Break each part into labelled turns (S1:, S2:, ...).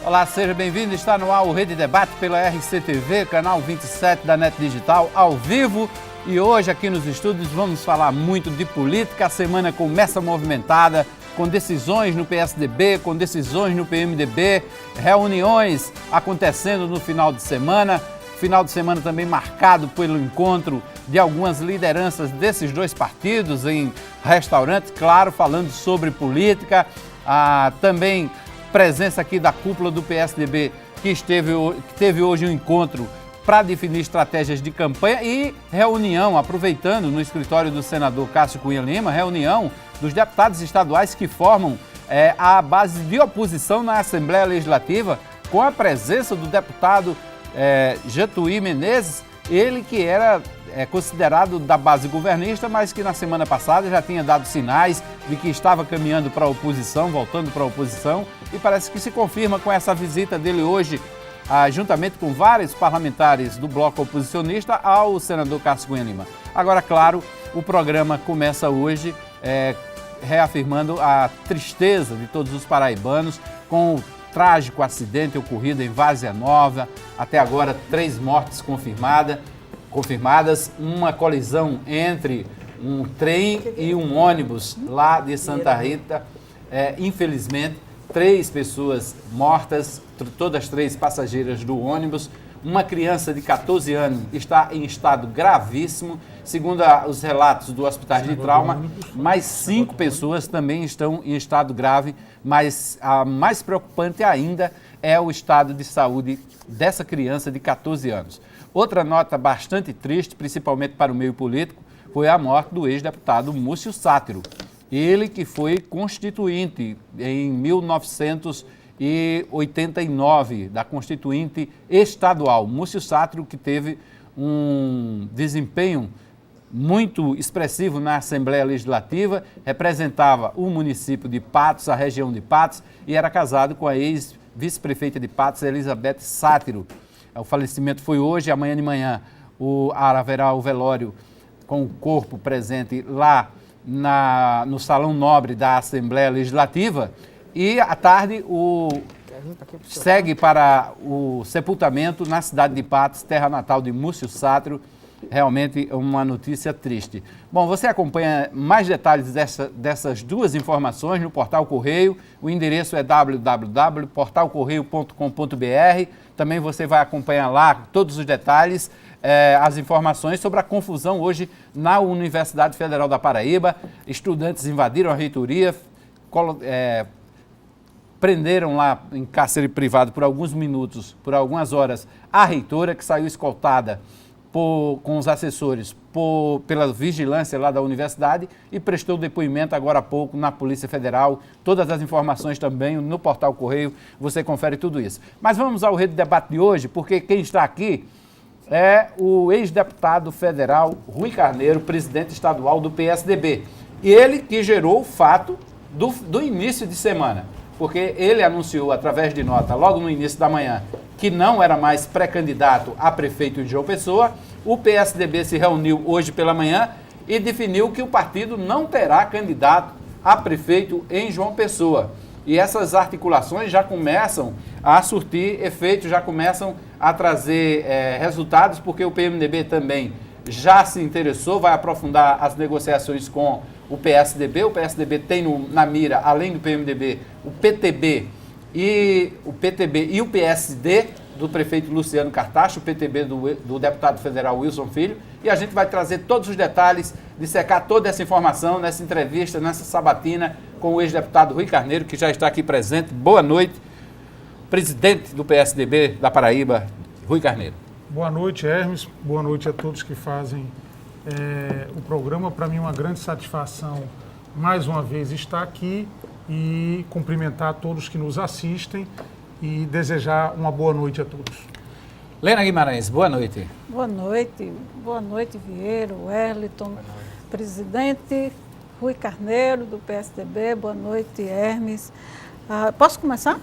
S1: Olá, seja bem-vindo. Está no ar o Rede Debate pela RCTV, canal 27 da NET Digital, ao vivo. E hoje aqui nos estúdios vamos falar muito de política. A semana começa movimentada, com decisões no PSDB, com decisões no PMDB, reuniões acontecendo no final de semana. Final de semana também marcado pelo encontro de algumas lideranças desses dois partidos em restaurantes, claro, falando sobre política. Também presença aqui da cúpula do PSDB, que teve hoje um encontro para definir estratégias de campanha e reunião, aproveitando no escritório do senador Cássio Cunha Lima, reunião dos deputados estaduais que formam a base de oposição na Assembleia Legislativa, com a presença do deputado Jetuí Menezes, ele que era considerado da base governista, mas que na semana passada já tinha dado sinais de que estava caminhando para a oposição, voltando para a oposição, e parece que se confirma com essa visita dele hoje, juntamente com vários parlamentares do bloco oposicionista, ao senador Cássio Cunha Lima. Agora, claro, o programa começa hoje reafirmando a tristeza de todos os paraibanos com o trágico acidente ocorrido em Várzea Nova. Até agora, 3 mortes confirmadas, uma colisão entre um trem e um ônibus lá de Santa Rita. Infelizmente, 3 pessoas mortas, todas 3 passageiras do ônibus. Uma criança de 14 anos está em estado gravíssimo, segundo os relatos do Hospital de Trauma. Mais 5 pessoas também estão em estado grave, mas a mais preocupante ainda é o estado de saúde dessa criança de 14 anos. Outra nota bastante triste, principalmente para o meio político, foi a morte do ex-deputado Múcio Sátiro. Ele que foi constituinte em 1989, da Constituinte Estadual. Múcio Sátiro, que teve um desempenho muito expressivo na Assembleia Legislativa, representava o município de Patos, a região de Patos, e era casado com a ex-vice-prefeita de Patos, Elizabeth Sátiro. O falecimento foi hoje, amanhã de manhã haverá o velório com o corpo presente lá no Salão Nobre da Assembleia Legislativa, e à tarde segue para o sepultamento na cidade de Patos, terra natal de Múcio Sátiro. Realmente uma notícia triste. Bom, você acompanha mais detalhes dessas 2 informações no Portal Correio. O endereço é www.portalcorreio.com.br. Também você vai acompanhar lá todos os detalhes, as informações sobre a confusão hoje na Universidade Federal da Paraíba. Estudantes invadiram a reitoria, prenderam lá em cárcere privado por alguns minutos, por algumas horas, a reitora, que saiu escoltada com os assessores pela vigilância lá da universidade e prestou depoimento agora há pouco na Polícia Federal. Todas as informações também no Portal Correio, você confere tudo isso. Mas vamos ao Rede Debate de hoje, porque quem está aqui é o ex-deputado federal Rui Carneiro, presidente estadual do PSDB. E ele que gerou o fato do início de semana, porque ele anunciou através de nota, logo no início da manhã, que não era mais pré-candidato a prefeito de João Pessoa. O PSDB se reuniu hoje pela manhã e definiu que o partido não terá candidato a prefeito em João Pessoa. E essas articulações já começam a surtir efeitos, já começam a trazer resultados, porque o PMDB também já se interessou, vai aprofundar as negociações com o PSDB. O PSDB tem na mira, além do PMDB, o PTB e o PSD do prefeito Luciano Cartacho, o PTB do deputado federal Wilson Filho, e a gente vai trazer todos os detalhes, dissecar toda essa informação nessa entrevista, nessa sabatina com o ex-deputado Rui Carneiro, que já está aqui presente. Boa noite, presidente do PSDB da Paraíba, Rui Carneiro.
S2: Boa noite, Hermes. Boa noite a todos que fazem o programa. Para mim é uma grande satisfação, mais uma vez, estar aqui e cumprimentar todos que nos assistem e desejar uma boa noite a todos.
S1: Lena Guimarães, boa noite.
S3: Boa noite, Vieira, Wellington, presidente Rui Carneiro, do PSDB, boa noite, Hermes. Posso começar?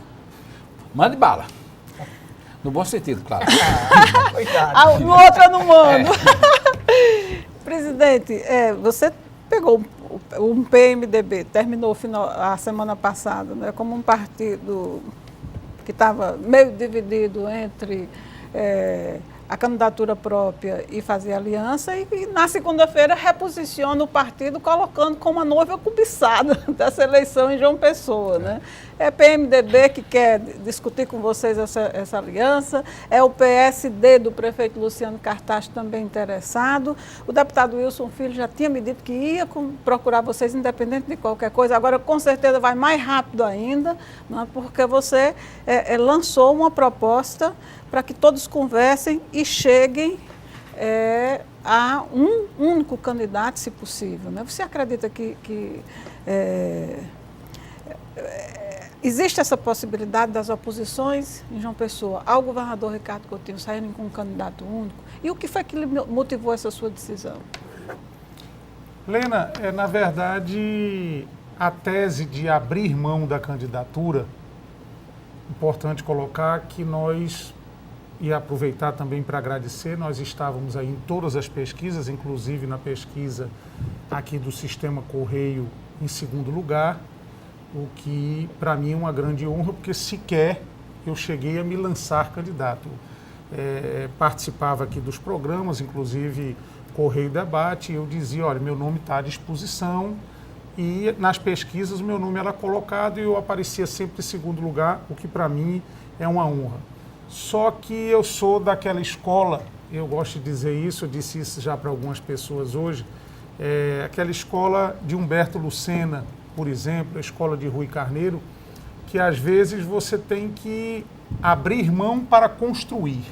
S1: Mande bala. No bom sentido, claro.
S3: No outro eu não mando. Presidente, você pegou um PMDB, terminou a semana passada, né, como um partido que estava meio dividido entre a candidatura própria e fazer aliança, e na segunda-feira reposiciona o partido colocando como a noiva cobiçada dessa eleição em João Pessoa, né? É PMDB que quer discutir com vocês essa aliança, é o PSD do prefeito Luciano Cartacho também interessado, o deputado Wilson Filho já tinha me dito que ia procurar vocês independente de qualquer coisa, agora com certeza vai mais rápido ainda, né? Porque você lançou uma proposta para que todos conversem e cheguem a um único candidato, se possível, né? Você acredita que existe essa possibilidade das oposições em João Pessoa ao governador Ricardo Coutinho saírem com um candidato único? E o que foi que lhe motivou essa sua decisão?
S2: Lena, na verdade, a tese de abrir mão da candidatura, importante colocar que nós, e aproveitar também para agradecer, nós estávamos aí em todas as pesquisas, inclusive na pesquisa aqui do Sistema Correio em segundo lugar, o que para mim é uma grande honra, porque sequer eu cheguei a me lançar candidato. Participava aqui dos programas, inclusive Correio Debate, e eu dizia, olha, meu nome está à disposição, e nas pesquisas o meu nome era colocado e eu aparecia sempre em segundo lugar, o que para mim é uma honra. Só que eu sou daquela escola, eu gosto de dizer isso, eu disse isso já para algumas pessoas hoje, aquela escola de Humberto Lucena, por exemplo, a escola de Rui Carneiro, que às vezes você tem que abrir mão para construir.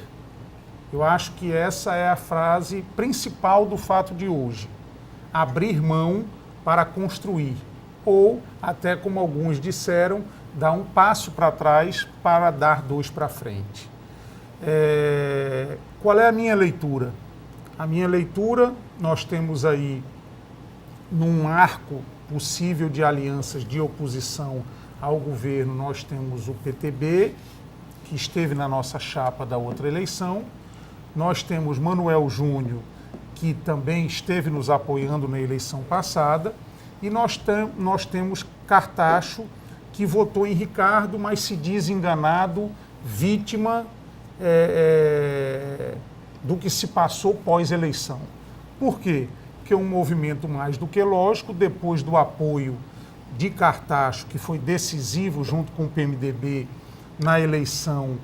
S2: Eu acho que essa é a frase principal do fato de hoje. Abrir mão para construir. Ou, até como alguns disseram, dar um passo para trás para dar dois para frente. Qual é a minha leitura? A minha leitura, nós temos aí, num arco possível de alianças de oposição ao governo, nós temos o PTB, que esteve na nossa chapa da outra eleição, nós temos Manuel Júnior, que também esteve nos apoiando na eleição passada, e nós temos Cartacho, que votou em Ricardo, mas se diz enganado, vítima do que se passou pós-eleição. Por quê? Porque é um movimento mais do que lógico, depois do apoio de Cartacho, que foi decisivo junto com o PMDB na eleição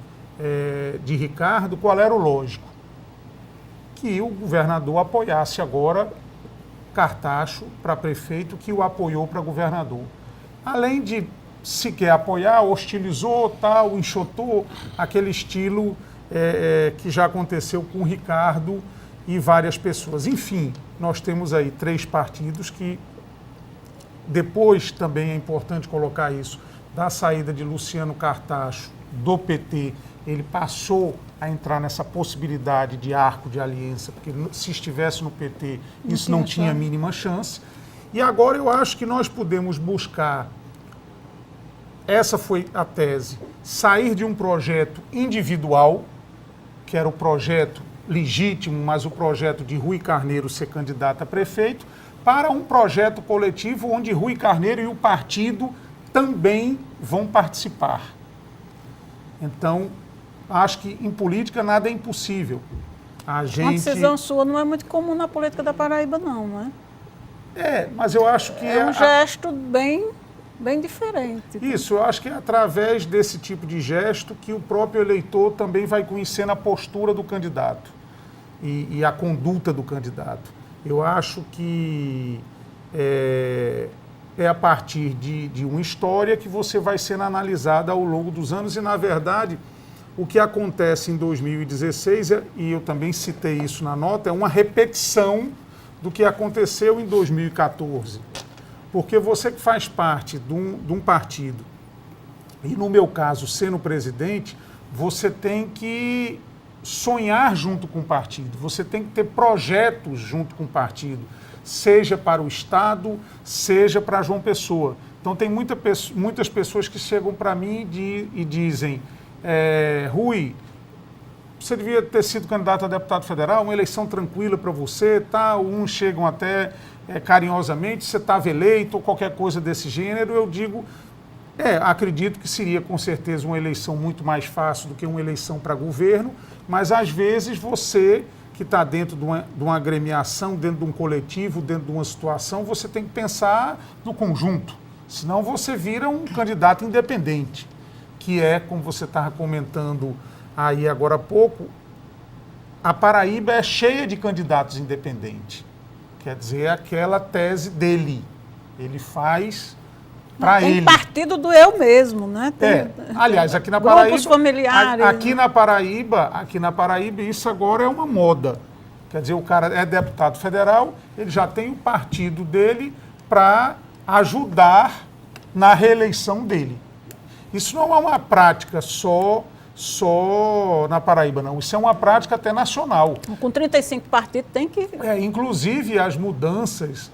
S2: de Ricardo, qual era o lógico? Que o governador apoiasse agora Cartacho para prefeito, que o apoiou para governador. Além de sequer apoiar, hostilizou, tal, enxotou, aquele estilo que já aconteceu com o Ricardo e várias pessoas. Enfim, nós temos aí 3 partidos que, depois também é importante colocar isso, da saída de Luciano Cartacho do PT, ele passou a entrar nessa possibilidade de arco de aliança, porque se estivesse no PT, isso não tinha a mínima chance. E agora eu acho que nós podemos buscar, essa foi a tese, sair de um projeto individual, que era o projeto legítimo, mas o projeto de Rui Carneiro ser candidato a prefeito, para um projeto coletivo onde Rui Carneiro e o partido também vão participar. Então, acho que em política nada é impossível.
S3: Uma decisão sua não é muito comum na política da Paraíba, não é?
S2: Mas eu acho que...
S3: É um gesto bem diferente.
S2: Isso, eu acho que é através desse tipo de gesto que o próprio eleitor também vai conhecendo a postura do candidato e a conduta do candidato. Eu acho que é a partir de uma história que você vai sendo analisada ao longo dos anos e, na verdade, o que acontece em 2016, e eu também citei isso na nota, é uma repetição do que aconteceu em 2014. Porque você que faz parte de um partido, e no meu caso, sendo presidente, você tem que sonhar junto com o partido, você tem que ter projetos junto com o partido, seja para o Estado, seja para João Pessoa. Então tem muitas pessoas que chegam para mim e dizem, Rui, você devia ter sido candidato a deputado federal, uma eleição tranquila para você, tal. Uns chegam até carinhosamente, você estava eleito ou qualquer coisa desse gênero. Eu digo, Acredito que seria com certeza uma eleição muito mais fácil do que uma eleição para governo, mas às vezes você que está dentro de uma agremiação, dentro de um coletivo, dentro de uma situação, você tem que pensar no conjunto, senão você vira um candidato independente, que é, como você estava comentando aí agora há pouco, a Paraíba é cheia de candidatos independentes, quer dizer, aquela tese dele, ele faz...
S3: Tem partido do eu mesmo, né?
S2: Aliás, aqui na
S3: grupos
S2: Paraíba,
S3: familiares.
S2: aqui na Paraíba, isso agora é uma moda. Quer dizer, o cara é deputado federal, ele já tem o partido dele para ajudar na reeleição dele. Isso não é uma prática só na Paraíba, não. Isso é uma prática até nacional.
S3: Com 35 partidos tem que...
S2: Inclusive as mudanças,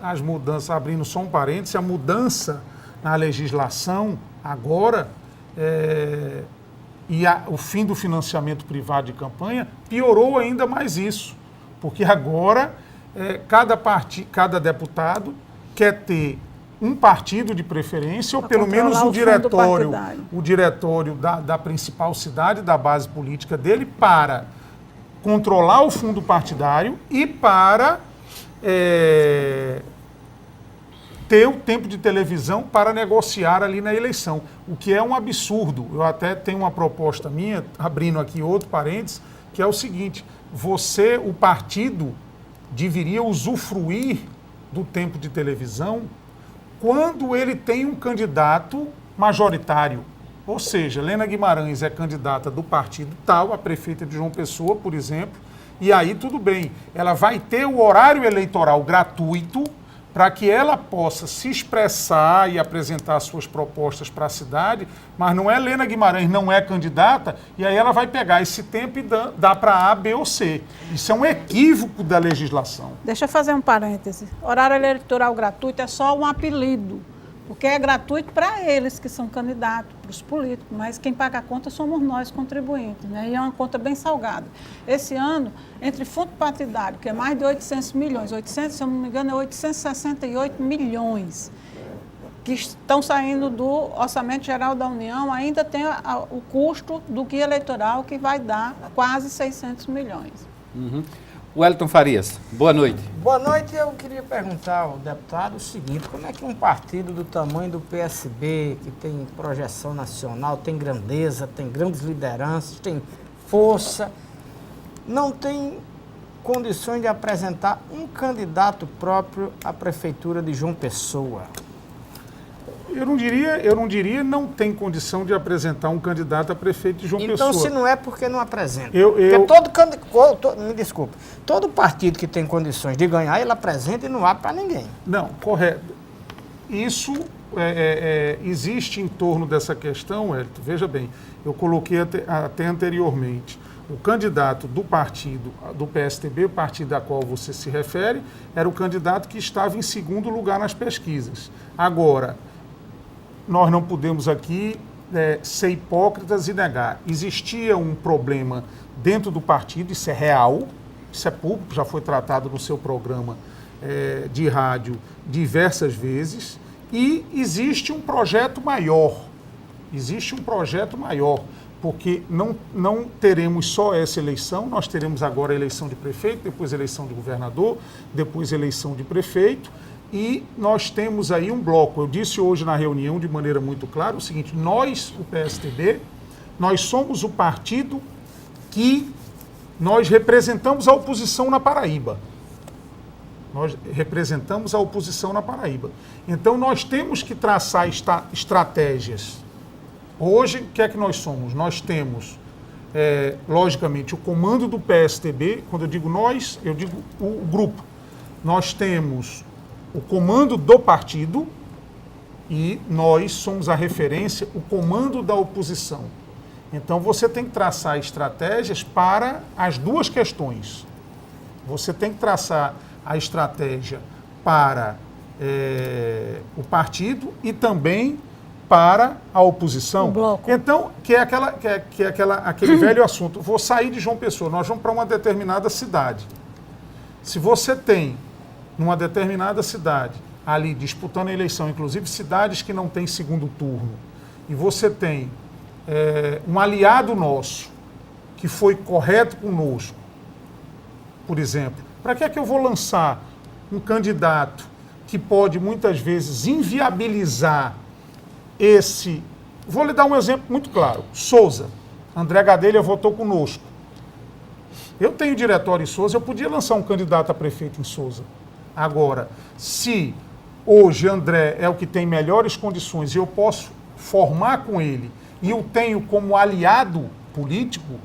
S2: abrindo só um parêntese, a mudança na legislação agora o fim do financiamento privado de campanha piorou ainda mais isso, porque agora cada deputado quer ter um partido de preferência ou pelo menos o diretório da principal cidade, da base política dele, para controlar o fundo partidário e para ter o tempo de televisão para negociar ali na eleição, o que é um absurdo. Eu até tenho uma proposta minha, abrindo aqui outro parênteses, que é o seguinte: o partido, deveria usufruir do tempo de televisão quando ele tem um candidato majoritário. Ou seja, Helena Guimarães é candidata do partido tal, a prefeita de João Pessoa, por exemplo, e aí tudo bem, ela vai ter o horário eleitoral gratuito para que ela possa se expressar e apresentar suas propostas para a cidade, mas não é Helena Guimarães, não é candidata, e aí ela vai pegar esse tempo e dar para A, B ou C. Isso é um equívoco da legislação.
S3: Deixa eu fazer um parêntese. Horário eleitoral gratuito é só um apelido, porque é gratuito para eles que são candidatos, para os políticos, mas quem paga a conta somos nós, contribuintes, né? E é uma conta bem salgada. Esse ano, entre fundo partidário, que é mais de 800 milhões, 800, se eu não me engano, é 868 milhões, que estão saindo do Orçamento Geral da União, ainda tem o custo do guia eleitoral, que vai dar quase 600 milhões.
S1: Uhum. Wellington Farias, boa noite.
S4: Boa noite. Eu queria perguntar ao deputado o seguinte: como é que um partido do tamanho do PSB, que tem projeção nacional, tem grandeza, tem grandes lideranças, tem força, não tem condições de apresentar um candidato próprio à prefeitura de João Pessoa?
S2: Eu não diria não tem condição de apresentar um candidato a prefeito de João
S4: Então,
S2: Pessoa.
S4: se não é, porque não apresenta?
S2: Porque
S4: me desculpe, todo partido que tem condições de ganhar, ele apresenta e não abre para ninguém.
S2: Não, correto. Isso existe em torno dessa questão, Wellington. Veja bem, eu coloquei até anteriormente. O candidato do partido, do PSTB, o partido a qual você se refere, era o candidato que estava em segundo lugar nas pesquisas. Agora, nós não podemos aqui ser hipócritas e negar. Existia um problema dentro do partido, isso é real, isso é público, já foi tratado no seu programa de rádio diversas vezes, e existe um projeto maior. Porque não teremos só essa eleição, nós teremos agora a eleição de prefeito, depois a eleição de governador, depois a eleição de prefeito, e nós temos aí um bloco. Eu disse hoje na reunião de maneira muito clara o seguinte: nós, o PSTB, nós somos o partido que nós representamos a oposição na Paraíba. Então nós temos que traçar estratégias. Hoje, o que é que nós somos? Nós temos, logicamente, o comando do PSTB. Quando eu digo nós, eu digo o grupo. Nós temos o comando do partido e nós somos a referência, o comando da oposição. Então, você tem que traçar estratégias para as duas questões. Você tem que traçar a estratégia para o partido e também para a oposição.
S3: O bloco.
S2: Então, que é aquele velho assunto. Vou sair de João Pessoa, nós vamos para uma determinada cidade. Se você tem, numa determinada cidade, ali disputando a eleição, inclusive cidades que não têm segundo turno, e você tem um aliado nosso que foi correto conosco, por exemplo, para que é que eu vou lançar um candidato que pode muitas vezes inviabilizar esse... Vou lhe dar um exemplo muito claro. Souza, André Gadelha votou conosco. Eu tenho diretório em Souza, eu podia lançar um candidato a prefeito em Souza. Agora, se hoje André é o que tem melhores condições e eu posso formar com ele e o tenho como aliado político,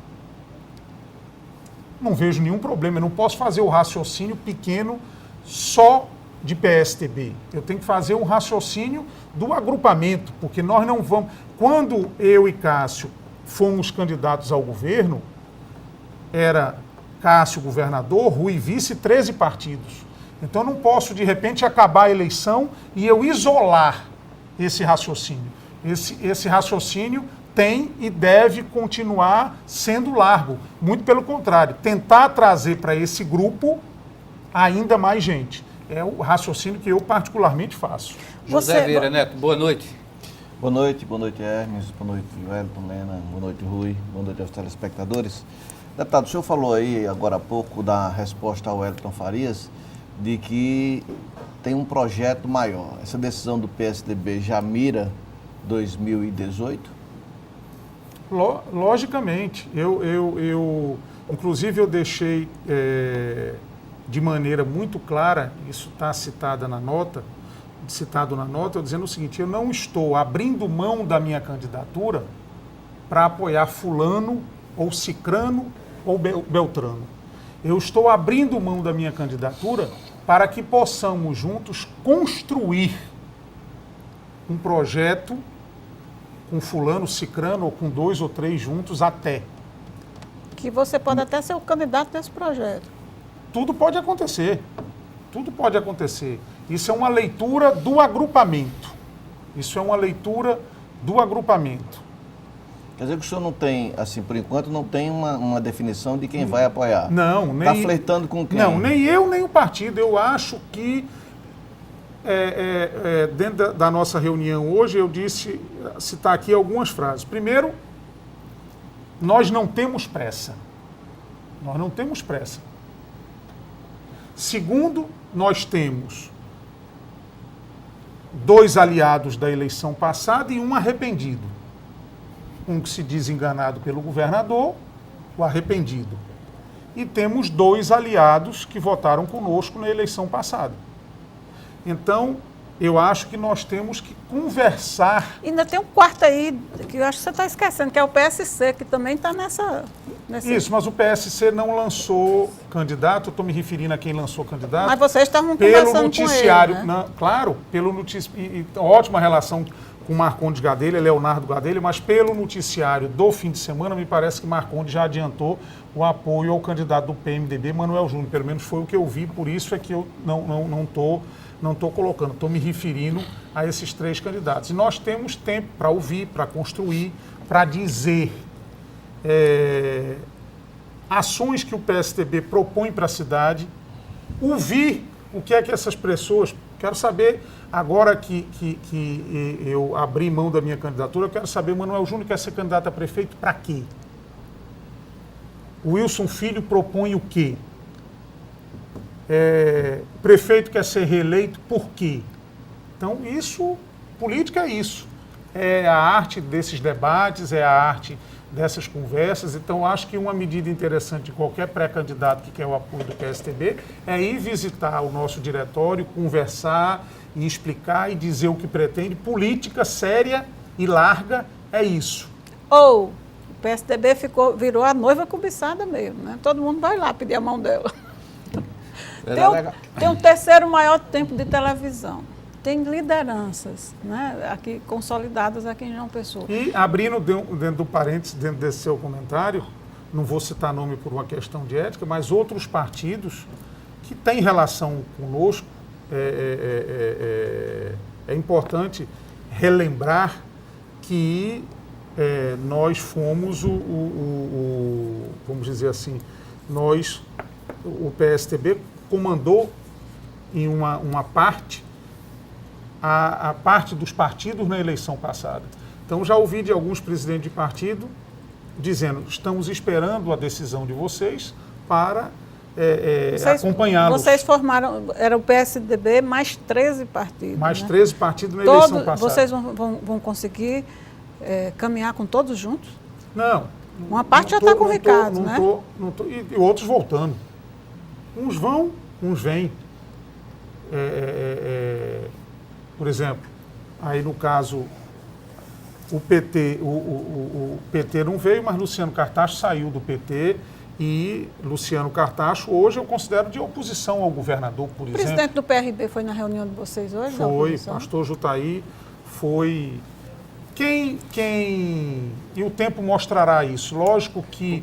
S2: não vejo nenhum problema. Eu não posso fazer o raciocínio pequeno só de PSDB. Eu tenho que fazer um raciocínio do agrupamento, porque nós não vamos... Quando eu e Cássio fomos candidatos ao governo, era Cássio governador, Rui vice, 13 partidos. Então eu não posso, de repente, acabar a eleição e eu isolar esse raciocínio. Esse raciocínio tem e deve continuar sendo largo. Muito pelo contrário, tentar trazer para esse grupo ainda mais gente. É o raciocínio que eu particularmente faço.
S1: José Vieira Neto, boa noite.
S5: Boa noite Hermes, boa noite Wellington, Lena, boa noite Rui, boa noite aos telespectadores. Deputado, o senhor falou aí agora há pouco da resposta ao Wellington Farias, de que tem um projeto maior. Essa decisão do PSDB já mira 2018?
S2: Logicamente. Inclusive, eu deixei de maneira muito clara, isso está citado na nota, eu dizendo o seguinte: eu não estou abrindo mão da minha candidatura para apoiar fulano, ou cicrano, ou beltrano. Eu estou abrindo mão da minha candidatura para que possamos juntos construir um projeto com fulano, cicrano, ou com 2 ou 3 juntos até.
S3: Que você pode até ser o candidato desse projeto.
S2: Tudo pode acontecer. Tudo pode acontecer. Isso é uma leitura do agrupamento.
S5: Quer dizer que o senhor não tem, assim, por enquanto, não tem uma definição de quem vai apoiar?
S2: Não, nem...
S5: Está flertando com quem?
S2: Não, nem eu, nem o partido. Eu acho que, dentro da nossa reunião hoje, eu disse, citar aqui algumas frases. Primeiro, nós não temos pressa. Nós não temos pressa. Segundo, nós temos 2 aliados da eleição passada e um arrependido. Um que se diz enganado pelo governador, o arrependido. E temos 2 aliados que votaram conosco na eleição passada. Então, eu acho que nós temos que conversar.
S3: Ainda tem um quarto aí, que eu acho que você está esquecendo, que é o PSC, que também está
S2: Isso, mas o PSC não lançou candidato, eu estou me referindo a quem lançou candidato.
S3: Mas vocês estavam
S2: pelo
S3: conversando
S2: noticiário,
S3: com ele, né?
S2: Claro, pelo noticiário, ótima relação com Marcondes Gadelha, Leonardo Gadelha, mas pelo noticiário do fim de semana, me parece que Marcondes já adiantou o apoio ao candidato do PMDB, Manuel Júnior. Pelo menos foi o que eu vi, por isso é que eu não estou colocando, estou me referindo a esses 3 candidatos. E nós temos tempo para ouvir, para construir, para dizer ações que o PSDB propõe para a cidade, ouvir o que é que essas pessoas... Quero saber, agora que eu abri mão da minha candidatura, eu quero saber, Manuel Júnior quer ser candidato a prefeito para quê? O Wilson Filho propõe o quê? O prefeito quer ser reeleito por quê? Então, política é isso. É a arte desses debates, é a arte dessas conversas. Então, acho que uma medida interessante de qualquer pré-candidato que quer o apoio do PSDB é ir visitar o nosso diretório, conversar e explicar e dizer o que pretende. Política séria e larga é isso.
S3: Ou o PSDB virou a noiva cobiçada mesmo, né? Todo mundo vai lá pedir a mão dela. Tem o 3º maior tempo de televisão. Tem lideranças, né, aqui, consolidadas aqui em João Pessoa.
S2: E abrindo dentro do parênteses, dentro desse seu comentário, não vou citar nome por uma questão de ética, mas outros partidos que têm relação conosco, é importante relembrar que nós fomos vamos dizer assim, o PSDB comandou em uma parte a parte dos partidos na eleição passada. Então, já ouvi de alguns presidentes de partido dizendo, estamos esperando a decisão de vocês para acompanhá-los.
S3: Vocês formaram, era o PSDB mais 13 partidos.
S2: Mais
S3: né?
S2: 13 partidos na eleição passada.
S3: Vocês vão conseguir caminhar com todos juntos?
S2: Não.
S3: Uma parte já está com o Ricardo, né?
S2: E outros voltando. Uns vão, uns vêm. Por exemplo, aí no caso, o PT não veio, mas Luciano Cartacho saiu do PT e Luciano Cartacho hoje eu considero de oposição ao governador, por exemplo.
S3: O presidente do PRB foi na reunião de vocês hoje?
S2: Foi, pastor Jutaí foi... E o tempo mostrará isso. Lógico que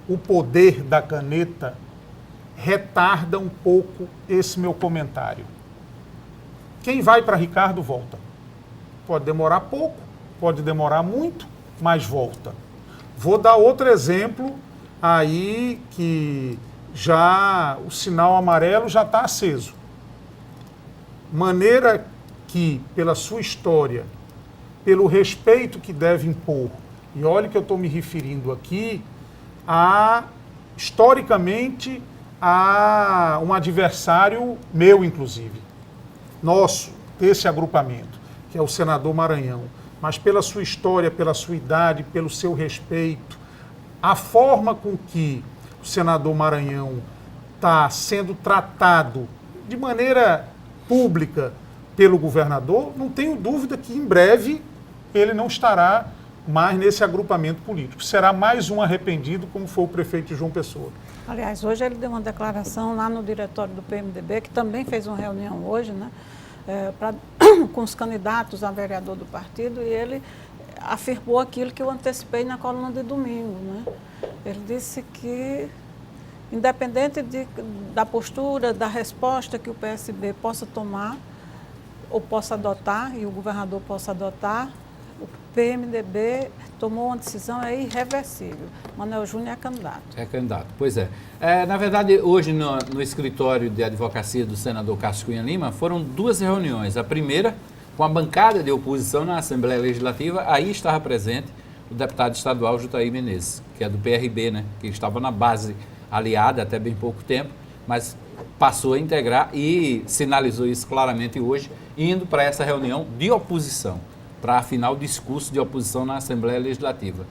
S2: o poder da caneta retarda um pouco esse meu comentário. Quem vai para Ricardo volta. Pode demorar pouco, pode demorar muito, mas volta. Vou dar outro exemplo aí que já o sinal amarelo já está aceso. Maneira que, pela sua história, pelo respeito que deve impor, e olha que eu estou me referindo aqui historicamente, a um adversário meu, inclusive, nosso, desse agrupamento, que é o senador Maranhão, mas pela sua história, pela sua idade, pelo seu respeito, a forma com que o senador Maranhão está sendo tratado de maneira pública pelo governador, não tenho dúvida que em breve ele não estará mais nesse agrupamento político. Será mais um arrependido, como foi o prefeito de João Pessoa.
S3: Aliás, hoje ele deu uma declaração lá no diretório do PMDB, que também fez uma reunião hoje, né, com os candidatos a vereador do partido, e ele afirmou aquilo que eu antecipei na coluna de domingo. Né? Ele disse que, independente da postura, da resposta que o PSB possa tomar, ou possa adotar, e o governador possa adotar, o PMDB tomou uma decisão irreversível. Manuel Júnior é candidato.
S1: É candidato, pois é. Na verdade, hoje no escritório de advocacia do senador Cássio Cunha Lima, foram duas reuniões. A primeira, com a bancada de oposição na Assembleia Legislativa, aí estava presente o deputado estadual Jutaí Menezes, que é do PRB, né, que estava na base aliada até bem pouco tempo, mas passou a integrar e sinalizou isso claramente hoje, indo para essa reunião de oposição, para afinar o discurso de oposição na Assembleia Legislativa.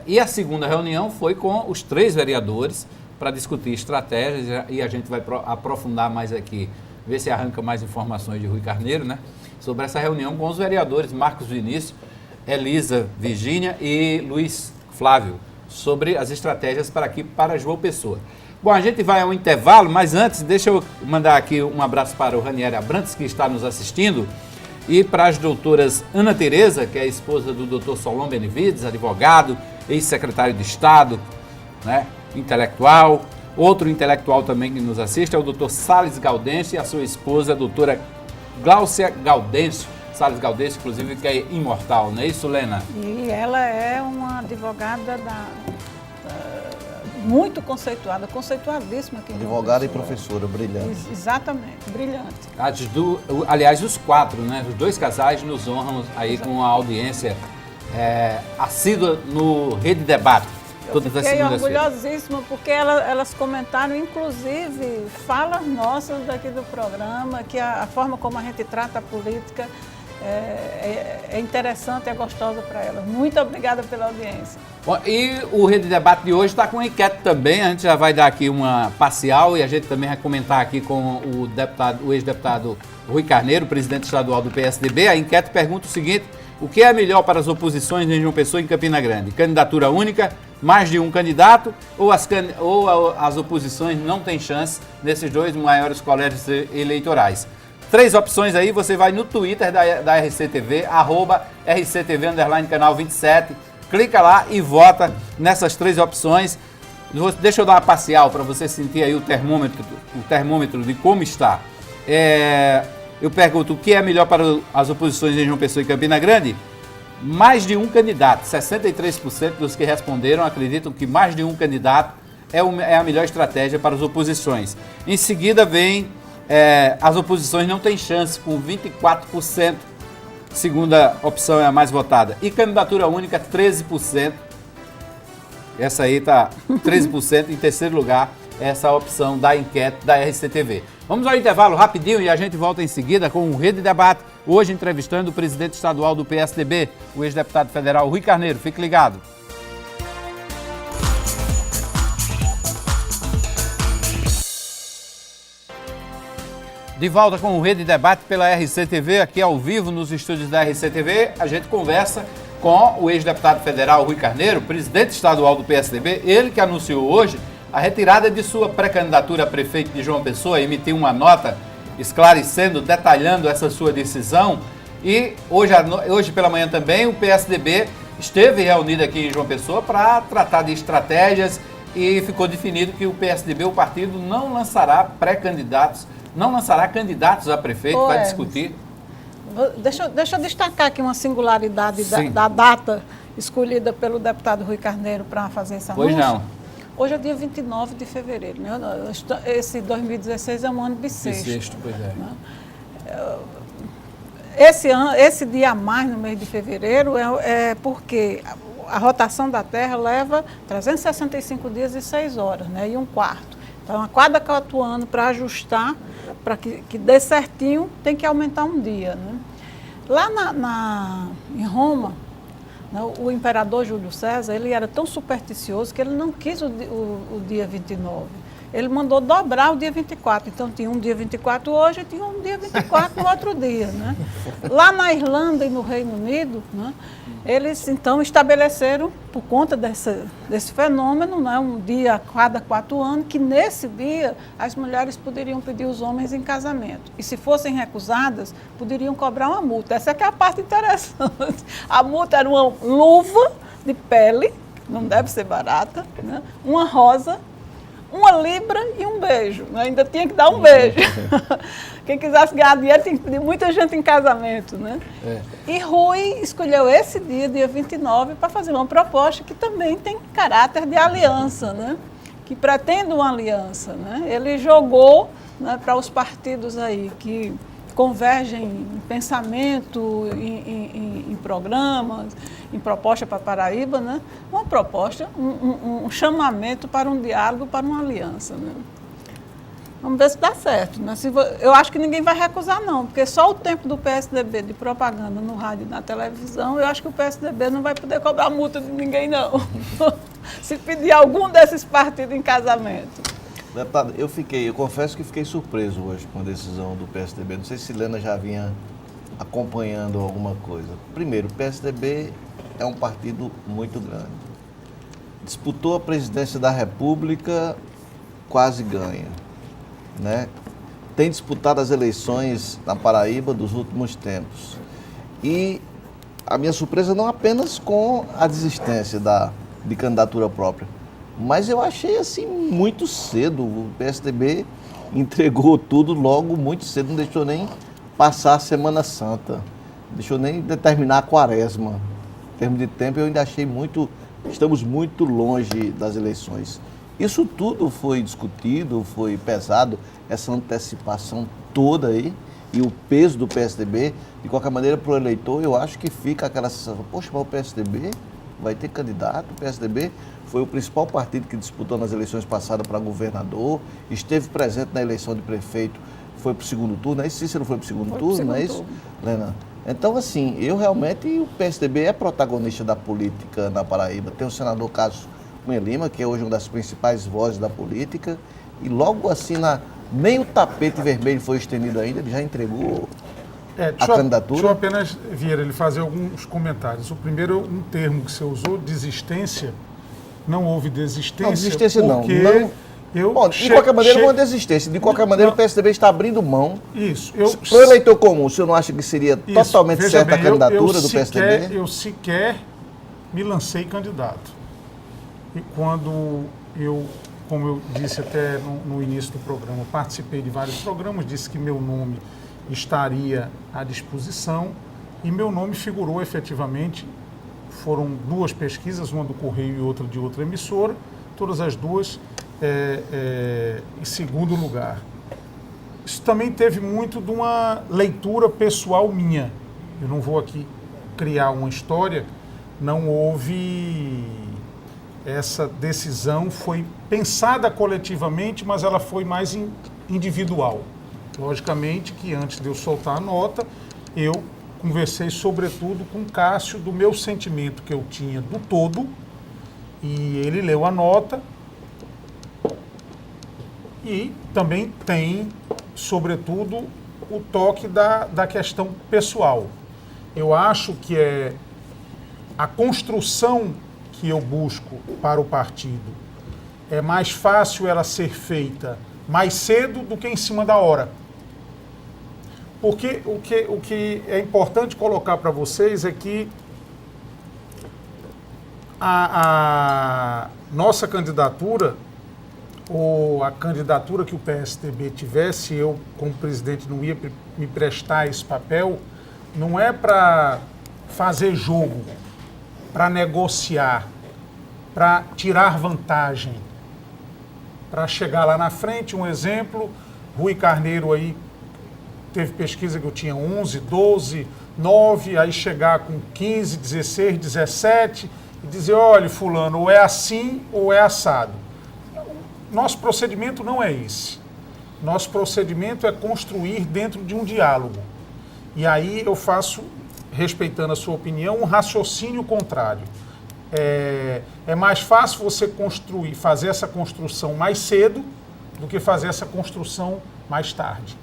S1: E a segunda reunião foi com os 3 vereadores para discutir estratégias, e a gente vai aprofundar mais aqui, ver se arranca mais informações de Rui Carneiro, né, sobre essa reunião com os vereadores Marcos Vinícius, Elisa Virgínia e Luiz Flávio, sobre as estratégias para João Pessoa. Bom, a gente vai ao intervalo, mas antes, deixa eu mandar aqui um abraço para o Ranieri Abrantes, que está nos assistindo, e para as doutoras Ana Tereza, que é a esposa do doutor Solon Benevides, advogado, ex-secretário de Estado, né, intelectual. Outro intelectual também que nos assiste é o doutor Salles Gaudêncio e a sua esposa, a doutora Gláucia Gaudêncio. Salles Gaudêncio, inclusive, que é imortal, não é isso, Lena?
S3: E ela é uma advogada muito conceituadíssima aqui.
S5: Advogada e professora, brilhante.
S3: Exatamente, brilhante.
S1: Aliás, os 4, né? Os 2 casais nos honram aí com a audiência assídua no Rede Debate.
S3: Eu fiquei orgulhosíssima porque elas comentaram, inclusive, falas nossas daqui do programa, que a forma como a gente trata a política é interessante, é gostosa para elas. Muito obrigada pela audiência.
S1: Bom, e o Rede Debate de hoje está com enquete também, a gente já vai dar aqui uma parcial e a gente também vai comentar aqui com o ex-deputado Rui Carneiro, presidente estadual do PSDB. A enquete pergunta o seguinte: o que é melhor para as oposições em João Pessoa e em Campina Grande? Candidatura única, mais de um candidato, ou as oposições não têm chance nesses 2 maiores colégios eleitorais? 3 opções aí, você vai no Twitter da RCTV, @RCTV_canal 27, clica lá e vota nessas 3 opções. Deixa eu dar uma parcial para você sentir aí o termômetro de como está. Eu pergunto, o que é melhor para as oposições em João Pessoa e Campina Grande? Mais de um candidato. 63% dos que responderam acreditam que mais de um candidato é a melhor estratégia para as oposições. Em seguida vem as oposições não têm chance, com 24%. segunda opção é a mais votada. E candidatura única, 13%. Essa aí está 13%. Em terceiro lugar, essa opção da enquete da RCTV. Vamos ao intervalo rapidinho e a gente volta em seguida com o Rede Debate. Hoje entrevistando o presidente estadual do PSDB, o ex-deputado federal Rui Carneiro. Fique ligado. De volta com o Rede Debate pela RCTV, aqui ao vivo nos estúdios da RCTV, a gente conversa com o ex-deputado federal Rui Carneiro, presidente estadual do PSDB, ele que anunciou hoje a retirada de sua pré-candidatura a prefeito de João Pessoa, emitiu uma nota esclarecendo, detalhando essa sua decisão. E hoje pela manhã também o PSDB esteve reunido aqui em João Pessoa para tratar de estratégias e ficou definido que o PSDB, o partido, não lançará pré-candidatos, não lançará candidatos a prefeito, vai discutir.
S3: Deixa eu destacar aqui uma singularidade da data escolhida pelo deputado Rui Carneiro para fazer essa anúncio.
S1: Pois não.
S3: Hoje é dia 29 de fevereiro, né? Esse 2016 é um ano bissexto.
S1: Bissexto, pois é.
S3: Né? Esse dia a mais no mês de fevereiro é porque a rotação da Terra leva 365 dias e 6 horas, né? E um quarto. Então, a cada 4 anos, para ajustar, para que dê certinho, tem que aumentar um dia. Né? Lá em Roma, né, o imperador Júlio César, ele era tão supersticioso que ele não quis o dia 29. Ele mandou dobrar o dia 24. Então, tinha um dia 24 hoje e tinha um dia 24 no outro dia. Né? Lá na Irlanda e no Reino Unido, né, eles, então, estabeleceram, por conta desse fenômeno, né, um dia a cada 4 anos, que nesse dia as mulheres poderiam pedir os homens em casamento. E se fossem recusadas, poderiam cobrar uma multa. Essa é que é a parte interessante. A multa era uma luva de pele, não deve ser barata, né, uma rosa, uma libra e um beijo. Ainda tinha que dar um beijo. Quem quisesse ganhar dinheiro tinha que pedir muita gente em casamento. Né? É. E Rui escolheu esse dia 29, para fazer uma proposta que também tem caráter de aliança, né? Que pretende uma aliança. Né? Ele jogou, né, para os partidos aí que convergem em pensamento, em programas, em proposta para Paraíba, né? Uma proposta, um chamamento para um diálogo, para uma aliança. Né? Vamos ver se dá certo. Né? Eu acho que ninguém vai recusar, não, porque só o tempo do PSDB de propaganda no rádio e na televisão, eu acho que o PSDB não vai poder cobrar multa de ninguém, não. Se pedir algum desses partidos em casamento.
S5: Deputado, eu confesso que fiquei surpreso hoje com a decisão do PSDB. Não sei se Helena já vinha acompanhando alguma coisa. Primeiro, o PSDB é um partido muito grande. Disputou a presidência da República, quase ganha. Né? Tem disputado as eleições na Paraíba dos últimos tempos. E a minha surpresa não apenas com a desistência de candidatura própria, mas eu achei assim muito cedo. O PSDB entregou tudo logo muito cedo, não deixou nem passar a Semana Santa, não deixou nem determinar a quaresma. Em termos de tempo, eu ainda achei estamos muito longe das eleições. Isso tudo foi discutido, foi pesado, essa antecipação toda aí, e o peso do PSDB, de qualquer maneira, para o eleitor, eu acho que fica aquela sensação, poxa, mas o PSDB vai ter candidato, o PSDB foi o principal partido que disputou nas eleições passadas para governador, esteve presente na eleição de prefeito, foi para o segundo turno, não é isso? Cícero foi para o segundo turno, não é isso, Helena? Então, assim, o PSDB é protagonista da política na Paraíba. Tem o senador Cássio Cunha Lima, que é hoje uma das principais vozes da política, e logo assim, nem o tapete vermelho foi estendido ainda, ele já entregou a candidatura.
S2: Deixa eu apenas, Vieira, ele fazer alguns comentários. O primeiro, um termo que você usou, desistência. Não houve desistência.
S5: Não, desistência não. De qualquer maneira, não é desistência. De qualquer maneira, o PSDB está abrindo mão.
S2: Isso.
S5: Para o eleitor comum, o senhor não acha que seria totalmente certa a candidatura do PSDB?
S2: Eu sequer me lancei candidato. E quando como eu disse até no início do programa, participei de vários programas, disse que meu nome estaria à disposição e meu nome figurou efetivamente. Foram 2 pesquisas, uma do Correio e outra de outra emissora, todas as duas em segundo lugar. Isso também teve muito de uma leitura pessoal minha. eu não vou aqui criar uma história, não houve essa decisão, foi pensada coletivamente, mas ela foi mais individual. Logicamente que antes de eu soltar a nota, eu conversei sobretudo com o Cássio do meu sentimento que eu tinha do todo, e ele leu a nota e também tem, sobretudo, o toque da questão pessoal. Eu acho que é a construção que eu busco para o partido. É mais fácil ela ser feita mais cedo do que em cima da hora. Porque o que é importante colocar para vocês é que a nossa candidatura, ou a candidatura que o PSDB tivesse, eu como presidente não ia me prestar esse papel, não é para fazer jogo, para negociar, para tirar vantagem, para chegar lá na frente. Um exemplo, Rui Carneiro aí teve pesquisa que eu tinha 11, 12, 9, aí chegar com 15, 16, 17 e dizer, olha, fulano, ou é assim ou é assado. Nosso procedimento não é esse. Nosso procedimento é construir dentro de um diálogo. E aí eu faço, respeitando a sua opinião, um raciocínio contrário. É mais fácil você fazer essa construção mais cedo do que fazer essa construção mais tarde.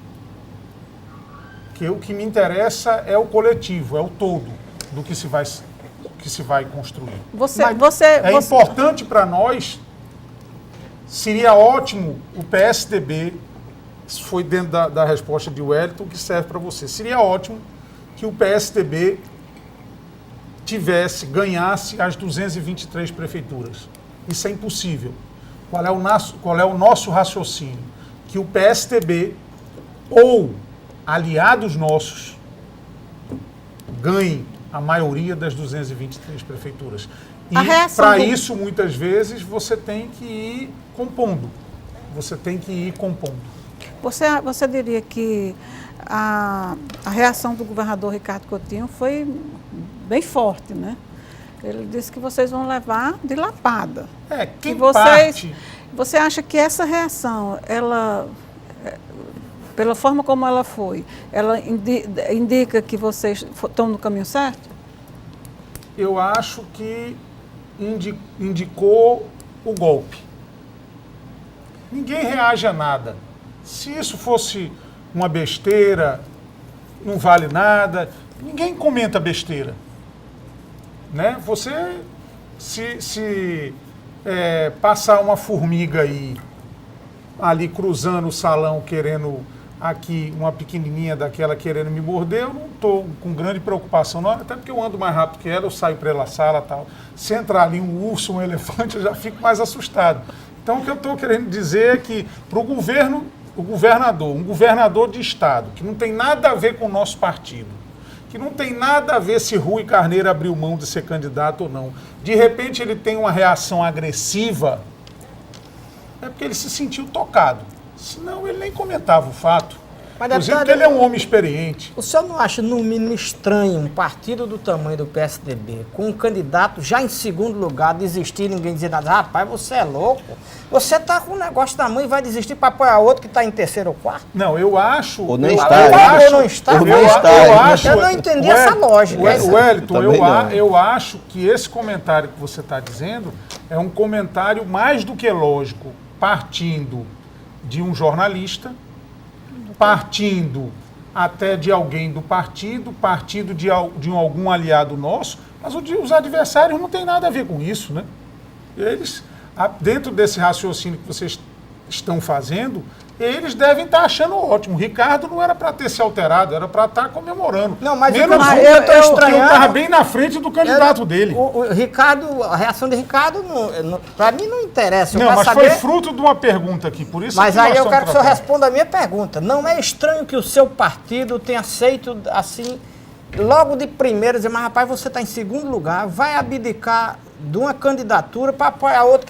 S2: Porque o que me interessa é o coletivo, é o todo do que se vai construir. É importante para nós, seria ótimo o PSDB, isso foi dentro da resposta de Wellington, que serve para você, seria ótimo que o PSDB ganhasse as 223 prefeituras. Isso é impossível. Qual é o nosso raciocínio? Que o PSDB ou aliados nossos ganhem a maioria das 223 prefeituras. E para isso, muitas vezes, você tem que ir compondo.
S3: Você diria que a reação do governador Ricardo Coutinho foi bem forte, né? Ele disse que vocês vão levar de lapada. Você acha que essa reação, ela, pela forma como ela foi, ela indica que vocês estão no caminho certo?
S2: Eu acho que indicou o golpe. Ninguém reage a nada. Se isso fosse uma besteira, não vale nada, ninguém comenta besteira. Né? Você, se passar uma formiga aí, ali cruzando o salão, querendo aqui, uma pequenininha daquela querendo me morder, eu não estou com grande preocupação, não, até porque eu ando mais rápido que ela, eu saio pela sala e tal. Se entrar ali um urso, um elefante, eu já fico mais assustado. Então, o que eu estou querendo dizer é que, para o governo, um governador de estado, que não tem nada a ver com o nosso partido, que não tem nada a ver se Rui Carneiro abriu mão de ser candidato ou não, de repente ele tem uma reação agressiva, é porque ele se sentiu tocado. Senão ele nem comentava o fato.
S4: Mas,
S2: inclusive porque ele é um homem experiente.
S4: O senhor não acha, no mínimo, estranho um partido do tamanho do PSDB, com um candidato já em segundo lugar, desistir, ninguém dizer nada? Rapaz, você é louco. Você está com um negócio na mão e vai desistir para apoiar outro que está em terceiro ou quarto?
S2: Não, eu acho...
S5: Ou nem está.
S4: Eu não entendi essa lógica.
S2: Wellington, eu acho que esse comentário que você está dizendo é um comentário mais do que lógico, partindo de um jornalista, partindo até de alguém do partido, partindo de algum aliado nosso, mas os adversários não têm nada a ver com isso, né? Eles, dentro desse raciocínio que vocês estão fazendo, eles devem estar achando ótimo. O Ricardo não era para ter se alterado, era para estar comemorando.
S4: Não, mas
S2: eu estava bem na frente do candidato dele.
S4: O Ricardo, a reação de Ricardo, para mim não interessa.
S2: Não, mas foi fruto de uma pergunta aqui, por isso.
S4: Mas aí eu quero que o senhor responda a minha pergunta. Não é estranho que o seu partido tenha aceito assim, logo de primeiro, dizer, mas rapaz, você está em segundo lugar, vai abdicar de uma candidatura para apoiar outro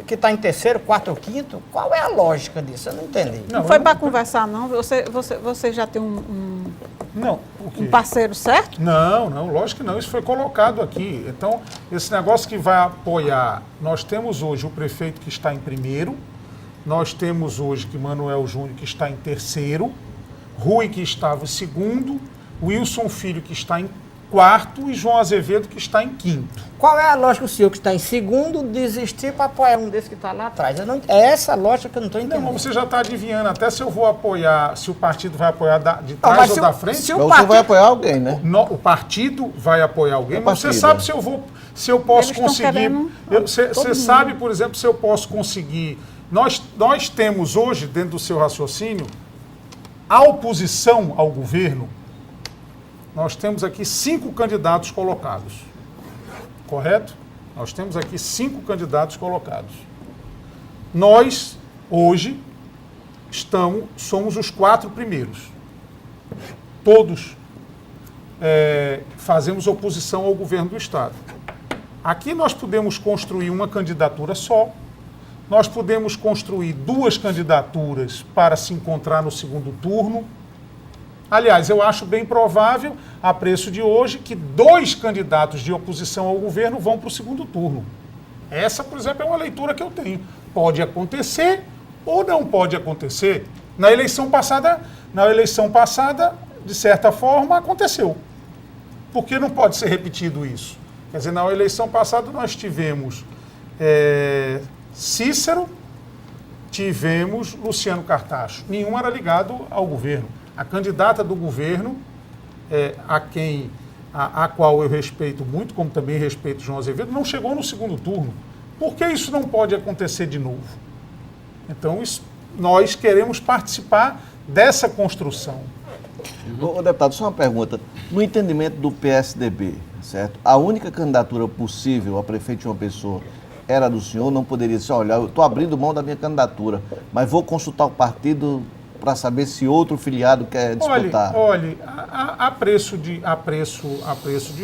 S4: que está em terceiro, quarto ou quinto? Qual é a lógica disso? Eu não entendi.
S3: Não foi para conversar, não? Você já tem
S2: Não, o quê?
S3: um parceiro certo?
S2: Não, lógico que não. Isso foi colocado aqui. Então, esse negócio que vai apoiar, nós temos hoje o prefeito que está em primeiro, nós temos hoje que Manuel Júnior que está em terceiro, Rui que estava em segundo, Wilson Filho que está em quarto e João Azevedo que está em quinto.
S4: Qual é a lógica do senhor que está em segundo desistir para apoiar um desses que está lá atrás? É essa lógica que eu não estou entendendo.
S2: Não, mas você já está adivinhando até se eu vou apoiar, se o partido vai apoiar de trás ou da frente.
S4: Se
S5: Então
S4: o
S5: você vai
S4: partido...
S5: apoiar alguém, né?
S2: O partido vai apoiar alguém,
S5: O
S2: mas você
S5: partido,
S2: sabe
S5: é.
S2: se eu posso
S3: Eles estão
S2: conseguir.
S3: querendo
S2: Você sabe, por exemplo, se eu posso conseguir. Nós temos hoje, dentro do seu raciocínio, a oposição ao governo. Nós temos aqui 5 candidatos colocados. Correto? Nós temos aqui 5 candidatos colocados. Nós, hoje, somos os 4 primeiros. Todos fazemos oposição ao governo do Estado. Aqui nós podemos construir uma candidatura só, nós podemos construir 2 candidaturas para se encontrar no segundo turno. Aliás, eu acho bem provável, a preço de hoje, que 2 candidatos de oposição ao governo vão para o segundo turno. Essa, por exemplo, é uma leitura que eu tenho. Pode acontecer ou não pode acontecer. Na eleição passada, de certa forma, aconteceu. Por que não pode ser repetido isso? Quer dizer, na eleição passada nós tivemos Cícero, tivemos Luciano Cartacho. Nenhum era ligado ao governo. A candidata do governo, a qual eu respeito muito, como também respeito João Azevedo, não chegou no segundo turno. Por que isso não pode acontecer de novo? Então, nós queremos participar dessa construção.
S5: Ô, deputado, só uma pergunta. No entendimento do PSDB, certo? A única candidatura possível a prefeito de uma pessoa era do senhor, não poderia ser, olha, eu estou abrindo mão da minha candidatura, mas vou consultar o partido para saber se outro filiado quer disputar.
S2: Olha, a preço de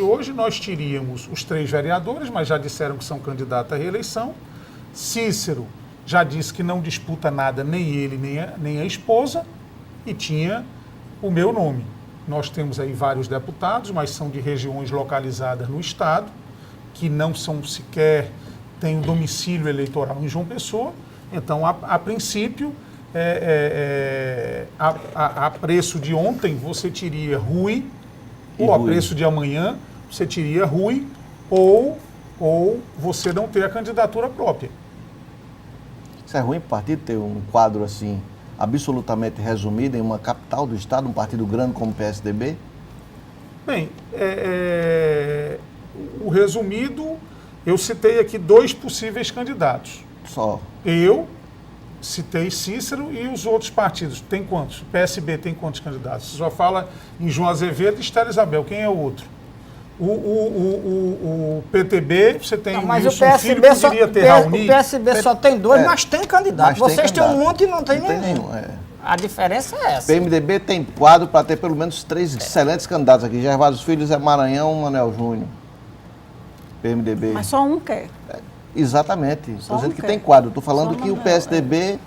S2: hoje, nós teríamos os 3 vereadores, mas já disseram que são candidatos à reeleição. Cícero já disse que não disputa nada, nem ele, nem a esposa, e tinha o meu nome. Nós temos aí vários deputados, mas são de regiões localizadas no Estado, que não são sequer, têm um domicílio eleitoral em João Pessoa. Então, a princípio, a preço de ontem, você teria Rui, ou a preço de amanhã, você teria Rui, ou você não ter a candidatura própria.
S5: Isso é ruim para o partido ter um quadro assim, absolutamente resumido em uma capital do Estado, um partido grande como o PSDB?
S2: Bem, o resumido, eu citei aqui 2 possíveis candidatos.
S5: Só.
S2: Eu citei Cícero e os outros partidos. Tem quantos? O PSB tem quantos candidatos? Você só fala em João Azevedo e Estela Isabel. Quem é o outro? O PTB, você tem o Wilson Filho, que poderia ter Raoni.
S4: O PSB só tem 2, mas tem candidato.
S5: Mas
S4: Vocês têm um monte e não tem nenhum.
S5: nenhum.
S4: A diferença é essa.
S5: PMDB tem quadro para ter pelo menos 3 excelentes candidatos aqui. Gervásio Filho, Zé Maranhão, Manuel Júnior. PMDB.
S3: Mas só um quer.
S5: Exatamente. Estou dizendo que
S3: quer.
S5: tem quadro. Estou falando
S3: Só
S5: que o
S3: Manuel,
S5: PSDB,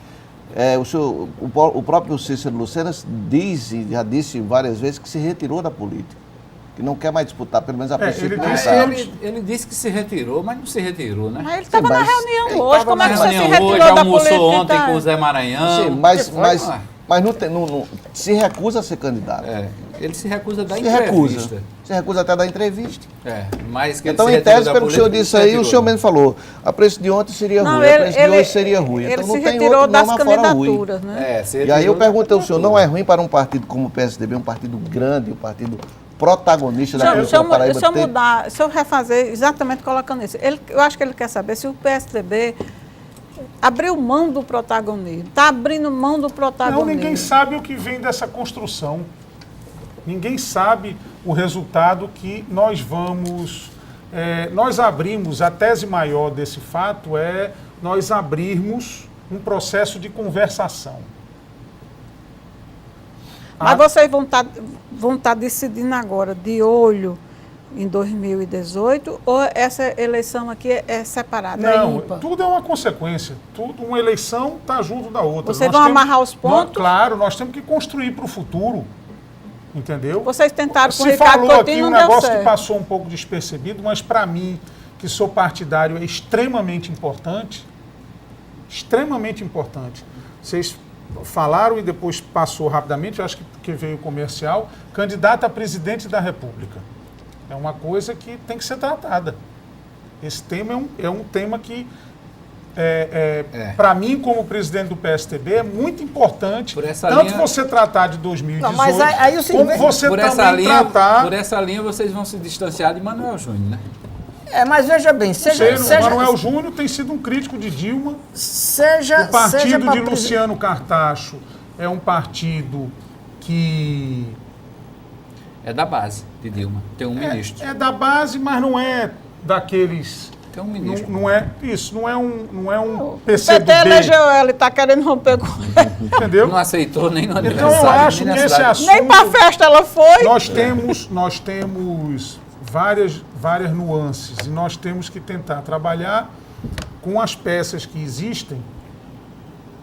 S5: o próprio Cícero Lucena diz, e já disse várias vezes, que se retirou da política. Que não quer mais disputar, pelo menos a princípio não sabe.
S1: Ele disse que se retirou, mas não se retirou, né?
S3: Mas ele estava na
S5: mas
S3: reunião
S5: ele
S3: hoje.
S5: tava
S3: Como é
S5: na
S3: que você se
S1: Reunião
S3: retirou
S1: hoje,
S3: da
S1: almoçou
S3: política?
S1: ontem
S3: Então?
S1: com o Zé Maranhão.
S5: Sim, mas não se recusa a ser candidato.
S1: Ele se recusa a dar
S5: Se
S1: entrevista.
S5: recusa. Se recusa até a dar entrevista.
S1: Mas que ele
S5: Então,
S1: se
S5: em
S1: retirou
S5: tese,
S1: da
S5: pelo que o senhor
S1: política,
S5: disse
S1: se
S5: aí,
S1: retirou.
S5: o senhor mesmo falou, a preço de ontem seria
S3: Não,
S5: Rui, a preço de hoje seria Rui.
S3: Ele
S5: Então
S3: se
S5: não tem
S3: retirou
S5: outro
S3: das
S5: nome fora Rui.
S3: candidaturas, né?
S1: Se
S5: E aí
S1: retirou
S5: eu
S1: da
S5: pergunto ao senhor,
S1: candidatura.
S5: não é ruim para um partido como o PSDB, um partido grande, um partido protagonista daquilo que a Paraíba
S3: Deixa eu
S5: tem?
S3: mudar, deixa eu refazer exatamente colocando isso. Eu acho que ele quer saber se o PSDB abriu mão do protagonismo. Está abrindo mão do protagonismo.
S2: Não, ninguém sabe o que vem dessa construção. Ninguém sabe o resultado que nós vamos... nós abrimos, a tese maior desse fato é nós abrirmos um processo de conversação.
S3: Mas vocês vão estar decidindo agora, de olho em 2018 ou essa eleição aqui é separada? É
S2: Não,
S3: ímpar?
S2: tudo é uma consequência. Uma eleição está junto da outra.
S3: Vocês vão amarrar os pontos?
S2: Claro, nós temos que construir para o futuro. Entendeu?
S3: Vocês tentaram com o
S2: Se
S3: Ricardo
S2: falou aqui
S3: Coutinho,
S2: um
S3: não deu
S2: negócio que
S3: certo.
S2: passou um pouco despercebido, mas para mim, que sou partidário, é extremamente importante. Extremamente importante. Vocês falaram e depois passou rapidamente, eu acho que porque veio o comercial, candidato a presidente da República. É uma coisa que tem que ser tratada. Esse tema é um tema que, para mim, como presidente do PSTB, é muito importante.
S1: Por essa
S2: tanto
S1: linha-
S2: você tratar de 2018,
S4: Não, mas aí o seguinte,
S2: como você
S1: Por essa,
S2: também
S1: linha,
S2: tratar...
S1: por essa linha, vocês vão se distanciar de Manuel Júnior, né?
S4: mas veja bem,
S2: Manuel Júnior tem sido um crítico de Dilma.
S4: seja
S2: O partido
S4: pra
S2: de Luciano Cartacho é um partido que
S1: É da base de Dilma. Tem um ministro.
S2: é da base, mas não é daqueles...
S1: Tem um ministro.
S2: Não é isso, não é um
S3: O
S2: PCdoB,
S3: PT elegeu ela e está querendo romper com ela.
S2: entendeu?
S1: Não aceitou nem no
S2: Então
S1: aniversário.
S2: eu acho
S1: nem
S2: que
S1: na
S2: esse
S1: cidade.
S2: assunto...
S3: Nem para a festa ela foi.
S2: Nós temos várias nuances e nós temos que tentar trabalhar com as peças que existem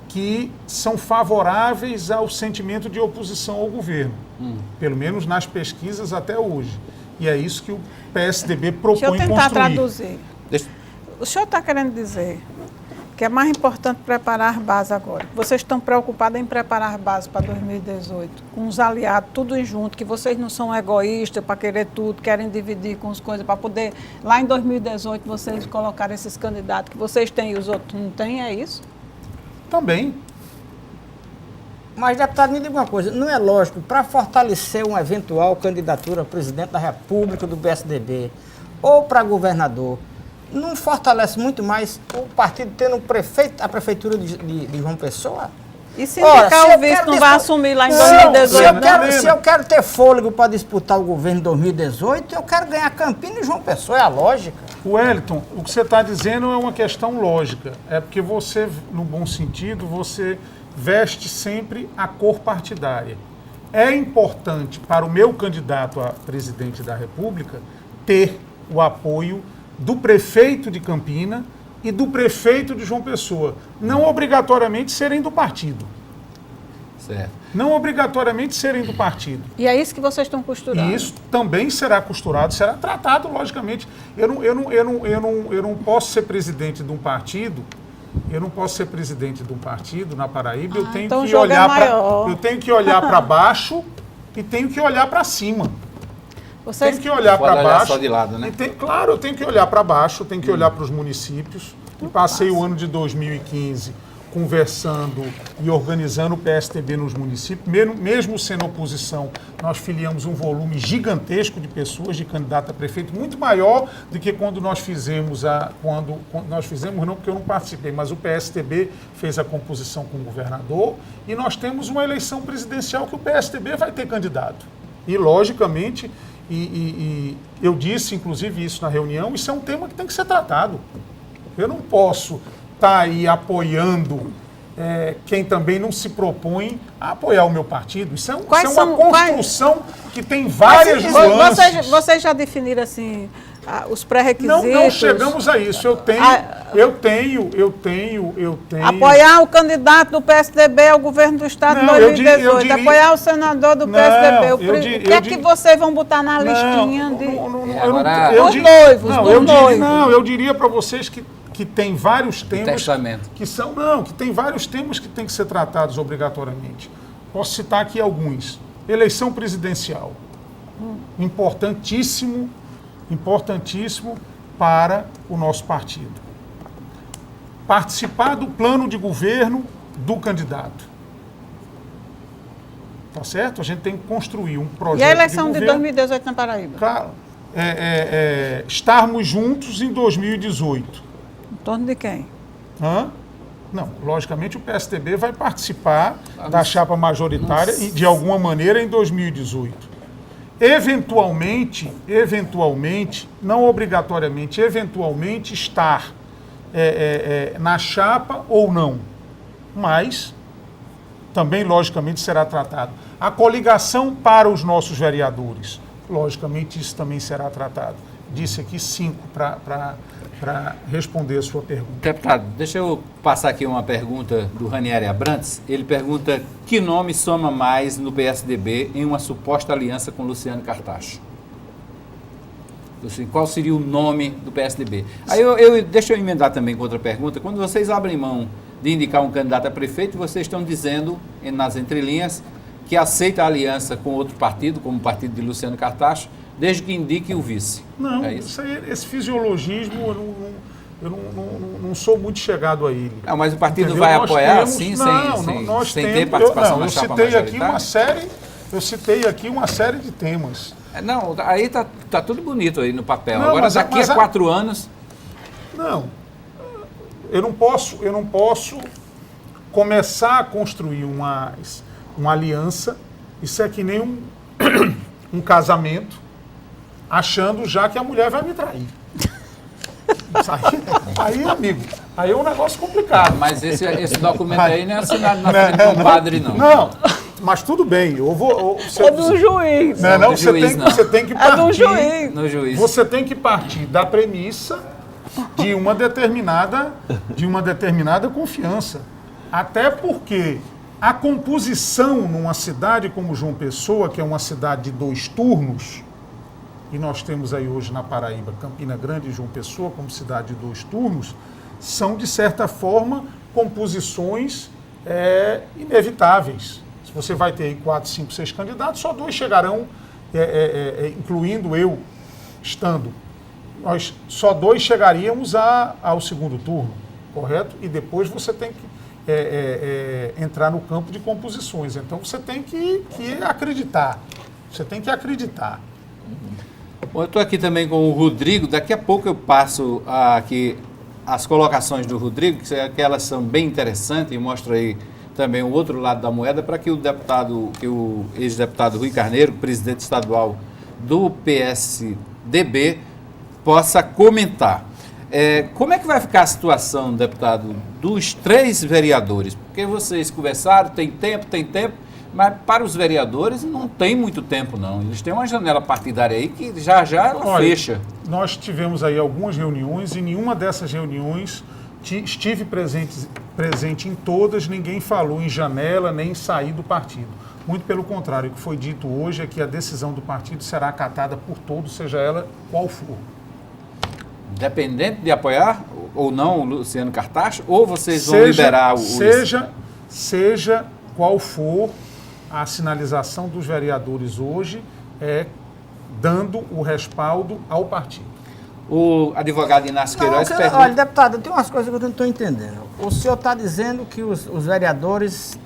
S2: que são favoráveis ao sentimento de oposição ao governo, pelo menos nas pesquisas até hoje. E é isso que o PSDB propõe
S3: Deixa eu tentar
S2: construir.
S3: traduzir.
S1: Deixa-
S3: O senhor está querendo dizer que é mais importante preparar base agora. Vocês estão preocupados em preparar base para 2018, com os aliados, tudo junto, que vocês não são egoístas para querer tudo, querem dividir com as coisas, para poder, lá em 2018, vocês colocarem esses candidatos que vocês têm e os outros não têm, é isso?
S2: Também.
S4: Mas, deputado, me diga uma coisa, não é lógico, para fortalecer uma eventual candidatura a presidente da República do PSDB ou para governador, não fortalece muito mais o partido tendo a prefeitura de João Pessoa?
S3: E se
S4: Ora,
S3: indicar
S4: se
S3: o
S4: eu
S3: vice
S4: quero
S3: não vai
S4: disputar-
S3: assumir lá em
S4: Não,
S3: 2018?
S4: se eu quero ter fôlego para disputar o governo em 2018, eu quero ganhar Campinas e João Pessoa, é a lógica.
S2: Wellington, o que você está dizendo é uma questão lógica. É porque você, no bom sentido, você veste sempre a cor partidária. É importante para o meu candidato a presidente da República ter o apoio do prefeito de Campina e do prefeito de João Pessoa. Não obrigatoriamente serem do partido.
S1: Certo.
S2: Não obrigatoriamente serem do partido.
S3: E é isso que vocês estão costurando.
S2: E isso também será costurado, será tratado, logicamente. Eu não posso ser presidente de um partido, na Paraíba, eu tenho
S3: então o
S2: que
S3: jogo é
S2: olhar
S3: maior.
S2: eu tenho que olhar para baixo e tenho que olhar para cima.
S3: Vocês
S2: Tenho que olhar
S1: Pode
S2: para
S1: olhar
S2: baixo.
S1: só de lado, né?
S2: Claro, eu tenho que olhar para baixo, eu tenho que olhar para os municípios. E passei o ano de 2015 conversando e organizando o PSTB nos municípios. Mesmo sendo oposição, nós filiamos um volume gigantesco de pessoas, de candidato a prefeito, muito maior do que quando nós fizemos quando nós fizemos, não porque eu não participei, mas o PSTB fez a composição com o governador e nós temos uma eleição presidencial que o PSTB vai ter candidato. E, logicamente, eu disse, inclusive, isso na reunião, isso é um tema que tem que ser tratado. Eu não posso estar aí apoiando quem também não se propõe a apoiar o meu partido. Isso é uma construção que tem várias nuances.
S3: Vocês já definiram, assim, os pré-requisitos?
S2: Não chegamos a isso. Eu tenho.
S3: Apoiar o candidato do PSDB ao governo do Estado em 2018. Apoiar o senador do PSDB. O que é que vocês vão botar na listinha de... Dos noivos.
S2: Não, eu diria para vocês que tem vários temas
S1: testamento.
S2: que tem vários temas que têm que ser tratados obrigatoriamente. Posso citar aqui alguns. Eleição presidencial. Importantíssimo para o nosso partido. Participar do plano de governo do candidato. Tá certo? A gente tem que construir um projeto de governo.
S3: E a eleição de 2018 na Paraíba?
S2: Claro. Estarmos juntos em 2018.
S3: Em torno de quem?
S2: Não, logicamente o PSDB vai participar da chapa majoritária e, de alguma maneira, em 2018. Eventualmente, não obrigatoriamente, eventualmente estar na chapa ou não. Mas também, logicamente, será tratado. A coligação para os nossos vereadores. logicamente isso também será tratado. Disse aqui 5 para responder a sua pergunta.
S1: Deputado, deixa eu passar aqui uma pergunta do Ranieri Abrantes. Ele pergunta que nome soma mais no PSDB em uma suposta aliança com Luciano Cartacho? Assim, qual seria o nome do PSDB? Aí deixa eu emendar também com outra pergunta. Quando vocês abrem mão de indicar um candidato a prefeito, vocês estão dizendo, nas entrelinhas, que aceita a aliança com outro partido, como o partido de Luciano Cartacho, desde que indique o vice.
S2: Não,
S1: é isso?
S2: Isso aí, esse fisiologismo, eu não sou muito chegado a ele.
S1: Não, mas o partido
S2: Entendeu?
S1: vai
S2: Nós
S1: apoiar
S2: temos-
S1: assim,
S2: nós
S1: sem ter
S2: temos-
S1: participação na
S2: eu
S1: chapa
S2: citei aqui
S1: majoritária?
S2: eu citei aqui uma série de temas.
S1: Não, aí tá tudo bonito aí no papel.
S2: Não,
S1: Agora,
S2: mas
S1: daqui a 4 anos...
S2: Não, eu não posso começar a construir uma aliança. Isso é que nem um casamento, achando já que a mulher vai me trair. Aí, amigo, aí é um negócio complicado.
S1: Mas esse documento aí não é assinado na frente de um padre, não.
S2: Não, mas tudo bem. Eu vou.
S3: É do juiz.
S2: Não,
S1: do juiz, não.
S2: você tem que
S3: É
S2: partir.
S3: do juiz.
S1: No juiz.
S2: Você tem que partir da premissa de uma determinada confiança. Até porque a composição numa cidade como João Pessoa, que é uma cidade de 2 turnos, e nós temos aí hoje na Paraíba Campina Grande e João Pessoa como cidade de 2 turnos, são, de certa forma, composições inevitáveis. Se você vai ter aí 4, 5, 6 candidatos, só 2 chegarão, incluindo eu estando. Nós só 2 chegaríamos ao segundo turno, correto? E depois você tem que entrar no campo de composições. Então você tem que acreditar. Você tem que acreditar.
S1: Bom, eu estou aqui também com o Rodrigo. Daqui a pouco eu passo aqui as colocações do Rodrigo, que elas são bem interessantes e mostro aí também o outro lado da moeda para que o ex-deputado Rui Carneiro, presidente estadual do PSDB, possa comentar. Como é que vai ficar a situação, deputado, dos 3 vereadores? Porque vocês conversaram, tem tempo, mas para os vereadores não tem muito tempo, não. Eles têm uma janela partidária aí que já ela fecha.
S2: Nós tivemos aí algumas reuniões e nenhuma dessas reuniões estive presente em todas, ninguém falou em janela nem em sair do partido. Muito pelo contrário, o que foi dito hoje é que a decisão do partido será acatada por todos, seja ela qual for.
S1: Independente de apoiar ou não o Luciano Cartacho, ou vocês vão liberar o...
S2: Seja qual for a sinalização dos vereadores hoje, dando o respaldo ao partido.
S1: O advogado Inácio Queiroz pergunta...
S4: Olha, deputado, tem umas coisas que eu não estou entendendo. O senhor está dizendo que os vereadores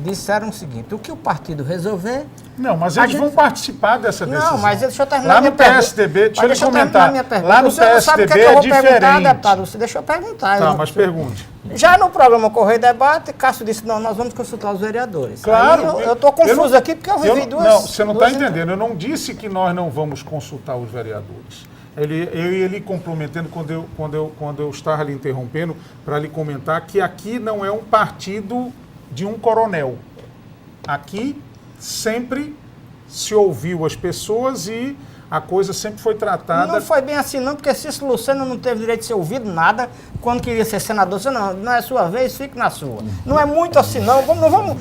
S4: disseram o seguinte: o que o partido resolver...
S2: Não, mas eles vão participar dessa decisão.
S4: Não, mas deixa eu terminar
S2: lá
S4: minha
S2: no
S4: pergunta.
S2: PSDB, deixa eu
S4: comentar.
S2: Lá no PSDB é diferente.
S4: Deputado, você deixa eu perguntar.
S2: Tá, mas pergunte.
S4: Já no programa Correio Debate, Cássio disse, não, nós vamos consultar os vereadores.
S2: Claro.
S4: Eu estou confuso aqui porque eu vivi duas...
S2: Não, você não está entendendo. Eu não disse que nós não vamos consultar os vereadores. Eu e ele complementando, quando eu estava lhe interrompendo, para lhe comentar que aqui não é um partido de um coronel. Aqui sempre se ouviu as pessoas e a coisa sempre foi tratada...
S4: Não foi bem assim não, porque Cícero Lucena não teve direito de ser ouvido nada quando queria ser senador. Você não é sua vez, fique na sua. Não é muito assim não, não vamos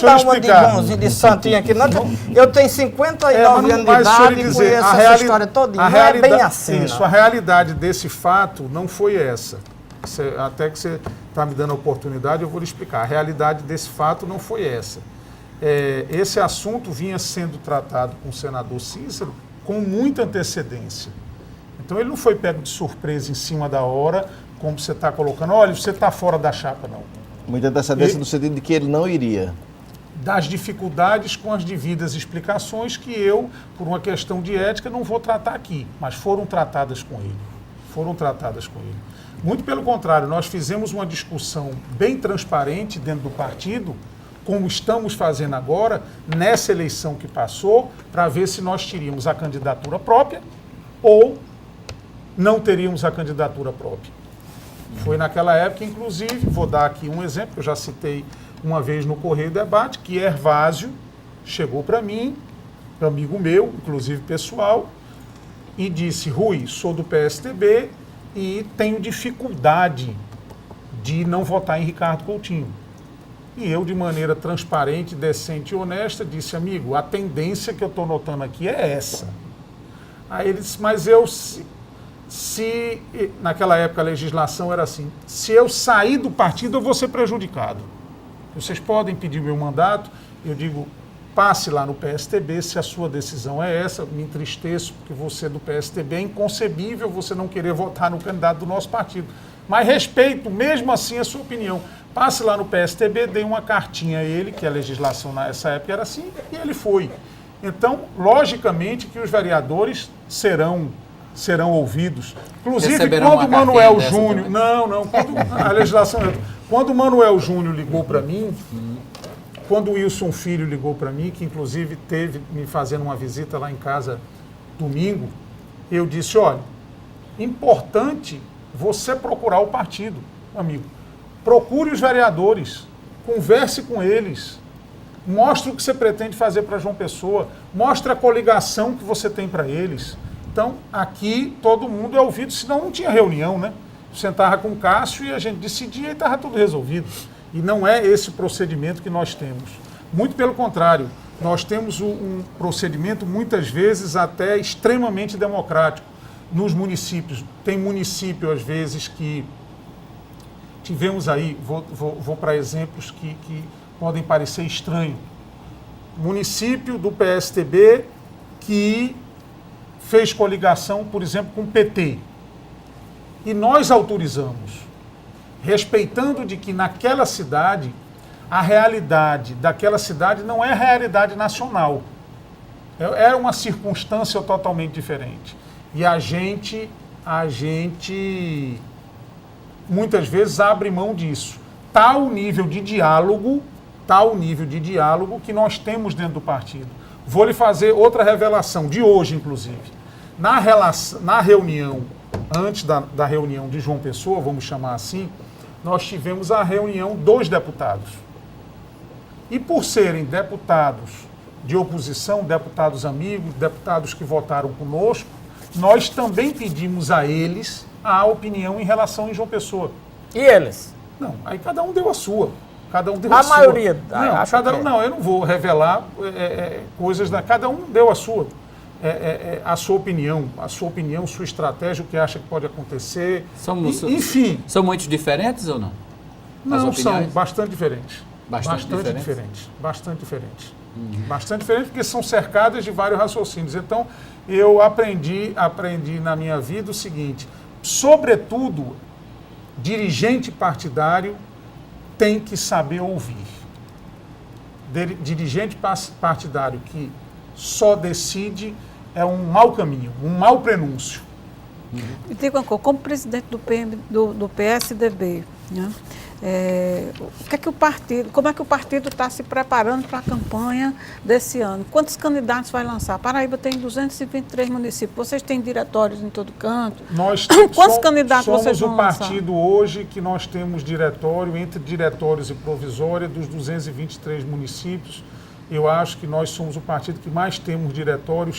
S4: dar uma de bonzinho, de santinho aqui não. Eu tenho 59 anos de idade e conheço essa história todinha. Não é bem assim.
S2: Isso, a realidade desse fato não foi essa. Até que você está me dando a oportunidade, eu vou lhe explicar. A realidade desse fato não foi essa. Esse assunto vinha sendo tratado com o senador Cícero com muita antecedência. Então ele não foi pego de surpresa em cima da hora, como você está colocando, olha, você está fora da chapa, não.
S5: Muita antecedência no sentido de que ele não iria.
S2: Das dificuldades com as devidas explicações que eu, por uma questão de ética, não vou tratar aqui, mas foram tratadas com ele. Muito pelo contrário, nós fizemos uma discussão bem transparente dentro do partido, como estamos fazendo agora, nessa eleição que passou, para ver se nós teríamos a candidatura própria ou não teríamos a candidatura própria. Foi naquela época, inclusive, vou dar aqui um exemplo, que eu já citei uma vez no Correio Debate, que Hervásio chegou para mim amigo meu, inclusive pessoal, e disse: Rui, sou do PSDB e tenho dificuldade de não votar em Ricardo Coutinho. E eu, de maneira transparente, decente e honesta, disse: amigo, a tendência que eu estou notando aqui é essa. Aí ele disse: mas eu, se naquela época a legislação era assim, se eu sair do partido eu vou ser prejudicado. Vocês podem pedir meu mandato, eu digo: passe lá no PSDB, se a sua decisão é essa, me entristeço porque você é do PSDB, é inconcebível você não querer votar no candidato do nosso partido. Mas respeito, mesmo assim, a sua opinião. Passe lá no PSDB, dei uma cartinha a ele, que a legislação nessa época era assim, e ele foi. Então, logicamente que os vereadores serão ouvidos. Inclusive,
S1: Receberão
S2: quando o
S1: uma
S2: Manuel
S1: cartinha dessa
S2: Júnior...
S1: também?
S2: Não, quando a legislação... Quando o Manuel Júnior ligou para mim, quando o Wilson Filho ligou para mim, que inclusive teve me fazendo uma visita lá em casa domingo, eu disse: olha, importante você procurar o partido, amigo. Procure os vereadores, converse com eles, mostre o que você pretende fazer para João Pessoa, mostre a coligação que você tem para eles. Então, aqui todo mundo é ouvido, senão não tinha reunião, né? Sentava com o Cássio e a gente decidia e estava tudo resolvido. E não é esse procedimento que nós temos. Muito pelo contrário, nós temos um procedimento, muitas vezes, até extremamente democrático nos municípios. Tem município, às vezes, que tivemos aí, vou para exemplos que podem parecer estranhos. Município do PSDB que fez coligação, por exemplo, com o PT. E nós autorizamos, respeitando de que naquela cidade, a realidade daquela cidade não é a realidade nacional. É uma circunstância totalmente diferente. E a gente muitas vezes abre mão disso. Tal nível de diálogo que nós temos dentro do partido. Vou lhe fazer outra revelação, de hoje, inclusive. Na reunião, antes da reunião de João Pessoa, vamos chamar assim, nós tivemos a reunião dos deputados. E por serem deputados de oposição, deputados amigos, deputados que votaram conosco, nós também pedimos a eles a opinião em relação a João Pessoa.
S4: E eles?
S2: Não, aí cada um deu a sua. Cada um deu
S4: A
S2: a sua.
S4: maioria,
S2: Não,
S4: acho
S2: cada
S4: que
S2: um,
S4: é.
S2: não, eu não vou revelar coisas cada um deu a sua. A sua opinião, sua estratégia, o que acha que pode acontecer. Enfim.
S1: São muito diferentes ou não?
S2: Não, são bastante diferentes.
S1: Bastante
S2: diferentes. Bastante diferentes. Bastante diferentes porque são cercadas de vários raciocínios. Então, eu aprendi na minha vida o seguinte: sobretudo, dirigente partidário tem que saber ouvir. Dirigente partidário que só decide é um mau caminho, um mau prenúncio.
S3: E diga uma coisa, como presidente do PSDB, né, como é que o partido está se preparando para a campanha desse ano? Quantos candidatos vai lançar? Paraíba tem 223 municípios. Vocês têm diretórios em todo canto? Quantos candidatos vocês vão lançar?
S2: Somos o partido hoje que nós temos diretório, entre diretórios e provisória, dos 223 municípios. Eu acho que nós somos o partido que mais temos diretório.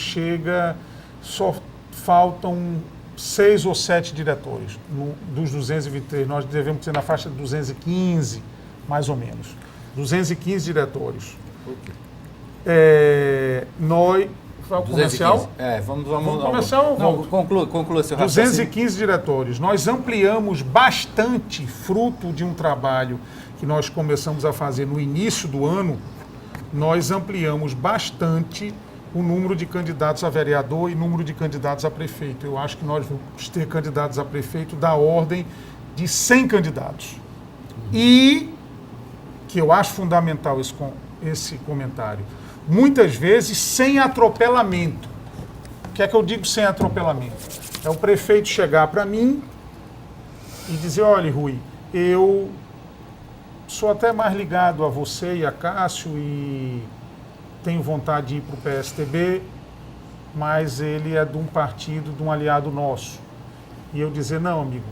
S2: Só faltam 6 ou 7 diretórios. Dos 223, nós devemos ter na faixa de 215, mais ou menos. 215 diretórios. Nós... Comercial?
S1: Vamos
S2: comercial ou volto?
S1: Conclua seu raciocínio.
S2: 215 diretórios. Nós ampliamos bastante, fruto de um trabalho que nós começamos a fazer no início do ano. Nós ampliamos bastante o número de candidatos a vereador e número de candidatos a prefeito. Eu acho que nós vamos ter candidatos a prefeito da ordem de 100 candidatos. E, que eu acho fundamental esse comentário, muitas vezes sem atropelamento. O que é que eu digo sem atropelamento? É o prefeito chegar para mim e dizer: olha, Rui, eu sou até mais ligado a você e a Cássio e tenho vontade de ir para o PSDB, mas ele é de um partido, de um aliado nosso. E eu dizer: não, amigo,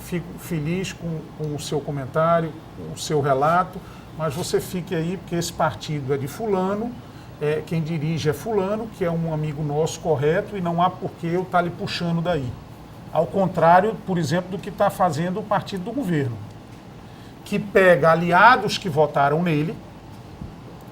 S2: fico feliz com o seu comentário, com o seu relato, mas você fique aí porque esse partido é de fulano, quem dirige é fulano, que é um amigo nosso correto, e não há por que eu estar lhe puxando daí. Ao contrário, por exemplo, do que está fazendo o partido do governo, que pega aliados que votaram nele,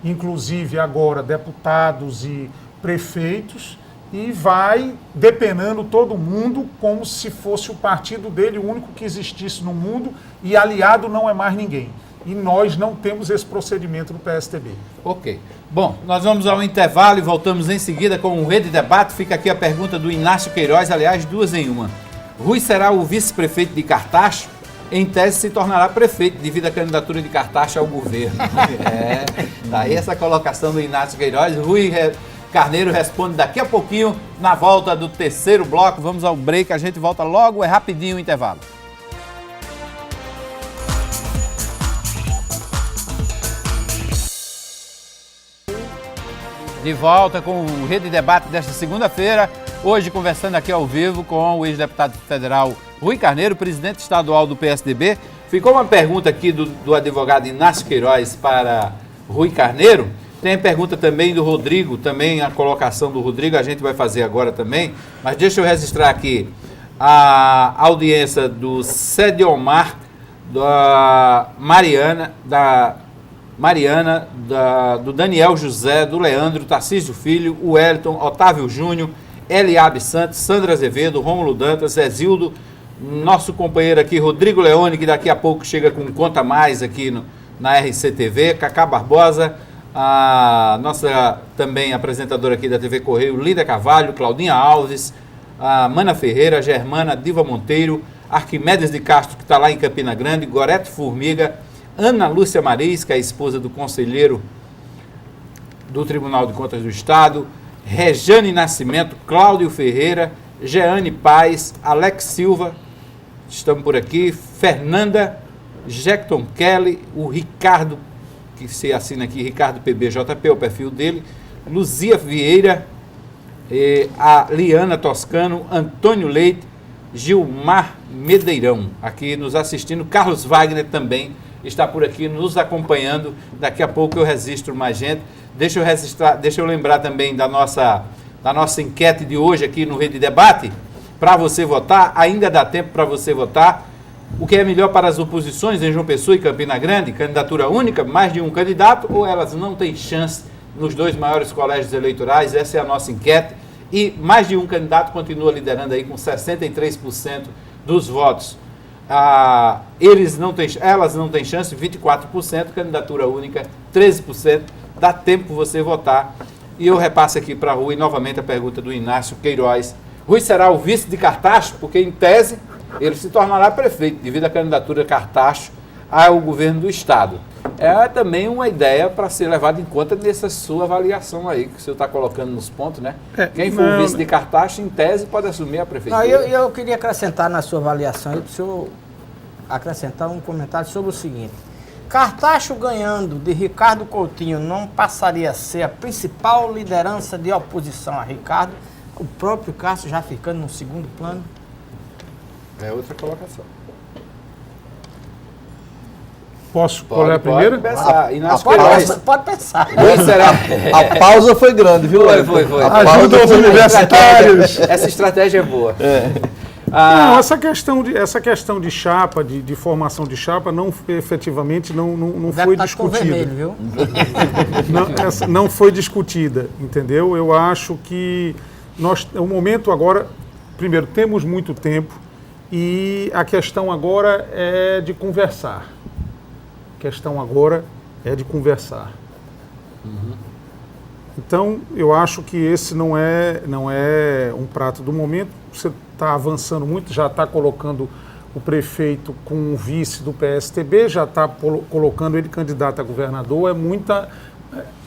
S2: inclusive agora deputados e prefeitos, e vai depenando todo mundo como se fosse o partido dele, o único que existisse no mundo, e aliado não é mais ninguém. E nós não temos esse procedimento no PSDB.
S1: Ok. Bom, nós vamos ao intervalo e voltamos em seguida com o Rede Debate. Fica aqui a pergunta do Inácio Queiroz, aliás, 2 em 1. Rui será o vice-prefeito de Cartaxo? Em tese se tornará prefeito devido à candidatura de Cartaxo ao governo. Daí essa colocação do Inácio Queiroz. Rui Carneiro responde daqui a pouquinho, na volta do terceiro bloco. Vamos ao break, a gente volta logo, é rapidinho o intervalo. De volta com o Rede Debate desta segunda-feira, hoje conversando aqui ao vivo com o ex-deputado federal Rui Carneiro, presidente estadual do PSDB. Ficou uma pergunta aqui do advogado Inácio Queiroz para Rui Carneiro. Tem pergunta também do Rodrigo, também a colocação do Rodrigo, a gente vai fazer agora também, mas deixa eu registrar aqui a audiência do Cediomar, da Mariana, do Daniel José, do Leandro, Tarcísio Filho, o Wellington, Otávio Júnior, Eliabe Santos, Sandra Azevedo, Rômulo Dantas, Zezildo, nosso companheiro aqui, Rodrigo Leone, que daqui a pouco chega com Conta Mais aqui na RCTV, Cacá Barbosa, a nossa também apresentadora aqui da TV Correio, Lídia Carvalho, Claudinha Alves, a Mana Ferreira, Germana, Diva Monteiro, Arquimedes de Castro, que está lá em Campina Grande, Goreto Formiga, Ana Lúcia Maris, que é a esposa do conselheiro do Tribunal de Contas do Estado, Rejane Nascimento, Cláudio Ferreira, Jeane Paz, Alex Silva, estamos por aqui, Fernanda, Jecton Kelly, o Ricardo, que se assina aqui, Ricardo PBJP, é o perfil dele, Luzia Vieira, a Liana Toscano, Antônio Leite, Gilmar Medeirão, aqui nos assistindo, Carlos Wagner também está por aqui nos acompanhando. Daqui a pouco eu registro mais gente. Deixa eu lembrar também da nossa enquete de hoje aqui no Rede Debate, para você votar, ainda dá tempo para você votar. O que é melhor para as oposições em João Pessoa e Campina Grande? Candidatura única, mais de um candidato, ou elas não têm chance nos 2 maiores colégios eleitorais? Essa é a nossa enquete. E mais de um candidato continua liderando aí com 63% dos votos. Elas não têm chance, 24%, candidatura única, 13%. Dá tempo você votar. E eu repasso aqui para Rui novamente a pergunta do Inácio Queiroz. Rui será o vice de Cartaxo, porque em tese ele se tornará prefeito devido à candidatura de Cartaxo ao governo do estado. É também uma ideia para ser levada em conta nessa sua avaliação aí, que o senhor está colocando nos pontos, né? Quem for o vice de Cartaxo, em tese, pode assumir a prefeitura.
S4: Eu queria acrescentar na sua avaliação, para o senhor acrescentar um comentário sobre o seguinte. Cartaxo ganhando de Ricardo Coutinho não passaria a ser a principal liderança de oposição a Ricardo, o próprio Cássio já ficando no segundo plano?
S1: É outra colocação.
S2: Posso olhar a primeira?
S4: Pode pensar.
S5: A pausa foi grande, viu?
S1: Foi.
S2: Ajuda os universitários.
S1: Essa estratégia é boa.
S2: Não, essa questão de chapa, de formação de chapa, efetivamente não foi discutida.
S4: Vermelho, viu?
S2: Não foi discutida, entendeu? Eu acho que o momento agora, primeiro, temos muito tempo e a questão agora é de conversar. Então, eu acho que esse não é um prato do momento. Você está avançando muito, já está colocando o prefeito com o vice do PSTB, já está colocando ele candidato a governador,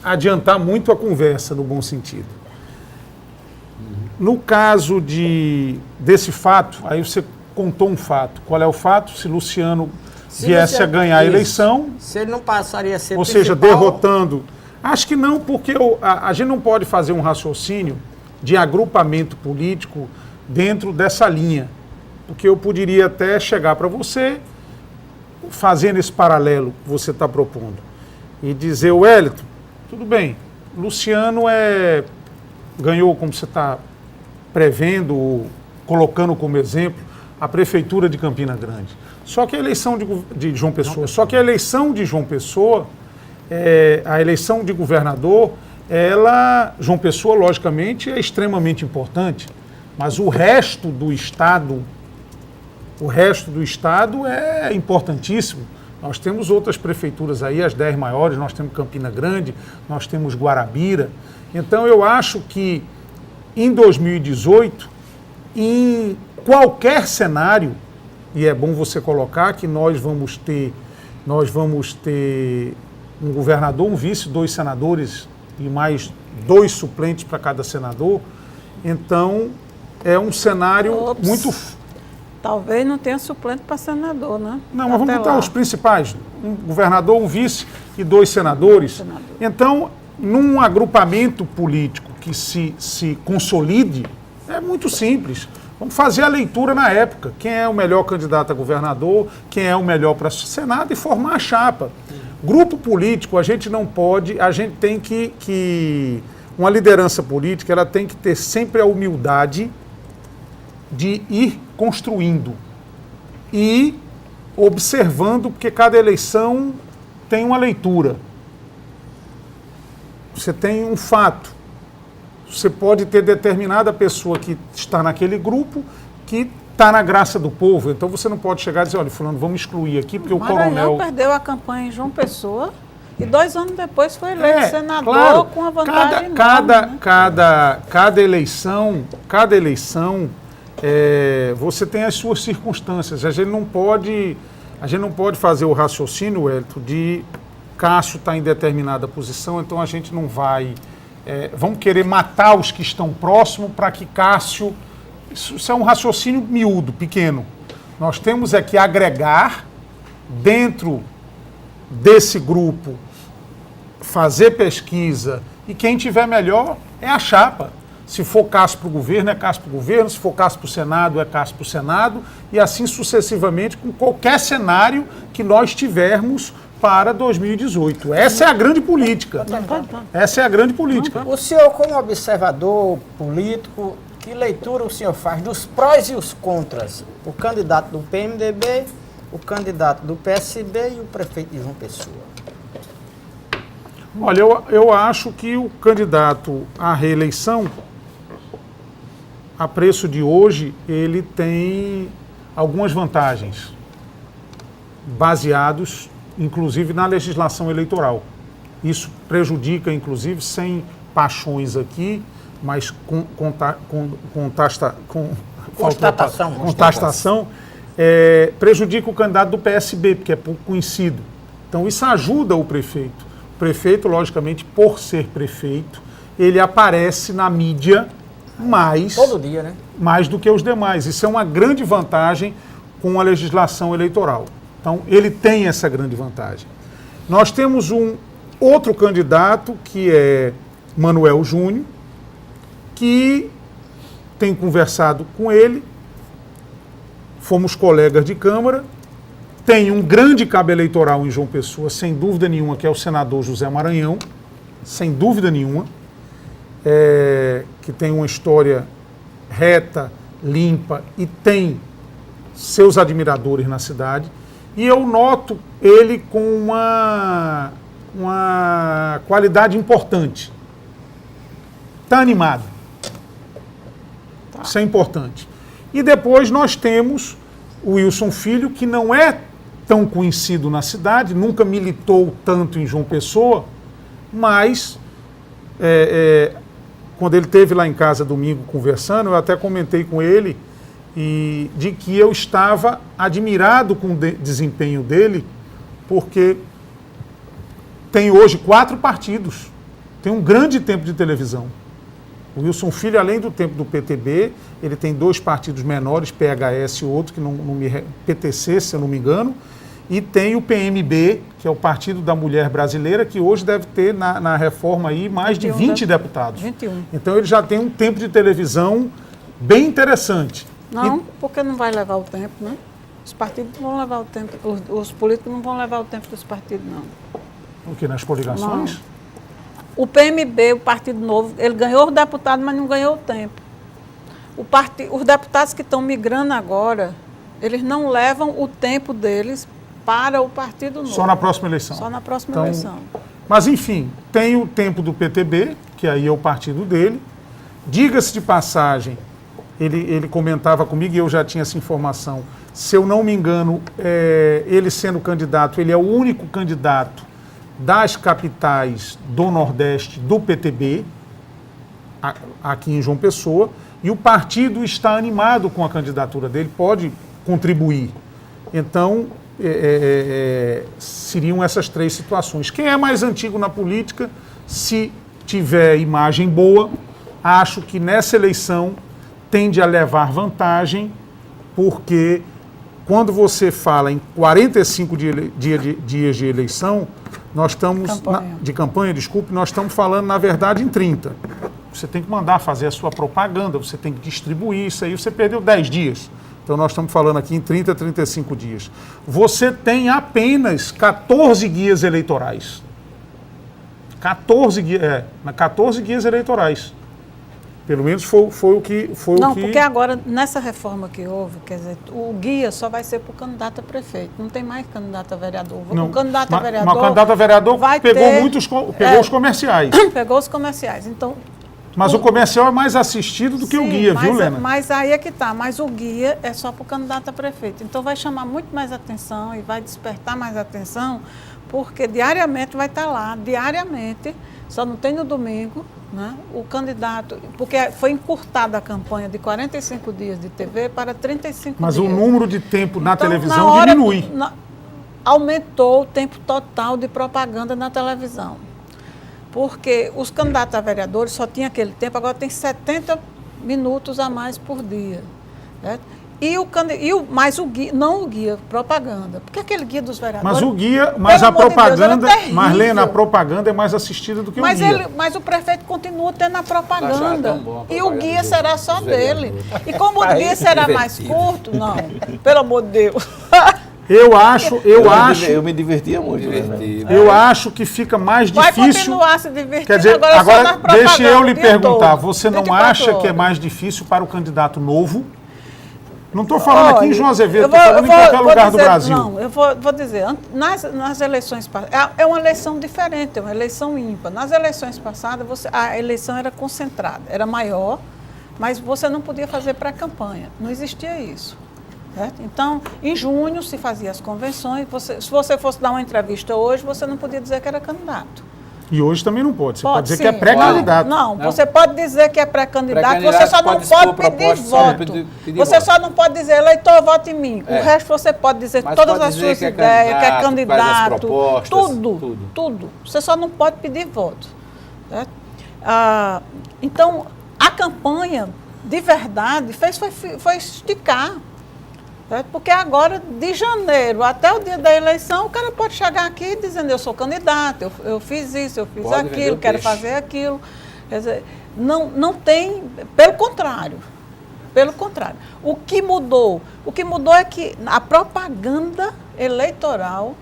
S2: adiantar muito a conversa, no bom sentido. No caso desse fato, aí você contou um fato. Qual é o fato? Se Luciano viesse a ganhar a eleição...
S4: Se ele não passaria a ser
S2: ou seja, derrotando... Acho que não, porque a gente não pode fazer um raciocínio de agrupamento político dentro dessa linha. Porque eu poderia até chegar para você, fazendo esse paralelo que você está propondo, e dizer, Wellington, tudo bem, Luciano ganhou, como você está prevendo, colocando como exemplo, a Prefeitura de Campina Grande. Só que a eleição de João Pessoa, a eleição de João Pessoa, a eleição de governador, João Pessoa, logicamente, é extremamente importante, mas o resto do estado é importantíssimo. Nós temos outras prefeituras aí, as 10 maiores, nós temos Campina Grande, nós temos Guarabira. Então eu acho que em 2018, em qualquer cenário, e é bom você colocar que nós vamos ter um governador, um vice, 2 senadores e mais 2 suplentes para cada senador. Então é um cenário muito...
S3: Talvez não tenha suplente para senador, né?
S2: Não, mas vamos botar os principais. Um governador, um vice e 2 senadores. Então, num agrupamento político que se consolide, é muito simples. Vamos fazer a leitura na época. Quem é o melhor candidato a governador, quem é o melhor para o Senado e formar a chapa. Grupo político, a gente tem que... Uma liderança política, ela tem que ter sempre a humildade de ir construindo e observando, porque cada eleição tem uma leitura. Você tem um fato. Você pode ter determinada pessoa que está naquele grupo que está na graça do povo. Então você não pode chegar e dizer, olha, fulano, vamos excluir aqui, porque o coronel...
S3: perdeu a campanha em João Pessoa e 2 anos depois foi eleito senador,
S2: claro,
S3: com a vantagem
S2: cada eleição, você tem as suas circunstâncias. A gente não pode fazer o raciocínio, Hélito, de Cássio estar em determinada posição, então a gente não vai... vamos querer matar os que estão próximos para que Cássio... Isso é um raciocínio miúdo, pequeno. Nós temos que agregar dentro desse grupo, fazer pesquisa, e quem tiver melhor é a chapa. Se for Cássio para o governo, é Cássio para o governo. Se for Cássio para o Senado, é Cássio para o Senado. E assim sucessivamente com qualquer cenário que nós tivermos para 2018. Essa é a grande política. Essa é a grande política.
S4: O senhor, como observador político, que leitura o senhor faz dos prós e os contras? O candidato do PMDB, o candidato do PSB e o prefeito de João Pessoa.
S2: Olha, eu acho que o candidato à reeleição, a preço de hoje, ele tem algumas vantagens, baseados, inclusive, na legislação eleitoral. Isso prejudica, inclusive, sem paixões aqui, mas constatação, prejudica o candidato do PSB, porque é pouco conhecido. Então, isso ajuda o prefeito. O prefeito, logicamente, por ser prefeito, ele aparece na mídia mais...
S4: Todo dia, né?
S2: Mais do que os demais. Isso é uma grande vantagem com a legislação eleitoral. Então, ele tem essa grande vantagem. Nós temos um outro candidato, que é Manuel Júnior, que tenho conversado com ele, fomos colegas de Câmara, tem um grande cabo eleitoral em João Pessoa, sem dúvida nenhuma, que é o senador José Maranhão, sem dúvida nenhuma, que tem uma história reta, limpa e tem seus admiradores na cidade. E eu noto ele com uma qualidade importante. Está animado. Isso é importante. E depois nós temos o Wilson Filho, que não é tão conhecido na cidade, nunca militou tanto em João Pessoa, mas quando ele esteve lá em casa domingo conversando, eu até comentei com ele de que eu estava admirado com o desempenho dele, porque tem hoje 4 partidos, tem um grande tempo de televisão. O Wilson Filho, além do tempo do PTB, ele tem 2 partidos menores, PHS e outro, PTC, se eu não me engano, e tem o PMB, que é o Partido da Mulher Brasileira, que hoje deve ter na reforma aí mais de 20 deputados.
S3: 21.
S2: Então ele já tem um tempo de televisão bem interessante.
S3: Não, porque não vai levar o tempo, né? Os partidos não vão levar o tempo, os políticos não vão levar o tempo dos partidos, não.
S2: O que, nas coligações?
S3: Não. O PMB, o Partido Novo, ele ganhou os deputados, mas não ganhou o tempo. Os deputados que estão migrando agora, eles não levam o tempo deles para o Partido Novo.
S2: Só na próxima eleição.
S3: Só na próxima
S2: Então,
S3: eleição.
S2: Mas, enfim, tem o tempo do PTB, que aí é o partido dele. Diga-se de passagem, ele comentava comigo e eu já tinha essa informação. Se eu não me engano, ele sendo candidato, ele é o único candidato das capitais do Nordeste do PTB, aqui em João Pessoa, e o partido está animado com a candidatura dele, pode contribuir. Então, seriam essas três situações. Quem é mais antigo na política, se tiver imagem boa, acho que nessa eleição tende a levar vantagem, porque quando você fala em 45 dias de eleição, nós estamos de campanha, desculpe, nós estamos falando, na verdade, em 30. Você tem que mandar fazer a sua propaganda, você tem que distribuir isso aí, você perdeu 10 dias. Então nós estamos falando aqui em 30, 35 dias. Você tem apenas 14 guias eleitorais. 14 guias eleitorais. Pelo menos foi o que...
S3: Não, porque agora, nessa reforma que houve, quer dizer, o guia só vai ser para o candidato a prefeito. Não tem mais candidato a vereador.
S2: Não,
S3: o candidato a vereador...
S2: Mas o candidato a vereador pegou os comerciais.
S3: Pegou os comerciais. Então,
S2: mas o comercial é mais assistido do que o guia, viu, Lena?
S3: Mas aí é que está. Mas o guia é só para o candidato a prefeito. Então vai chamar muito mais atenção e vai despertar mais atenção, porque diariamente vai estar lá, diariamente, só não tem no domingo, né, o candidato, porque foi encurtada a campanha de 45 dias de TV para 35
S2: mas
S3: dias.
S2: Mas o número de tempo na
S3: então,
S2: televisão diminui.
S3: Aumentou o tempo total de propaganda na televisão. Porque os candidatos a vereadores só tinham aquele tempo, agora tem 70 minutos a mais por dia. Certo? Mas o guia, não o guia, propaganda. Porque aquele guia dos vereadores...
S2: Mas a propaganda, Marlena, a propaganda é mais assistida do que o guia.
S3: Mas o prefeito continua tendo a propaganda. E o guia será só dele. E como o guia será mais curto, não, pelo amor de Deus...
S5: Eu me divertia muito.
S2: Eu acho que fica mais difícil.
S3: Vai continuar se divertindo.
S2: Quer dizer, agora deixe eu lhe perguntar. Você não acha que é mais difícil para o candidato novo? Não estou falando aqui em João Azevedo, estou falando em qualquer lugar do Brasil.
S3: Não, eu vou dizer, nas eleições passadas, é uma eleição diferente, é uma eleição ímpar. Nas eleições passadas, a eleição era concentrada, era maior, mas você não podia fazer pré-campanha, não existia isso. Certo? Então, em junho se fazia as convenções, se você fosse dar uma entrevista hoje, você não podia dizer que era candidato.
S2: E hoje também não pode, você pode dizer que é pré-candidato.
S3: Não, você pode dizer que é pré-candidato, você só não pode pedir voto. Você só não pode dizer, eleitor, vote em mim. O resto você pode dizer todas as suas ideias, que é candidato, tudo. Você só não pode pedir voto. Certo? Então, a campanha, de verdade, foi esticar. Porque agora, de janeiro até o dia da eleição, o cara pode chegar aqui dizendo, eu sou candidato, eu fiz isso, eu fiz aquilo, quero fazer aquilo. Quer dizer, não tem, pelo contrário. O que mudou é que a propaganda eleitoral,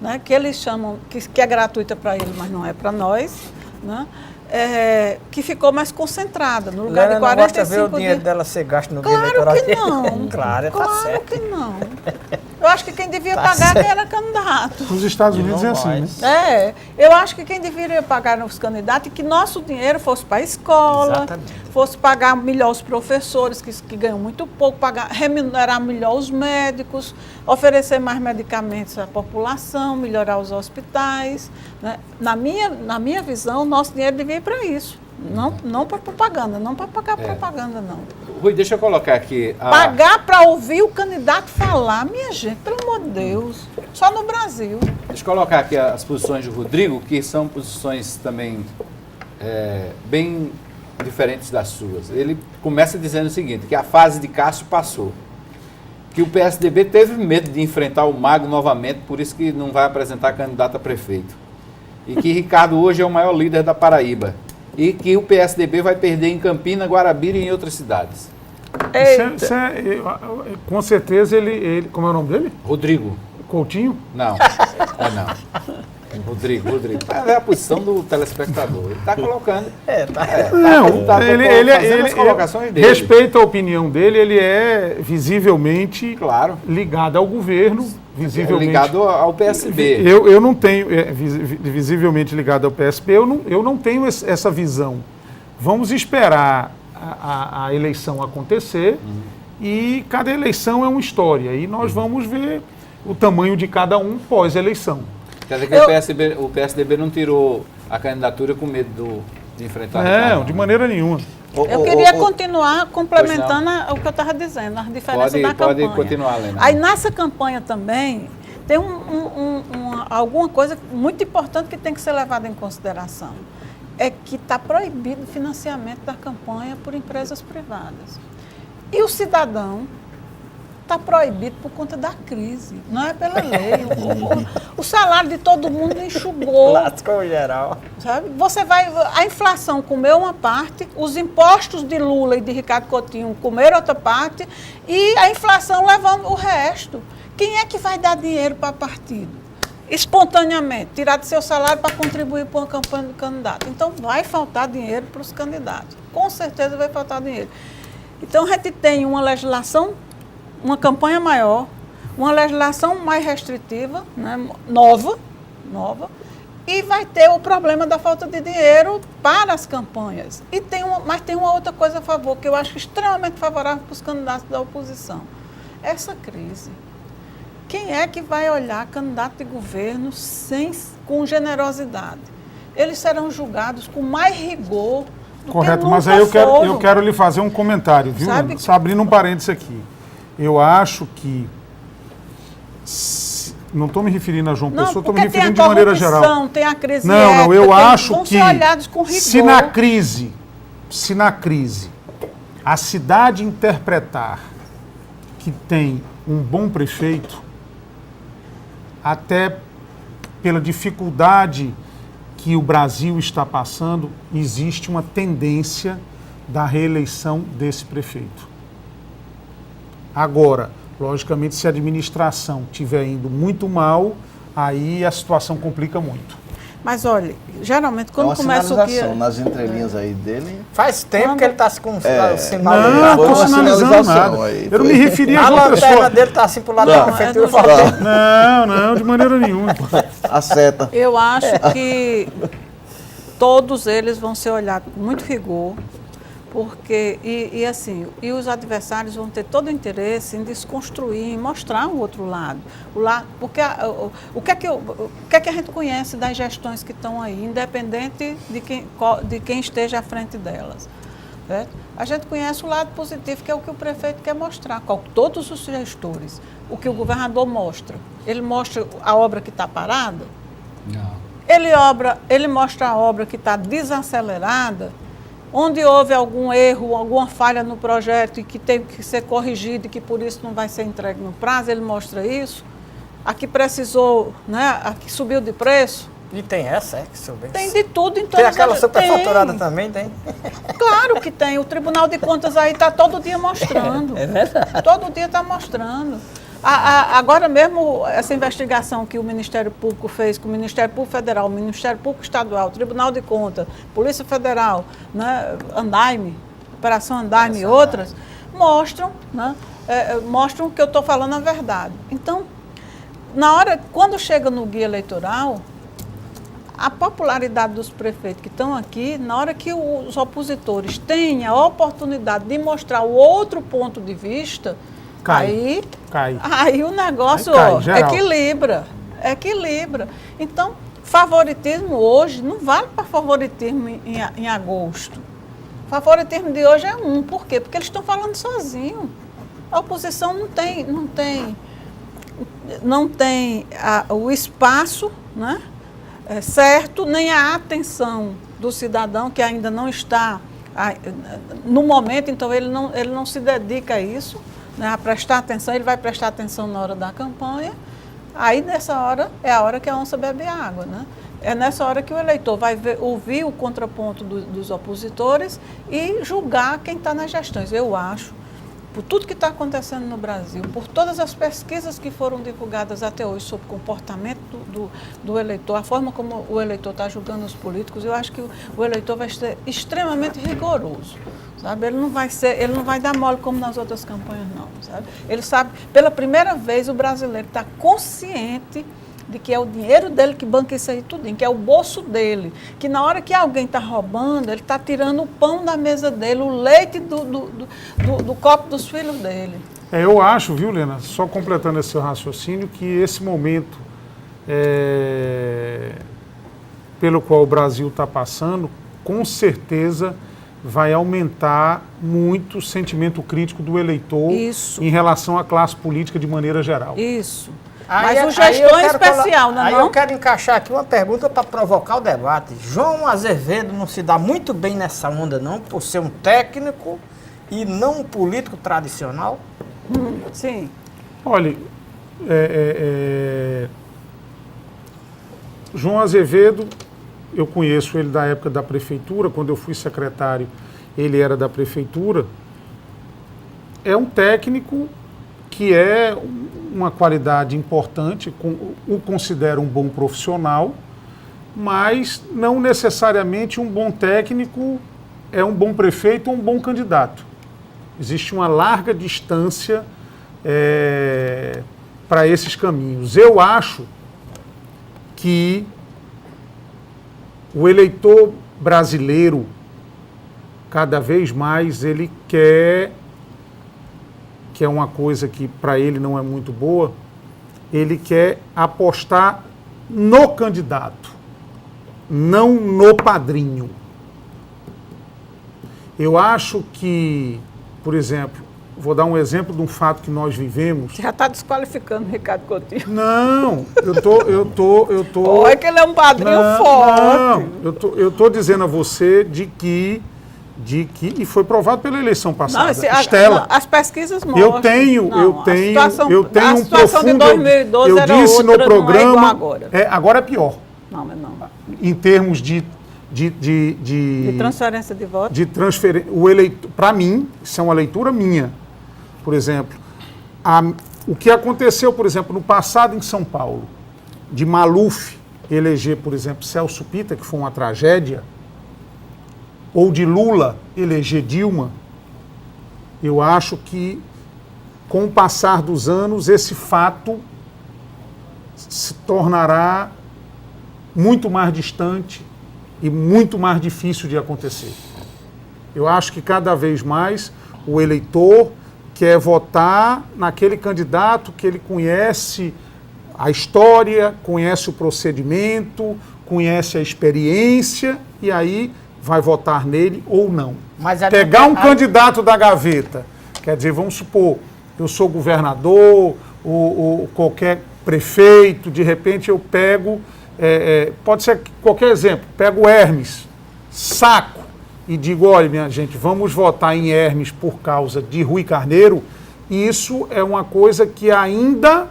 S3: né, que eles chamam, que é gratuita para eles, mas não é para nós, né? Que ficou mais concentrada, no lugar de 45 dias.
S4: Não gosta de ver o dinheiro dela ser gasto no guia eleitoral.
S3: Claro que não.
S4: Claro, tá certo.
S3: Que não. Eu acho que quem devia pagar quem era candidato.
S2: Nos Estados Unidos é assim, né?
S3: Eu acho que quem deveria pagar os candidatos e que nosso dinheiro fosse para a escola, exatamente, fosse pagar melhor os professores, que ganham muito pouco, remunerar melhor os médicos, oferecer mais medicamentos à população, melhorar os hospitais. Né? Na minha visão, nosso dinheiro devia ir para isso. Não para propaganda, não para pagar propaganda, não.
S1: Rui, deixa eu colocar aqui.
S3: Pagar para ouvir o candidato falar, minha gente, pelo amor de Deus, só no Brasil.
S1: Deixa eu colocar aqui as posições do Rodrigo, que são posições também bem diferentes das suas. Ele começa dizendo o seguinte, que a fase de Cássio passou, que o PSDB teve medo de enfrentar o Mago novamente, por isso que não vai apresentar candidato a prefeito. E que Ricardo hoje é o maior líder da Paraíba. E que o PSDB vai perder em Campina, Guarabira e em outras cidades.
S2: Com certeza ele... Como é o nome dele?
S1: Rodrigo.
S2: Coutinho?
S1: Não, não. Rodrigo, para ver a posição do telespectador. Ele está colocando.
S2: Não,
S1: fazendo as colocações dele.
S2: Respeito a opinião dele, ele é visivelmente
S1: Claro.
S2: ligado ao governo, visivelmente
S1: Ligado ao PSB.
S2: Eu não tenho, visivelmente ligado ao PSB, eu não tenho essa visão. Vamos esperar a eleição acontecer e cada eleição é uma história. E nós vamos ver o tamanho de cada um pós-eleição.
S1: Quer dizer que o PSDB não tirou a candidatura com medo de enfrentar
S2: Não, de maneira nenhuma.
S3: Eu queria continuar complementando o que eu estava dizendo, as diferenças da campanha.
S1: Pode continuar, Lena.
S3: Aí nessa campanha também tem alguma coisa muito importante que tem que ser levada em consideração. É que está proibido o financiamento da campanha por empresas privadas. E o cidadão está proibido por conta da crise, não é pela lei. O salário de todo mundo enxugou.
S4: Lascou geral.
S3: Sabe? A inflação comeu uma parte, os impostos de Lula e de Ricardo Coutinho comeram outra parte e a inflação levando o resto. Quem é que vai dar dinheiro para partido? Espontaneamente, tirar do seu salário para contribuir para uma campanha do candidato. Então vai faltar dinheiro para os candidatos. Com certeza vai faltar dinheiro. Então a gente tem uma legislação, uma campanha maior, uma legislação mais restritiva, né, nova, e vai ter o problema da falta de dinheiro para as campanhas. Mas tem uma outra coisa a favor, que eu acho extremamente favorável para os candidatos da oposição. Essa crise. Quem é que vai olhar candidato de governo com generosidade? Eles serão julgados com mais rigor do
S2: Correto,
S3: que nunca
S2: mas aí eu
S3: foram.
S2: quero lhe fazer um comentário, viu?
S3: Sabe?
S2: Só abrindo um parênteses aqui. Eu acho que, não estou me referindo a João Pessoa, estou me referindo de maneira geral.
S3: Tem a crise
S2: Não, eu acho
S3: vão
S2: que
S3: ser olhados com rigor.
S2: se na crise a cidade interpretar que tem um bom prefeito, até pela dificuldade que o Brasil está passando, existe uma tendência da reeleição desse prefeito. Agora, logicamente, se a administração estiver indo muito mal, aí a situação complica muito.
S3: Mas olha, geralmente quando
S5: uma
S3: começa o dia...
S5: nas entrelinhas aí dele.
S4: Faz tempo que ele está com o sinal
S2: Não,
S4: ligado.
S2: não estou
S5: Foi uma
S2: sinalizando
S5: sinalização
S2: nada.
S5: aí,
S2: Eu não
S5: foi.
S2: me referi a
S4: A
S2: João
S4: lanterna
S2: Pessoa.
S4: dele está assim pro lado
S5: Não,
S4: da frente.
S3: é
S4: Eu falei.
S2: Não, de maneira nenhuma.
S5: A seta.
S3: Eu acho que todos eles vão ser olhados com muito rigor, porque, e os adversários vão ter todo o interesse em desconstruir, em mostrar o outro lado. Porque o que é que a gente conhece das gestões que estão aí, independente de quem esteja à frente delas. Certo? A gente conhece o lado positivo, que é o que o prefeito quer mostrar, todos os gestores. O que o governador mostra. Ele mostra a obra que está parada?
S1: Não.
S3: Ele mostra a obra que está desacelerada, onde houve algum erro, alguma falha no projeto e que tem que ser corrigido e que por isso não vai ser entregue no prazo, ele mostra isso. A que precisou, né, a que subiu de preço.
S4: E tem essa, que soube.
S3: Tem de tudo em todas
S4: Tem aquela
S3: as...
S4: superfaturada
S3: Tem.
S4: também, tem?
S3: Claro que tem. O Tribunal de Contas aí está todo dia mostrando.
S4: É verdade.
S3: Todo dia está mostrando. Agora mesmo, essa investigação que o Ministério Público fez com o Ministério Público Federal, o Ministério Público Estadual, o Tribunal de Contas, Polícia Federal, né, Andaime, Operação Andaime e outras, mostram que eu estou falando a verdade. Então, quando chega no guia eleitoral, a popularidade dos prefeitos que estão aqui, na hora que os opositores têm a oportunidade de mostrar o outro ponto de vista,
S2: Cai.
S3: Aí o negócio equilibra. Então, favoritismo hoje não vale para favoritismo em agosto. Favoritismo de hoje é por quê? Porque eles estão falando sozinhos. A oposição não tem o espaço, né, certo, nem a atenção do cidadão, que ainda não está no momento, então ele não se dedica a isso. Né, a prestar atenção, ele vai prestar atenção na hora da campanha, aí nessa hora é a hora que a onça bebe água, né? É nessa hora que o eleitor vai ouvir o contraponto dos opositores e julgar quem está nas gestões. Eu acho por tudo que está acontecendo no Brasil, por todas as pesquisas que foram divulgadas até hoje sobre o comportamento do eleitor, a forma como o eleitor está julgando os políticos, eu acho que o eleitor vai ser extremamente rigoroso. Sabe? Ele não vai dar mole como nas outras campanhas, não. Sabe? Ele sabe, pela primeira vez, o brasileiro está consciente de que é o dinheiro dele que banca isso aí tudinho, que é o bolso dele, que na hora que alguém está roubando, ele está tirando o pão da mesa dele, o leite do copo dos filhos dele.
S2: Eu acho, viu, Lena, só completando esse seu raciocínio, que esse momento pelo qual o Brasil está passando, com certeza vai aumentar muito o sentimento crítico do eleitor em relação à classe política de maneira geral.
S3: Isso. Mas o gestão é especial, não é?
S4: Aí eu quero encaixar aqui uma pergunta para provocar o debate. João Azevedo não se dá muito bem nessa onda, não, por ser um técnico e não um político tradicional?
S3: Sim.
S2: Olha, João Azevedo, eu conheço ele da época da prefeitura, quando eu fui secretário, ele era da prefeitura. É um técnico que é uma qualidade importante, o considero um bom profissional, mas não necessariamente um bom técnico é um bom prefeito ou um bom candidato. Existe uma larga distância para esses caminhos. Eu acho que o eleitor brasileiro, cada vez mais, ele quer, que é uma coisa que para ele não é muito boa, ele quer apostar no candidato, não no padrinho. Eu acho que, por exemplo, vou dar um exemplo de um fato que nós vivemos.
S3: Você já está desqualificando o Ricardo Coutinho.
S2: Não, eu tô.
S3: Olha que ele é um padrinho forte.
S2: Não, eu tô dizendo a você de que e foi provado pela eleição passada. Estela,
S3: as pesquisas mostram.
S2: Eu tenho um profundo.
S3: De 2012
S2: eu
S3: era
S2: outra,
S3: no programa.
S2: Não é igual agora. Agora é pior.
S3: Não, mas não.
S2: Em termos de
S3: transferência de votos.
S2: De transferência. O eleitor, para mim, isso é uma leitura minha. Por exemplo, o que aconteceu, por exemplo, no passado em São Paulo, de Maluf eleger, por exemplo, Celso Pitta, que foi uma tragédia, ou de Lula eleger Dilma, eu acho que, com o passar dos anos, esse fato se tornará muito mais distante e muito mais difícil de acontecer. Eu acho que cada vez mais o eleitor quer votar naquele candidato que ele conhece a história, conhece o procedimento, conhece a experiência e aí vai votar nele ou não.
S4: Mas
S2: pegar um candidato da gaveta, quer dizer, vamos supor, eu sou governador ou qualquer prefeito, de repente eu pego, pode ser qualquer exemplo, pego Hermes, saco, e digo, olha, minha gente, vamos votar em Hermes por causa de Rui Carneiro, isso é uma coisa que ainda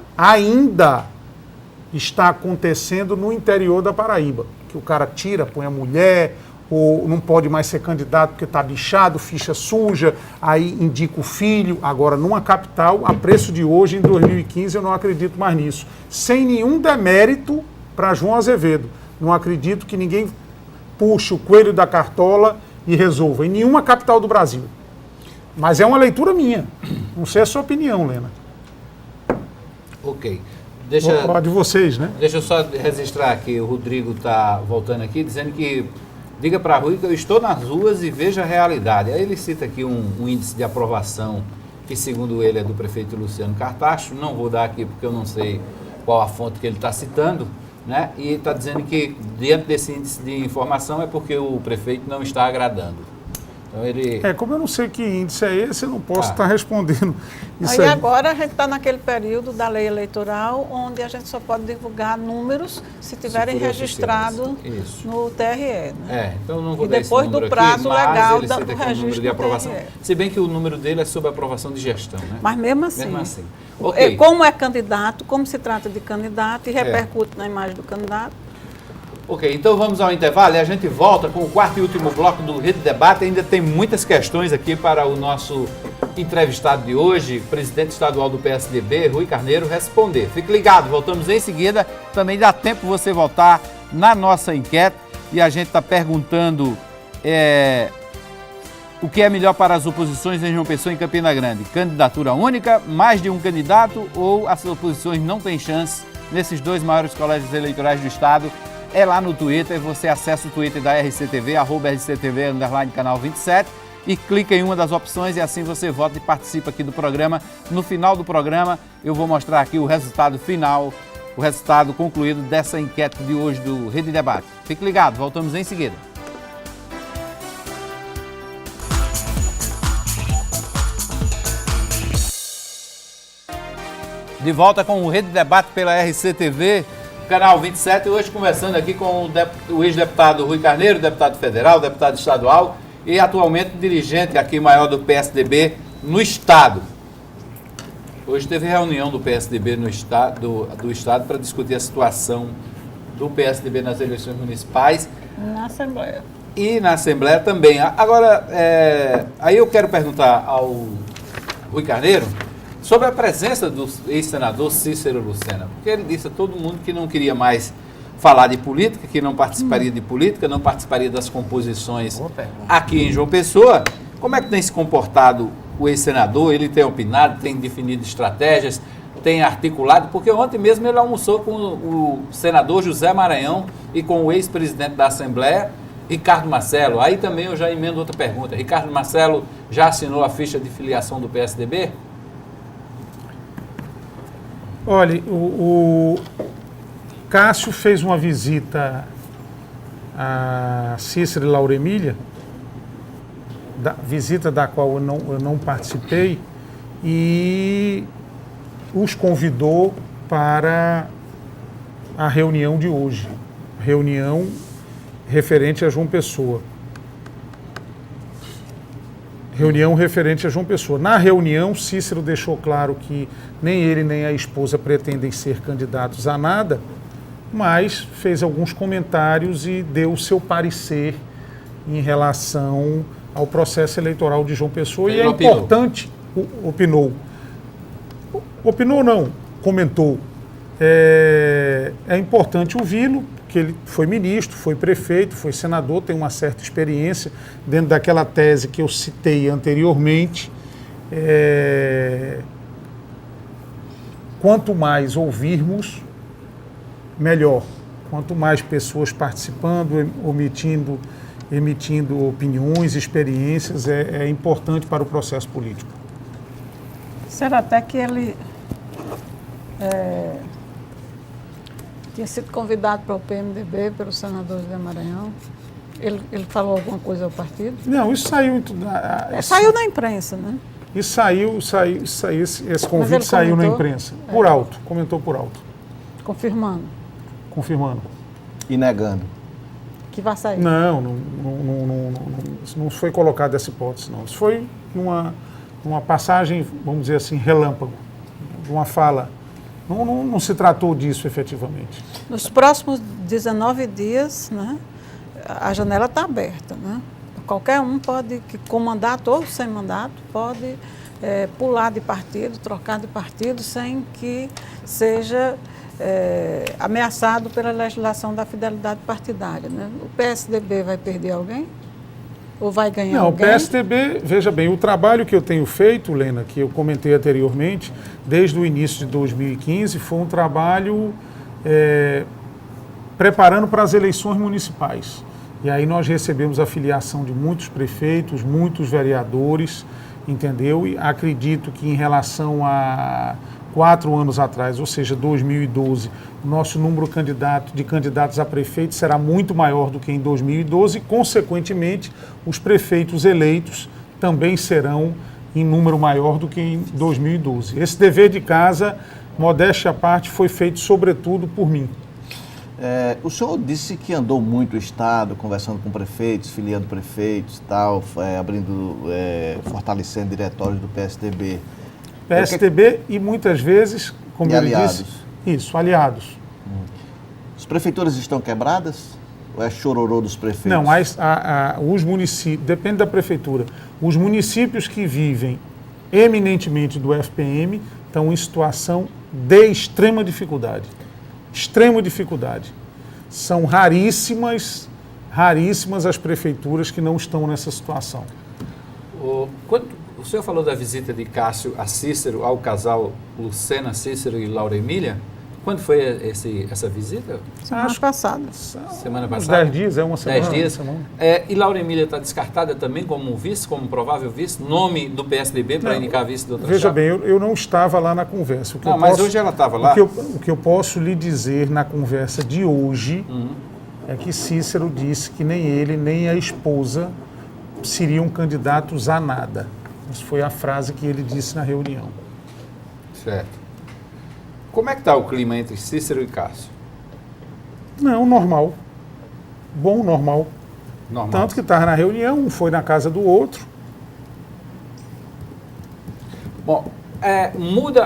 S2: está acontecendo no interior da Paraíba, que o cara tira, põe a mulher, ou não pode mais ser candidato porque está bichado, ficha suja, aí indica o filho. Agora, numa capital, a preço de hoje, em 2015, eu não acredito mais nisso. Sem nenhum demérito para João Azevedo. Não acredito que ninguém puxe o coelho da cartola e resolva, em nenhuma capital do Brasil. Mas é uma leitura minha. Não sei a sua opinião, Lena.
S1: Ok.
S2: Vou falar de vocês, né?
S1: Deixa eu só registrar que o Rodrigo está voltando aqui, dizendo que diga para Rui que eu estou nas ruas e vejo a realidade. Aí ele cita aqui um índice de aprovação que, segundo ele, é do prefeito Luciano Cartacho. Não vou dar aqui porque eu não sei qual a fonte que ele está citando, né? E está dizendo que, dentro desse índice de informação, é porque o prefeito não está agradando. Então ele...
S2: como eu não sei que índice é esse, eu não posso estar respondendo isso
S3: aí.
S2: Aí
S3: agora a gente está naquele período da lei eleitoral onde a gente só pode divulgar números se tiverem registrado no TRE. Né?
S1: Então não vou
S3: e
S1: dar
S3: depois
S1: esse número
S3: do prazo
S1: aqui,
S3: legal
S1: ele cita
S3: do
S1: aqui
S3: registro
S1: número de aprovação.
S3: TRE.
S1: Se bem que o número dele é sobre aprovação de gestão, né?
S3: Mas mesmo assim.
S1: Okay.
S3: Como é candidato, como se trata de candidato e repercute na imagem do candidato.
S1: Ok, então vamos ao intervalo e a gente volta com o quarto e último bloco do Rede Debate. Ainda tem muitas questões aqui para o nosso entrevistado de hoje, presidente estadual do PSDB, Rui Carneiro, responder. Fique ligado, voltamos em seguida. Também dá tempo você voltar na nossa enquete e a gente está perguntando o que é melhor para as oposições em João Pessoa e em Campina Grande. Candidatura única, mais de um candidato ou as oposições não têm chance nesses dois maiores colégios eleitorais do estado? É lá no Twitter, você acessa o Twitter da RCTV, @RCTV_canal 27 e clica em uma das opções e assim você vota e participa aqui do programa. No final do programa eu vou mostrar aqui o resultado final, o resultado concluído dessa enquete de hoje do Rede Debate. Fique ligado, voltamos em seguida. De volta com o Rede Debate pela RCTV, canal 27, hoje conversando aqui com o ex-deputado Rui Carneiro, deputado federal, deputado estadual e atualmente dirigente aqui maior do PSDB no estado. Hoje teve reunião do PSDB no estado, do estado para discutir a situação do PSDB nas eleições municipais.
S3: Na Assembleia.
S1: E na Assembleia também. Agora, aí eu quero perguntar ao Rui Carneiro sobre a presença do ex-senador Cícero Lucena, porque ele disse a todo mundo que não queria mais falar de política, que não participaria de política, não participaria das composições aqui em João Pessoa. Como é que tem se comportado o ex-senador? Ele tem opinado, tem definido estratégias, tem articulado, porque ontem mesmo ele almoçou com o senador José Maranhão e com o ex-presidente da Assembleia, Ricardo Marcelo. Aí também eu já emendo outra pergunta. Ricardo Marcelo já assinou a ficha de filiação do PSDB?
S2: Olha, o Cássio fez uma visita a Cícero e Laura Emília, visita da qual eu não participei, e os convidou para a reunião de hoje, reunião referente a João Pessoa. Reunião referente a João Pessoa. Na reunião, Cícero deixou claro que nem ele nem a esposa pretendem ser candidatos a nada, mas fez alguns comentários e deu o seu parecer em relação ao processo eleitoral de João Pessoa. Ele opinou. Importante, opinou não, comentou. É importante ouvi-lo, que ele foi ministro, foi prefeito, foi senador, tem uma certa experiência dentro daquela tese que eu citei anteriormente. Quanto mais ouvirmos, melhor. Quanto mais pessoas participando, emitindo opiniões, experiências, é importante para o processo político.
S3: Será até que ele tinha sido convidado para o PMDB, pelo senador José Maranhão. Ele falou alguma coisa ao partido?
S2: Não, isso saiu...
S3: Saiu na imprensa, né?
S2: Isso esse convite saiu na imprensa. Por alto, comentou por alto.
S3: Confirmando.
S5: E negando.
S2: Que vai sair. Não foi colocada essa hipótese, não. Isso foi numa passagem, vamos dizer assim, relâmpago, de uma fala. Não se tratou disso efetivamente.
S3: Nos próximos 19 dias, né, a janela está aberta, né? Qualquer um pode, com mandato ou sem mandato, pode pular de partido, trocar de partido, sem que seja ameaçado pela legislação da fidelidade partidária, né? O PSDB vai perder alguém? Ou vai ganhar alguém?
S2: Não, o PSDB, veja bem, o trabalho que eu tenho feito, Lena, que eu comentei anteriormente, desde o início de 2015, foi um trabalho preparando para as eleições municipais. E aí nós recebemos a filiação de muitos prefeitos, muitos vereadores, entendeu? E acredito que em relação a 4 anos atrás, ou seja, 2012, o nosso número de candidatos a prefeito será muito maior do que em 2012 e, consequentemente, os prefeitos eleitos também serão em número maior do que em 2012. Esse dever de casa, modéstia à parte, foi feito sobretudo por mim.
S5: O senhor disse que andou muito o estado, conversando com prefeitos, filiando prefeitos, tal, fortalecendo diretórios do PSDB.
S2: PSDB e muitas vezes, como ele disse, isso, aliados.
S5: As prefeituras estão quebradas? Ou é chororô dos prefeitos?
S2: Não, os municípios, depende da prefeitura. Os municípios que vivem eminentemente do FPM, estão em situação de extrema dificuldade. Extrema dificuldade. São raríssimas as prefeituras que não estão nessa situação.
S1: Quando o senhor falou da visita de Cássio a Cícero, ao casal Lucena Cícero e Laura Emília. Quando foi essa visita?
S3: Semana passada.
S1: Semana
S2: Uns
S1: passada?
S2: 10 dias, uma semana.
S1: 10 dias.
S2: Uma semana.
S1: E Laura Emília está descartada também como vice, como provável vice? Nome do PSDB para indicar vice de outra
S2: Veja
S1: chapa?
S2: bem, eu não estava lá na conversa.
S1: Não, mas hoje ela estava lá.
S2: O que eu posso lhe dizer na conversa de hoje é que Cícero disse que nem ele, nem a esposa seriam candidatos a nada. Isso foi a frase que ele disse na reunião.
S1: Certo. Como é que está o clima entre Cícero e Cássio?
S2: Não, normal. Bom, normal.
S1: Normal.
S2: Tanto que estava na reunião, um foi na casa do outro.
S1: Bom,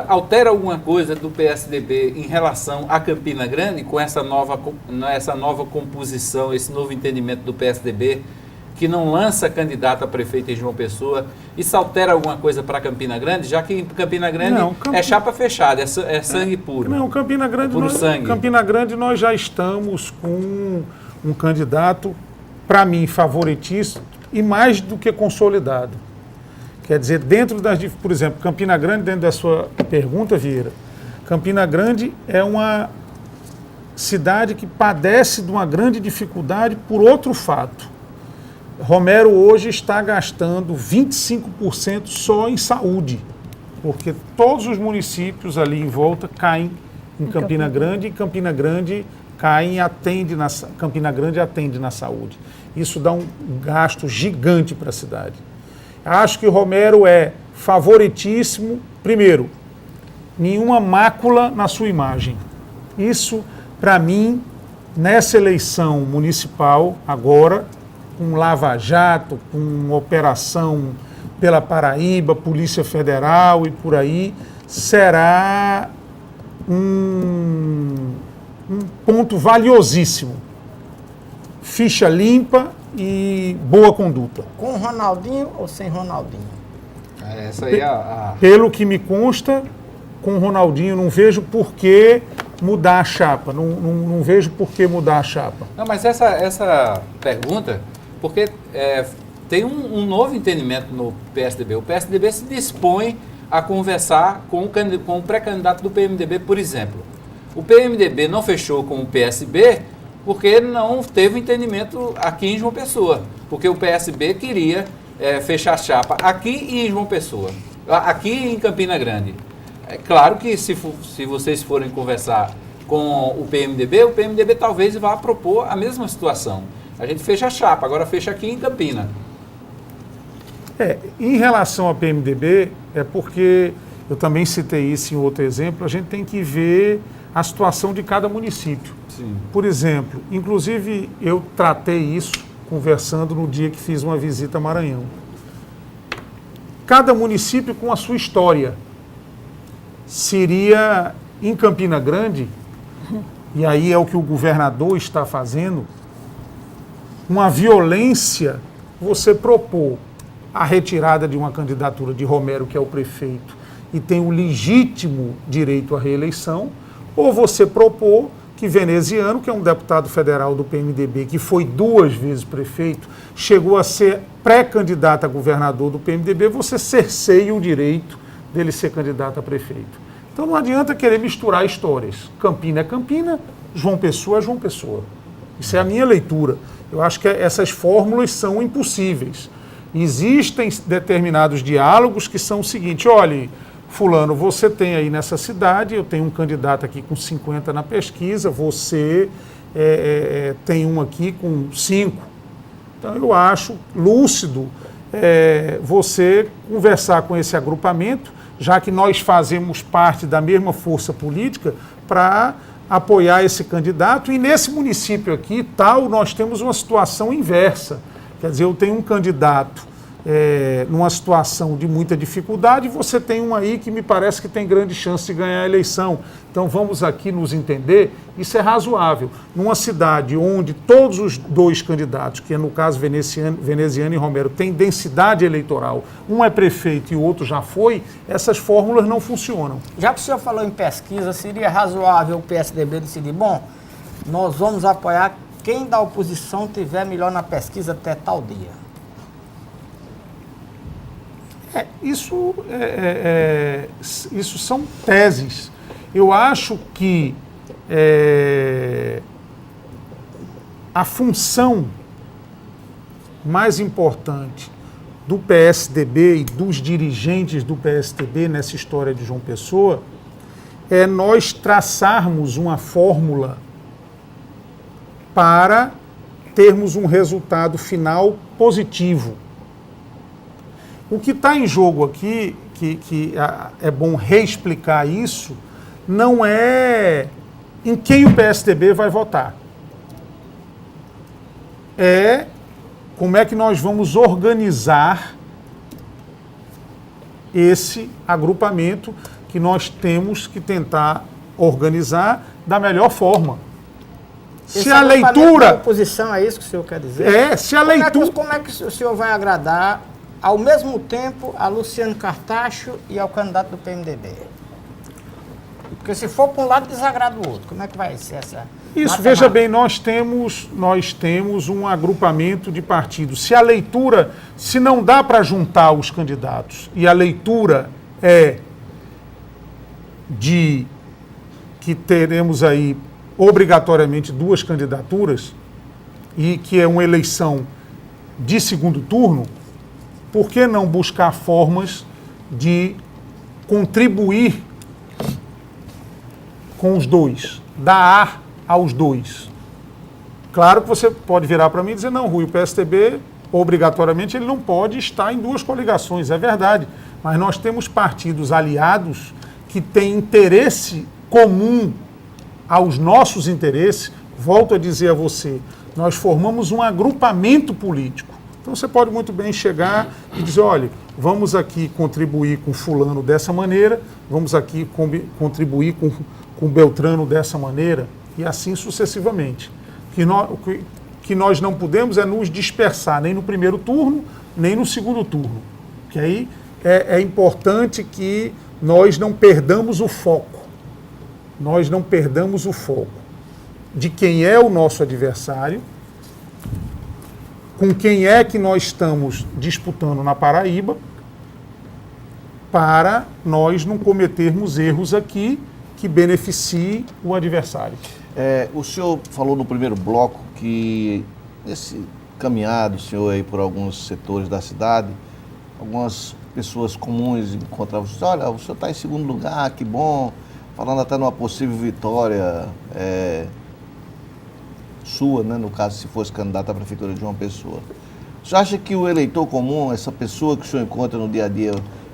S1: altera alguma coisa do PSDB em relação a Campina Grande com essa nova composição, esse novo entendimento do PSDB, que não lança candidato a prefeito em João Pessoa? Isso altera alguma coisa para Campina Grande, já que em Campina Grande é chapa fechada, é sangue puro?
S2: Não, Campina Grande nós já estamos com um candidato, para mim, favoritíssimo e mais do que consolidado. Quer dizer, por exemplo, Campina Grande, dentro da sua pergunta, Vieira, Campina Grande é uma cidade que padece de uma grande dificuldade por outro fato. Romero hoje está gastando 25% só em saúde, porque todos os municípios ali em volta caem em Campina Grande e Campina Grande Campina Grande atende na saúde. Isso dá um gasto gigante para a cidade. Acho que Romero é favoritíssimo. Primeiro, nenhuma mácula na sua imagem. Isso, para mim, nessa eleição municipal, agora, com Lava Jato, com operação pela Paraíba, Polícia Federal e por aí, será um ponto valiosíssimo. Ficha limpa e boa conduta.
S4: Com Ronaldinho ou sem Ronaldinho?
S1: Essa aí
S2: Pelo que me consta, com Ronaldinho não vejo por que mudar a chapa. Não vejo por que mudar a chapa.
S1: Não, mas essa pergunta, porque tem um novo entendimento no PSDB. O PSDB se dispõe a conversar com o pré-candidato do PMDB, por exemplo. O PMDB não fechou com o PSB porque não teve entendimento aqui em João Pessoa. Porque o PSB queria fechar a chapa aqui e em João Pessoa. Aqui em Campina Grande. É claro que se vocês forem conversar com o PMDB talvez vá propor a mesma situação. A gente fecha a chapa, agora fecha aqui em Campina.
S2: Em relação ao PMDB, é porque eu também citei isso em outro exemplo, a gente tem que ver a situação de cada município.
S1: Sim.
S2: Por exemplo, inclusive eu tratei isso conversando no dia que fiz uma visita a Maranhão. Cada município com a sua história. Seria em Campina Grande, e aí é o que o governador está fazendo, uma violência você propor a retirada de uma candidatura de Romero, que é o prefeito, e tem o legítimo direito à reeleição, ou você propor que Veneziano, que é um deputado federal do PMDB, que foi 2 vezes prefeito, chegou a ser pré-candidato a governador do PMDB, você cerceia o direito dele ser candidato a prefeito. Então não adianta querer misturar histórias. Campina é Campina, João Pessoa é João Pessoa. Isso é a minha leitura. Eu acho que essas fórmulas são impossíveis. Existem determinados diálogos que são o seguinte: olha, fulano, você tem aí nessa cidade, eu tenho um candidato aqui com 50 na pesquisa, você tem um aqui com 5. Então eu acho lúcido você conversar com esse agrupamento, já que nós fazemos parte da mesma força política, para apoiar esse candidato. E nesse município aqui, nós temos uma situação inversa. Quer dizer, eu tenho um candidato numa situação de muita dificuldade, você tem um aí que me parece que tem grande chance de ganhar a eleição. Então vamos aqui nos entender, isso é razoável. Numa cidade onde todos os dois candidatos, que é no caso Veneziano e Romero, têm densidade eleitoral, um é prefeito e o outro já foi, essas fórmulas não funcionam.
S4: Já que o senhor falou em pesquisa, seria razoável o PSDB decidir, bom, nós vamos apoiar quem da oposição tiver melhor na pesquisa até tal dia?
S2: Isso são teses. Eu acho que a função mais importante do PSDB e dos dirigentes do PSDB nessa história de João Pessoa é nós traçarmos uma fórmula para termos um resultado final positivo. O que está em jogo aqui, que é bom reexplicar isso, não é em quem o PSDB vai votar. É como é que nós vamos organizar esse agrupamento que nós temos que tentar organizar da melhor forma. Se a leitura...
S4: da oposição, é isso que o senhor quer dizer?
S2: Se a leitura...
S4: Como é que o senhor vai agradar ao mesmo tempo a Luciano Cartacho e ao candidato do PMDB? Porque se for para um lado, desagrada o outro. Como é que vai ser essa...
S2: Isso, veja bem, nós temos um agrupamento de partidos. Se a leitura, se não dá para juntar os candidatos e a leitura é de que teremos aí obrigatoriamente duas candidaturas e que é uma eleição de segundo turno, por que não buscar formas de contribuir com os dois, dar ar aos dois? Claro que você pode virar para mim e dizer, não, Rui, o PSDB, obrigatoriamente, ele não pode estar em duas coligações, é verdade. Mas nós temos partidos aliados que têm interesse comum aos nossos interesses. Volto a dizer a você, nós formamos um agrupamento político. Então você pode muito bem chegar e dizer, olha, vamos aqui contribuir com fulano dessa maneira, vamos aqui contribuir com Beltrano dessa maneira, e assim sucessivamente. Que nós não podemos é nos dispersar nem no primeiro turno, nem no segundo turno. Que aí é importante que nós não perdamos o foco. Nós não perdamos o foco de quem é o nosso adversário, com quem é que nós estamos disputando na Paraíba, para nós não cometermos erros aqui que beneficiem o adversário.
S5: O senhor falou no primeiro bloco que nesse caminhar do senhor aí por alguns setores da cidade, algumas pessoas comuns encontravam, olha, o senhor está em segundo lugar, que bom, falando até numa possível vitória sua, né, no caso, se fosse candidato à prefeitura de João Pessoa. Você acha que o eleitor comum, essa pessoa que o senhor encontra no dia a dia,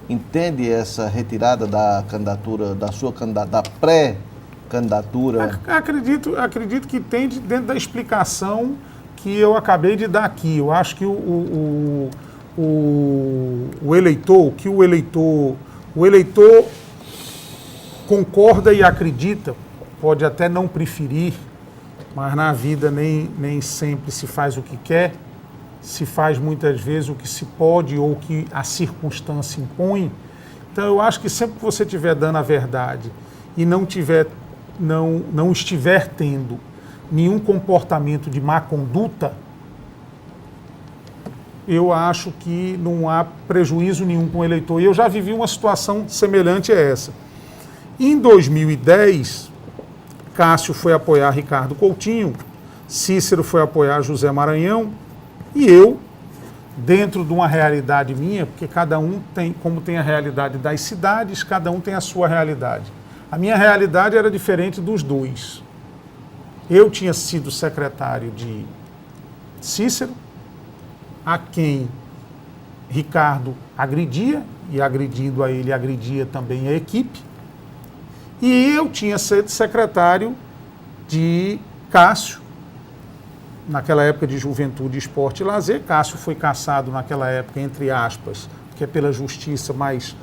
S5: entende essa retirada da candidatura, da sua candidatura, da pré-candidatura?
S2: Acredito que entende dentro da explicação que eu acabei de dar aqui. Eu acho que o eleitor concorda e acredita, pode até não preferir, mas na vida nem sempre se faz o que quer, se faz muitas vezes o que se pode ou o que a circunstância impõe. Então eu acho que sempre que você estiver dando a verdade e não estiver tendo nenhum comportamento de má conduta, eu acho que não há prejuízo nenhum com o eleitor. E eu já vivi uma situação semelhante a essa. Em 2010, Cássio foi apoiar Ricardo Coutinho, Cícero foi apoiar José Maranhão, e eu, dentro de uma realidade minha, porque cada um tem, como tem a realidade das cidades, cada um tem a sua realidade. A minha realidade era diferente dos dois. Eu tinha sido secretário de Cícero, a quem Ricardo agredia, e agredindo a ele, agredia também a equipe. E eu tinha sido secretário de Cássio, naquela época de Juventude, Esporte e Lazer. Cássio foi cassado naquela época, entre aspas, que é pela justiça, mas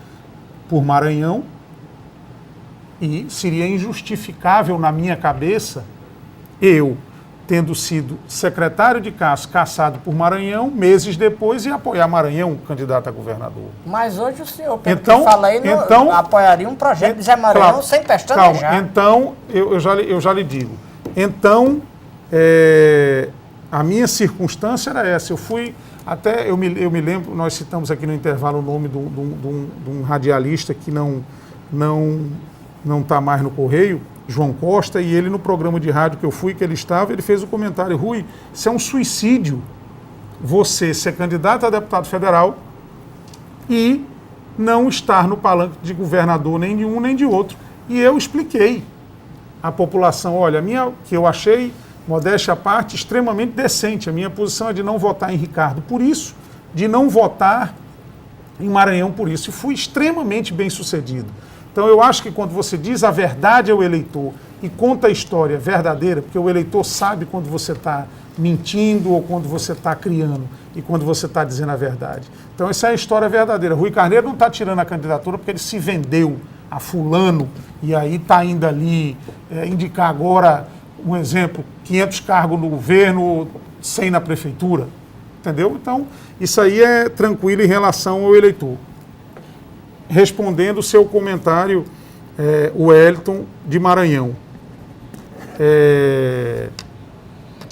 S2: por Maranhão. E seria injustificável na minha cabeça, eu, tendo sido secretário de Cássio, cassado por Maranhão, meses depois, e apoiar Maranhão, candidato a governador.
S4: Mas hoje o senhor, pelo que fala aí, apoiaria um projeto de Zé Maranhão sem pestanejar.
S2: Calma, então, eu já lhe digo. Então, a minha circunstância era essa. Eu fui, até eu me lembro, nós citamos aqui no intervalo o nome de um radialista que não está mais no Correio, João Costa, e ele no programa de rádio que eu fui, que ele estava, ele fez o comentário: Rui, isso é um suicídio, você ser candidato a deputado federal e não estar no palanque de governador nem de um nem de outro. E eu expliquei à população: olha, que eu achei, modéstia à parte, extremamente decente. A minha posição é de não votar em Ricardo por isso, de não votar em Maranhão por isso. E fui extremamente bem sucedido. Então eu acho que quando você diz a verdade ao eleitor e conta a história verdadeira, porque o eleitor sabe quando você está mentindo ou quando você está criando e quando você está dizendo a verdade. Então essa é a história verdadeira. Rui Carneiro não está tirando a candidatura porque ele se vendeu a fulano e aí está indo ali indicar agora, um exemplo, 500 cargos no governo, 100 na prefeitura. Entendeu? Então isso aí é tranquilo em relação ao eleitor. Respondendo o seu comentário, o Wellington de Maranhão.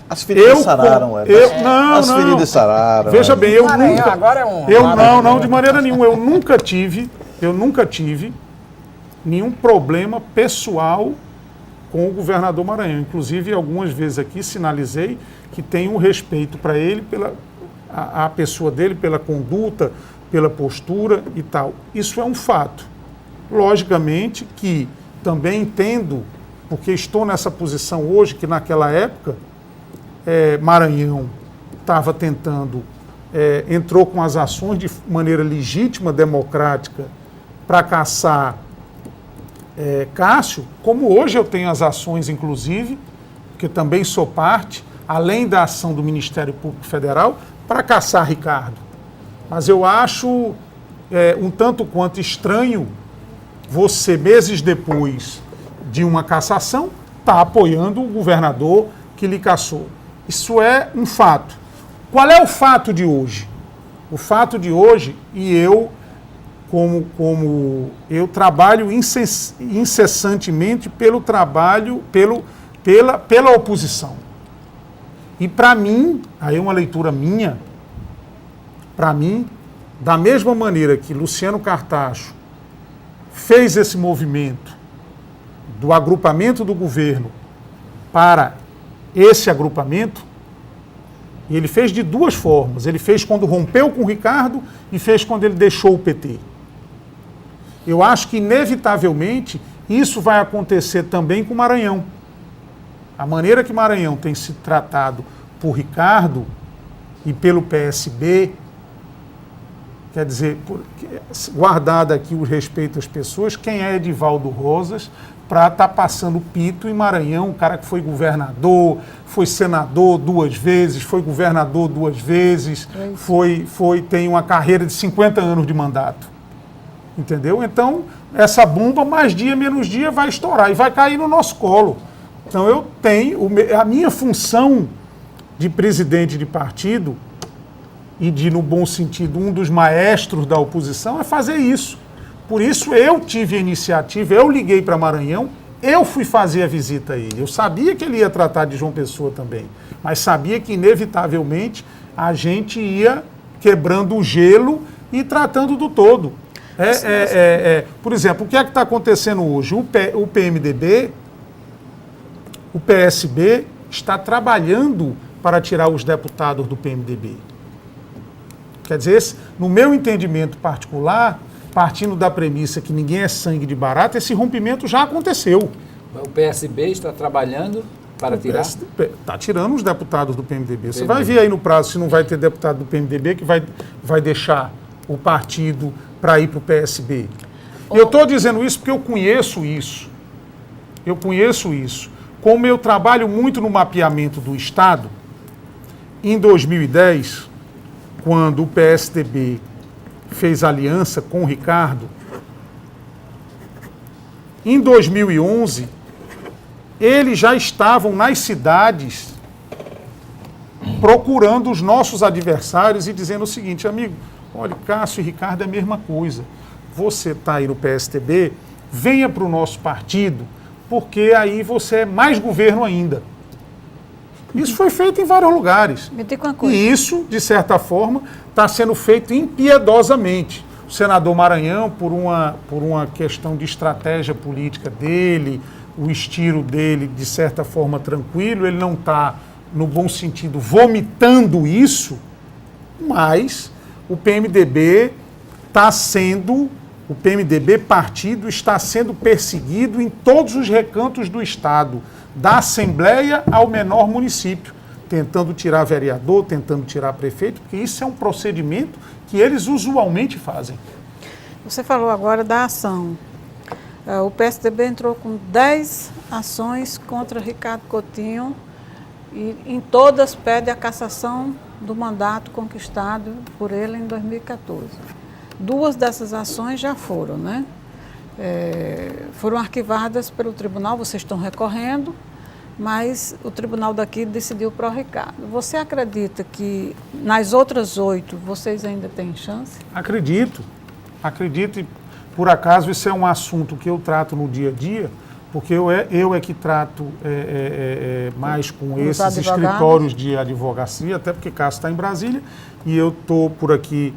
S5: As feridas sararam,
S2: As
S5: feridas sararam.
S2: Veja bem, eu
S4: Maranhão
S2: nunca...
S4: agora é
S2: Não, de maneira nenhuma. Eu nunca tive nenhum problema pessoal com o governador Maranhão. Inclusive, algumas vezes aqui sinalizei que tenho um respeito para ele, a pessoa dele, pela conduta, pela postura e tal. Isso é um fato. Logicamente que também entendo, porque estou nessa posição hoje, que naquela época Maranhão estava tentando, entrou com as ações de maneira legítima, democrática, para caçar Cássio, como hoje eu tenho as ações, inclusive, que também sou parte, além da ação do Ministério Público Federal, para caçar Ricardo. Mas eu acho um tanto quanto estranho você, meses depois de uma cassação, estar apoiando o governador que lhe cassou. Isso é um fato. Qual é o fato de hoje? O fato de hoje, e eu, como eu trabalho incessantemente pelo trabalho, pela oposição. E para mim, aí é uma leitura minha, para mim, da mesma maneira que Luciano Cartacho fez esse movimento do agrupamento do governo para esse agrupamento, e ele fez de duas formas. Ele fez quando rompeu com o Ricardo e fez quando ele deixou o PT. Eu acho que, inevitavelmente, isso vai acontecer também com o Maranhão. A maneira que Maranhão tem se tratado por Ricardo e pelo PSB, quer dizer, guardado aqui o respeito às pessoas, quem é Edivaldo Rosas para estar passando pito em Maranhão, um cara que foi governador, foi senador 2 vezes, foi governador 2 vezes, tem uma carreira de 50 anos de mandato. Entendeu? Então, essa bomba, mais dia, menos dia, vai estourar e vai cair no nosso colo. Então, eu tenho, a minha função de presidente de partido, e de, no bom sentido, um dos maestros da oposição, é fazer isso. Por isso eu tive a iniciativa, eu liguei para Maranhão, eu fui fazer a visita a ele. Eu sabia que ele ia tratar de João Pessoa também, mas sabia que, inevitavelmente, a gente ia quebrando o gelo e tratando do todo. Por exemplo, o que é que está acontecendo hoje? O PMDB, o PSB, está trabalhando para tirar os deputados do PMDB. Quer dizer, no meu entendimento particular, partindo da premissa que ninguém é sangue de barata, esse rompimento já aconteceu.
S1: O PSB está trabalhando para tirar?
S2: Está tirando os deputados do PMDB. Você vai ver aí no prazo se não vai ter deputado do PMDB que vai deixar o partido para ir para o PSB. E eu estou dizendo isso porque eu conheço isso. Como eu trabalho muito no mapeamento do Estado, em 2010, quando o PSDB fez aliança com o Ricardo, em 2011, eles já estavam nas cidades procurando os nossos adversários e dizendo o seguinte: amigo, olha, Cássio e Ricardo é a mesma coisa. Você está aí no PSDB, venha para o nosso partido, porque aí você é mais governo ainda. Isso foi feito em vários lugares.
S3: Me diga uma coisa.
S2: E isso, de certa forma, está sendo feito impiedosamente. O senador Maranhão, por uma questão de estratégia política dele, o estilo dele, de certa forma, tranquilo, ele não está, no bom sentido, vomitando isso, mas o PMDB partido, está sendo perseguido em todos os recantos do Estado, da Assembleia ao menor município, tentando tirar vereador, tentando tirar prefeito, porque isso é um procedimento que eles usualmente fazem.
S3: Você falou agora da ação. O PSDB entrou com 10 ações contra Ricardo Coutinho e em todas pede a cassação do mandato conquistado por ele em 2014. 2 dessas ações já foram, né? Foram arquivadas pelo tribunal, vocês estão recorrendo, mas o tribunal daqui decidiu pró Ricardo. Você acredita que nas outras 8 vocês ainda têm chance?
S2: Acredito, e por acaso isso é um assunto que eu trato no dia a dia, porque eu é que trato mais com esses escritórios de advocacia, até porque Cássio está em Brasília e eu estou por aqui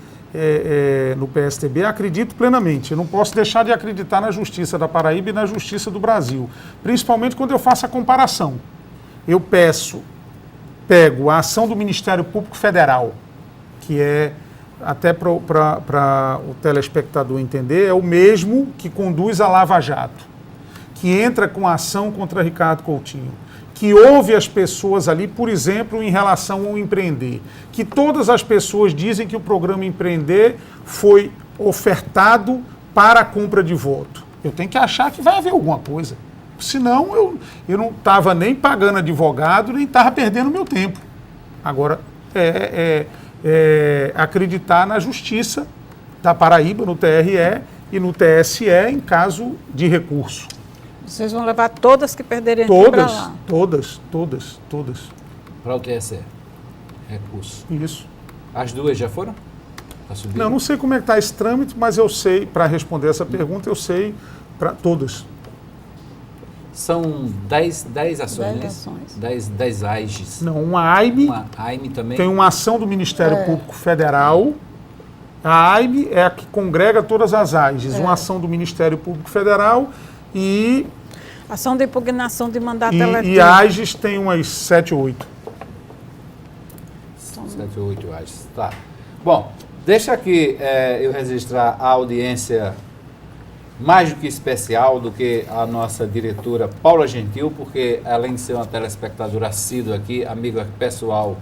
S2: no PSDB. Acredito plenamente, eu não posso deixar de acreditar na Justiça da Paraíba e na Justiça do Brasil, principalmente quando eu faço a comparação. Eu pego a ação do Ministério Público Federal, que é, até para o telespectador entender, é o mesmo que conduz a Lava Jato, que entra com a ação contra Ricardo Coutinho, que ouve as pessoas ali, por exemplo, em relação ao Empreender, que todas as pessoas dizem que o programa Empreender foi ofertado para a compra de voto. Eu tenho que achar que vai haver alguma coisa, senão eu não estava nem pagando advogado, nem estava perdendo meu tempo. Agora, acreditar na Justiça da Paraíba, no TRE e no TSE, em caso de recurso.
S3: Vocês vão levar todas que perderem aqui para lá?
S2: Todas.
S1: Para o TSE. Recurso.
S2: Isso.
S1: As 2 já foram?
S2: Não sei como é que está esse trâmite, mas eu sei, para responder essa pergunta, eu sei para todas.
S1: São 10 ações,
S3: 10 ações.
S1: 10 AIGs.
S2: Não, uma AIME,
S1: Uma AIME também.
S2: tem uma ação do Ministério Público Federal. A AIME é a que congrega todas as AIGs. Uma ação do Ministério Público Federal e...
S3: Ação de impugnação de mandato eletivo.
S2: E AIGs tem umas 7 ou 8.
S1: 7 ou 8 AIGs. Tá. Bom, deixa aqui eu registrar a audiência mais do que especial do que a nossa diretora Paula Gentil, porque além de ser uma telespectadora assídua aqui, amiga pessoal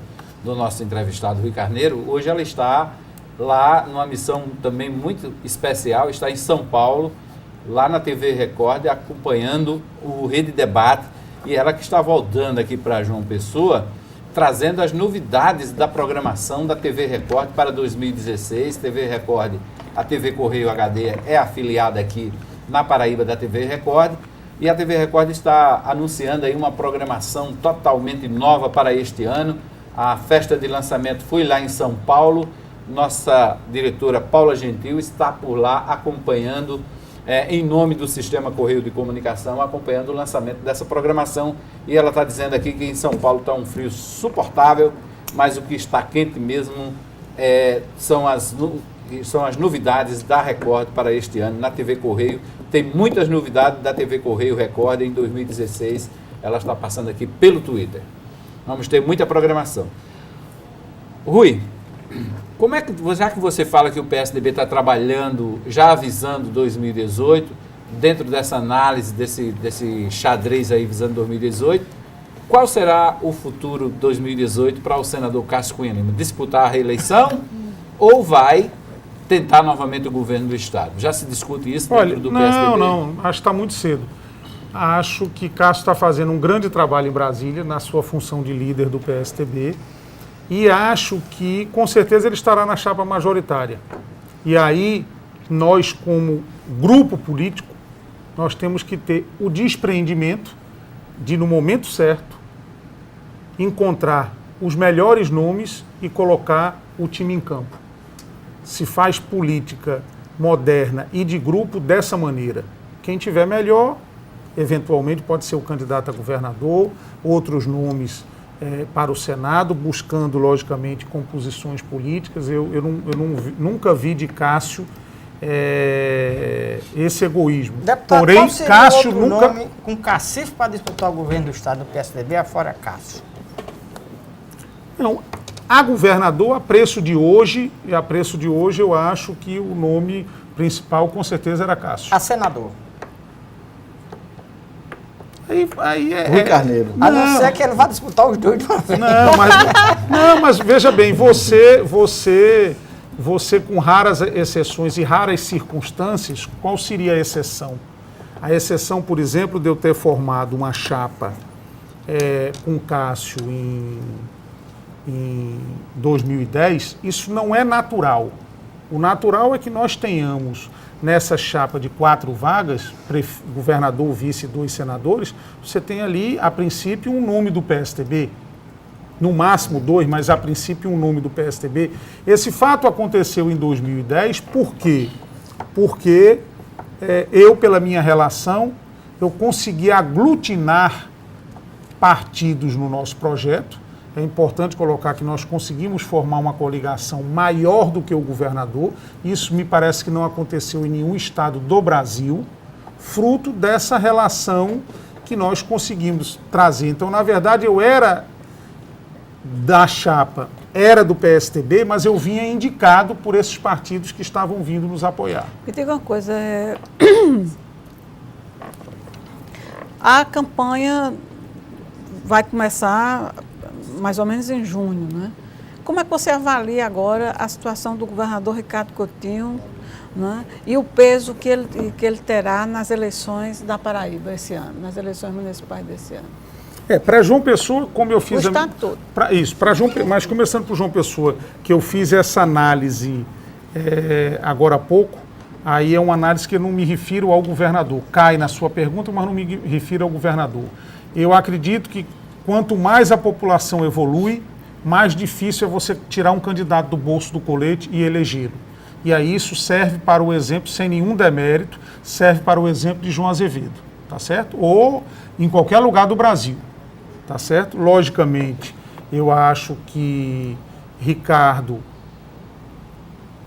S1: do nosso entrevistado Rui Carneiro, hoje ela está lá numa missão também muito especial, está em São Paulo, lá na TV Record, acompanhando o Rede Debate, e ela que está voltando aqui para João Pessoa, trazendo as novidades da programação da TV Record para 2016. TV Record, a TV Correio HD é afiliada aqui na Paraíba da TV Record, e a TV Record está anunciando aí uma programação totalmente nova para este ano. A festa de lançamento foi lá em São Paulo, nossa diretora Paula Gentil está por lá acompanhando, em nome do Sistema Correio de Comunicação, acompanhando o lançamento dessa programação, e ela está dizendo aqui que em São Paulo está um frio suportável, mas o que está quente mesmo são as novidades da Record para este ano na TV Correio. Tem muitas novidades da TV Correio Record em 2016, ela está passando aqui pelo Twitter. Vamos ter muita programação. Rui, como é que, já que você fala que o PSDB está trabalhando, já avisando 2018, dentro dessa análise, desse xadrez aí visando 2018, qual será o futuro 2018 para o senador Cássio Cunha Lima? Disputar a reeleição ou vai tentar novamente o governo do Estado? Já se discute isso dentro do PSDB?
S2: Não, acho que está muito cedo. Acho que Cássio está fazendo um grande trabalho em Brasília, na sua função de líder do PSDB. e acho que, com certeza, ele estará na chapa majoritária. E aí, nós, como grupo político, nós temos que ter o despreendimento de, no momento certo, encontrar os melhores nomes e colocar o time em campo. Se faz política moderna e de grupo dessa maneira. Quem tiver melhor, eventualmente pode ser o candidato a governador, outros nomes para o Senado, buscando, logicamente, composições políticas. Eu nunca vi de Cássio esse egoísmo.
S4: Deputado,
S2: porém,
S4: qual seria
S2: Cássio
S4: outro
S2: nunca...
S4: nome com cacife para disputar o governo do estado do PSDB, afora Cássio?
S2: Não, a governador, a preço de hoje, eu acho que o nome principal, com certeza, era Cássio.
S4: A senador.
S2: Aí
S5: Rui Carneiro.
S4: A não ser que ele vá disputar os dois de uma vez.
S2: Mas veja bem, você com raras exceções e raras circunstâncias, qual seria a exceção? A exceção, por exemplo, de eu ter formado uma chapa com Cássio em 2010, isso não é natural. O natural é que nós tenhamos nessa chapa de 4 vagas, governador, vice e 2 senadores, você tem ali, a princípio, um nome do PSDB, no máximo 2, mas a princípio um nome do PSDB. Esse fato aconteceu em 2010, por quê? Porque eu, pela minha relação, eu consegui aglutinar partidos no nosso projeto. É importante colocar que nós conseguimos formar uma coligação maior do que o governador. Isso me parece que não aconteceu em nenhum estado do Brasil, fruto dessa relação que nós conseguimos trazer. Então, na verdade, eu era da chapa, era do PSDB, mas eu vinha indicado por esses partidos que estavam vindo nos apoiar.
S3: Me diga uma coisa, a campanha vai começar mais ou menos em junho, né? Como é que você avalia agora a situação do governador Ricardo Coutinho, né? E o peso que ele terá nas eleições da Paraíba esse ano, nas eleições municipais desse ano?
S2: Para João Pessoa, como eu fiz...
S3: O estado todo.
S2: Mas começando por João Pessoa, que eu fiz essa análise agora há pouco, aí é uma análise que eu não me refiro ao governador. Cai na sua pergunta, mas não me refiro ao governador. Eu acredito que quanto mais a população evolui, mais difícil é você tirar um candidato do bolso do colete e elegê-lo. E aí isso serve para o exemplo, sem nenhum demérito, serve para o exemplo de João Azevedo, tá certo? Ou em qualquer lugar do Brasil, tá certo? Logicamente, eu acho que Ricardo,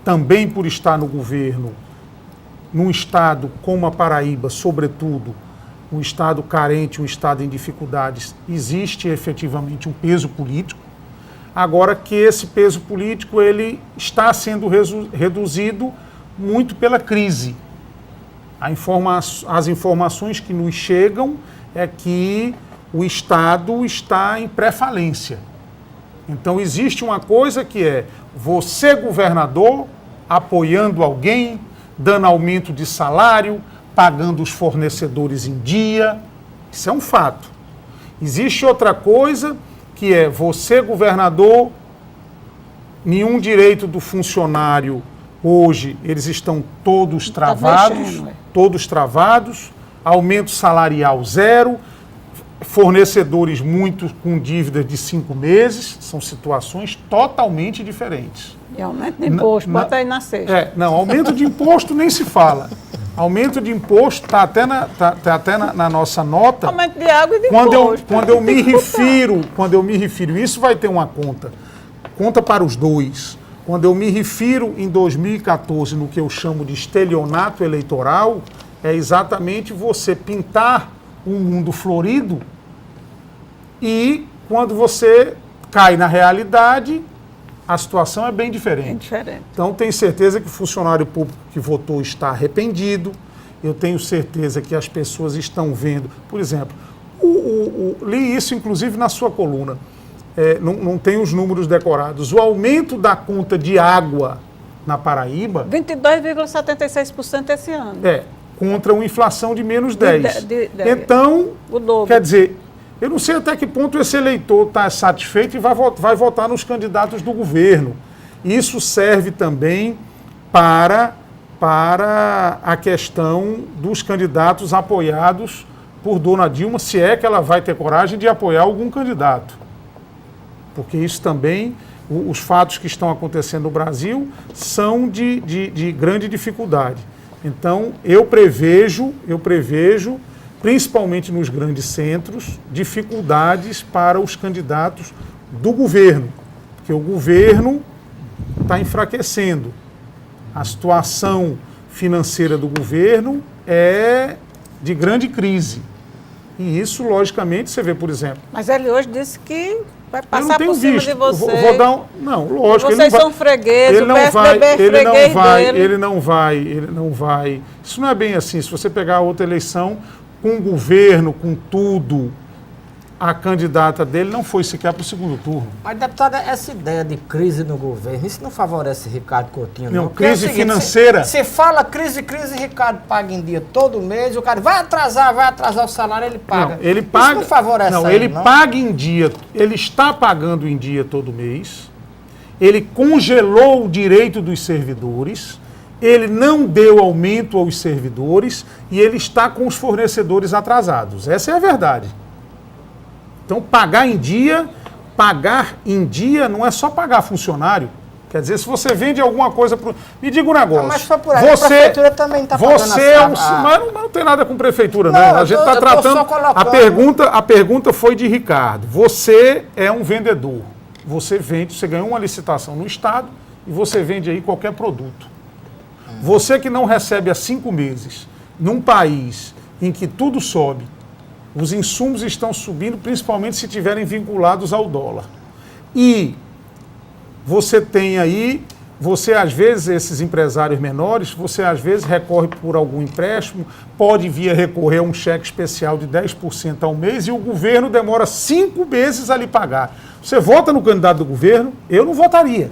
S2: também por estar no governo, num estado como a Paraíba, sobretudo, um estado carente, um estado em dificuldades, existe efetivamente um peso político. Agora que esse peso político ele está sendo reduzido muito pela crise. As informações que nos chegam é que o Estado está em pré-falência. Então existe uma coisa que é você, governador, apoiando alguém, dando aumento de salário, pagando os fornecedores em dia, isso é um fato. Existe outra coisa que é você, governador, nenhum direito do funcionário hoje, eles estão todos travados, aumento salarial 0, fornecedores muito com dívidas de 5 meses, são situações totalmente diferentes.
S3: E aumento de imposto, bota aí na sexta.
S2: Não, aumento de imposto nem se fala. Aumento de imposto está até na nossa nota.
S3: Aumento de água e de
S2: imposto. Quando eu me refiro, isso vai ter uma conta para os dois. Quando eu me refiro em 2014 no que eu chamo de estelionato eleitoral, é exatamente você pintar um mundo florido e quando você cai na realidade, a situação é bem diferente. Então, tenho certeza que o funcionário público que votou está arrependido. Eu tenho certeza que as pessoas estão vendo. Por exemplo, li isso, inclusive, na sua coluna. Não tenho os números decorados. O aumento da conta de água na Paraíba...
S3: 22,76% esse ano.
S2: Contra uma inflação de menos 10. Então, quer dizer, Eu não sei até que ponto esse eleitor está satisfeito e vai votar nos candidatos do governo. Isso serve também para a questão dos candidatos apoiados por Dona Dilma, se é que ela vai ter coragem de apoiar algum candidato. Porque isso também, os fatos que estão acontecendo no Brasil são de grande dificuldade. Então, eu prevejo, principalmente nos grandes centros, dificuldades para os candidatos do governo. Porque o governo está enfraquecendo. A situação financeira do governo é de grande crise. E isso, logicamente, você vê, por exemplo...
S3: Mas ele hoje disse que vai passar por cima
S2: visto.
S3: de vocês.
S2: Vou dar não, lógico.
S3: Vocês são fregueses, o PSDB é freguês dele.
S2: Ele não vai. Isso não é bem assim. Se você pegar outra eleição, com o governo, com tudo, a candidata dele não foi sequer para o segundo turno.
S4: Mas, deputada, essa ideia de crise no governo, isso não favorece Ricardo Coutinho, não?
S2: Não, crise financeira.
S4: Você fala crise, Ricardo paga em dia todo mês, o cara vai atrasar o salário, ele paga.
S2: Não, ele paga.
S4: Isso não favorece
S2: ele paga em dia, ele está pagando em dia todo mês, ele congelou o direito dos servidores, ele não deu aumento aos servidores e ele está com os fornecedores atrasados. Essa é a verdade. Então, pagar em dia não é só pagar funcionário. Quer dizer, se você vende alguma coisa... Me diga um negócio.
S4: Mas foi por aí, a prefeitura também está pagando
S2: Mas não tem nada com prefeitura, não. A gente está tratando... A pergunta foi de Ricardo. Você é um vendedor. Você vende, você ganhou uma licitação no Estado e você vende aí qualquer produto. Você que não recebe há 5 meses, num país em que tudo sobe, os insumos estão subindo, principalmente se estiverem vinculados ao dólar. E você tem aí, às vezes, esses empresários menores, você às vezes recorre por algum empréstimo, pode vir a recorrer a um cheque especial de 10% ao mês e o governo demora 5 meses a lhe pagar. Você vota no candidato do governo? Eu não votaria.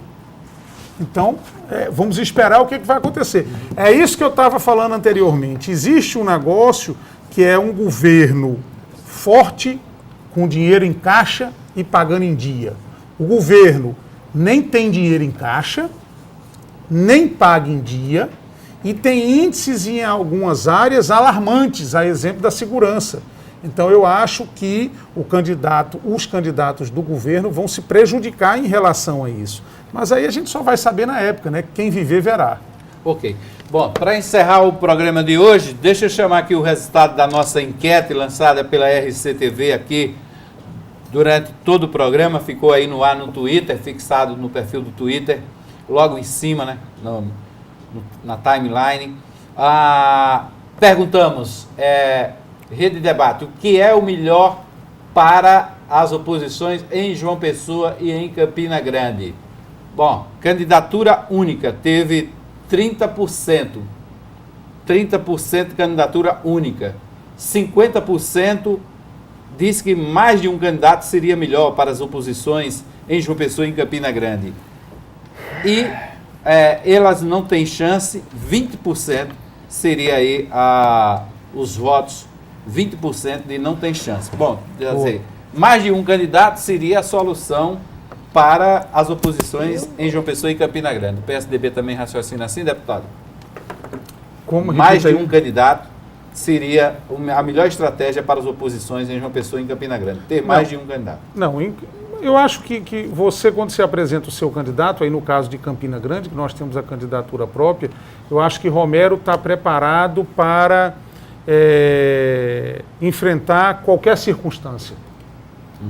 S2: Então, vamos esperar o que vai acontecer. É isso que eu estava falando anteriormente. Existe um negócio que é um governo forte, com dinheiro em caixa e pagando em dia. O governo nem tem dinheiro em caixa, nem paga em dia, e tem índices em algumas áreas alarmantes, a exemplo da segurança. Então, eu acho que os candidatos do governo vão se prejudicar em relação a isso. Mas aí a gente só vai saber na época, né? Quem viver, verá.
S1: Ok. Bom, para encerrar o programa de hoje, deixa eu chamar aqui o resultado da nossa enquete lançada pela RCTV aqui durante todo o programa. Ficou aí no ar no Twitter, fixado no perfil do Twitter, logo em cima, né? Na timeline. Perguntamos, Rede Debate, o que é o melhor para as oposições em João Pessoa e em Campina Grande? Bom, candidatura única, teve 30%. 30% de candidatura única. 50% diz que mais de um candidato seria melhor para as oposições em João Pessoa e em Campina Grande. E elas não têm chance, 20% seria aí os votos, 20% de não tem chance. Bom, quer dizer, mais de um candidato seria a solução para as oposições em João Pessoa e Campina Grande. O PSDB também raciocina assim, deputado? Mais de um candidato seria a melhor estratégia para as oposições em João Pessoa e em Campina Grande. Ter mais de um candidato.
S2: Não, eu acho que você, quando se apresenta o seu candidato, aí no caso de Campina Grande, que nós temos a candidatura própria, eu acho que Romero está preparado para enfrentar qualquer circunstância.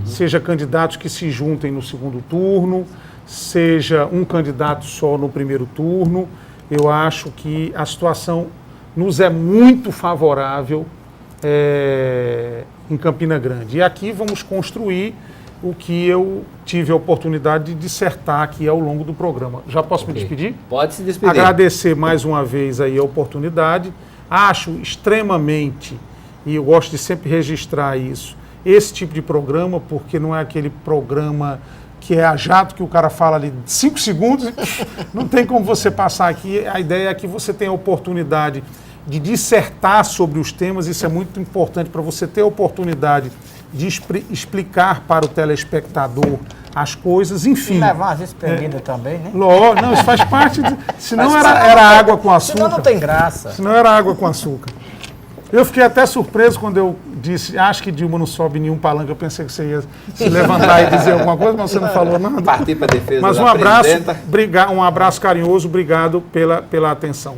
S2: Seja candidatos que se juntem no segundo turno, seja um candidato só no primeiro turno. Eu acho que a situação nos é muito favorável em Campina Grande. E aqui vamos construir o que eu tive a oportunidade de dissertar aqui ao longo do programa. Já posso me despedir?
S1: Pode se despedir.
S2: Agradecer mais uma vez aí a oportunidade. Acho extremamente, e eu gosto de sempre registrar isso, esse tipo de programa, porque não é aquele programa que é a jato, que o cara fala ali 5 segundos, não tem como você passar aqui. A ideia é que você tenha a oportunidade de dissertar sobre os temas, isso é muito importante para você ter a oportunidade de explicar para o telespectador as coisas, enfim.
S4: E levar as espremidas também, né?
S2: Não, isso faz parte senão era água com açúcar.
S4: Senão não tem graça.
S2: Senão era água com açúcar. Eu fiquei até surpreso quando eu disse, acho que Dilma não sobe em nenhum palanque. Eu pensei que você ia se levantar e dizer alguma coisa, mas você não falou nada.
S1: Partir para a defesa
S2: Mas
S1: da
S2: um abraço,
S1: presidenta.
S2: um abraço carinhoso, obrigado pela atenção.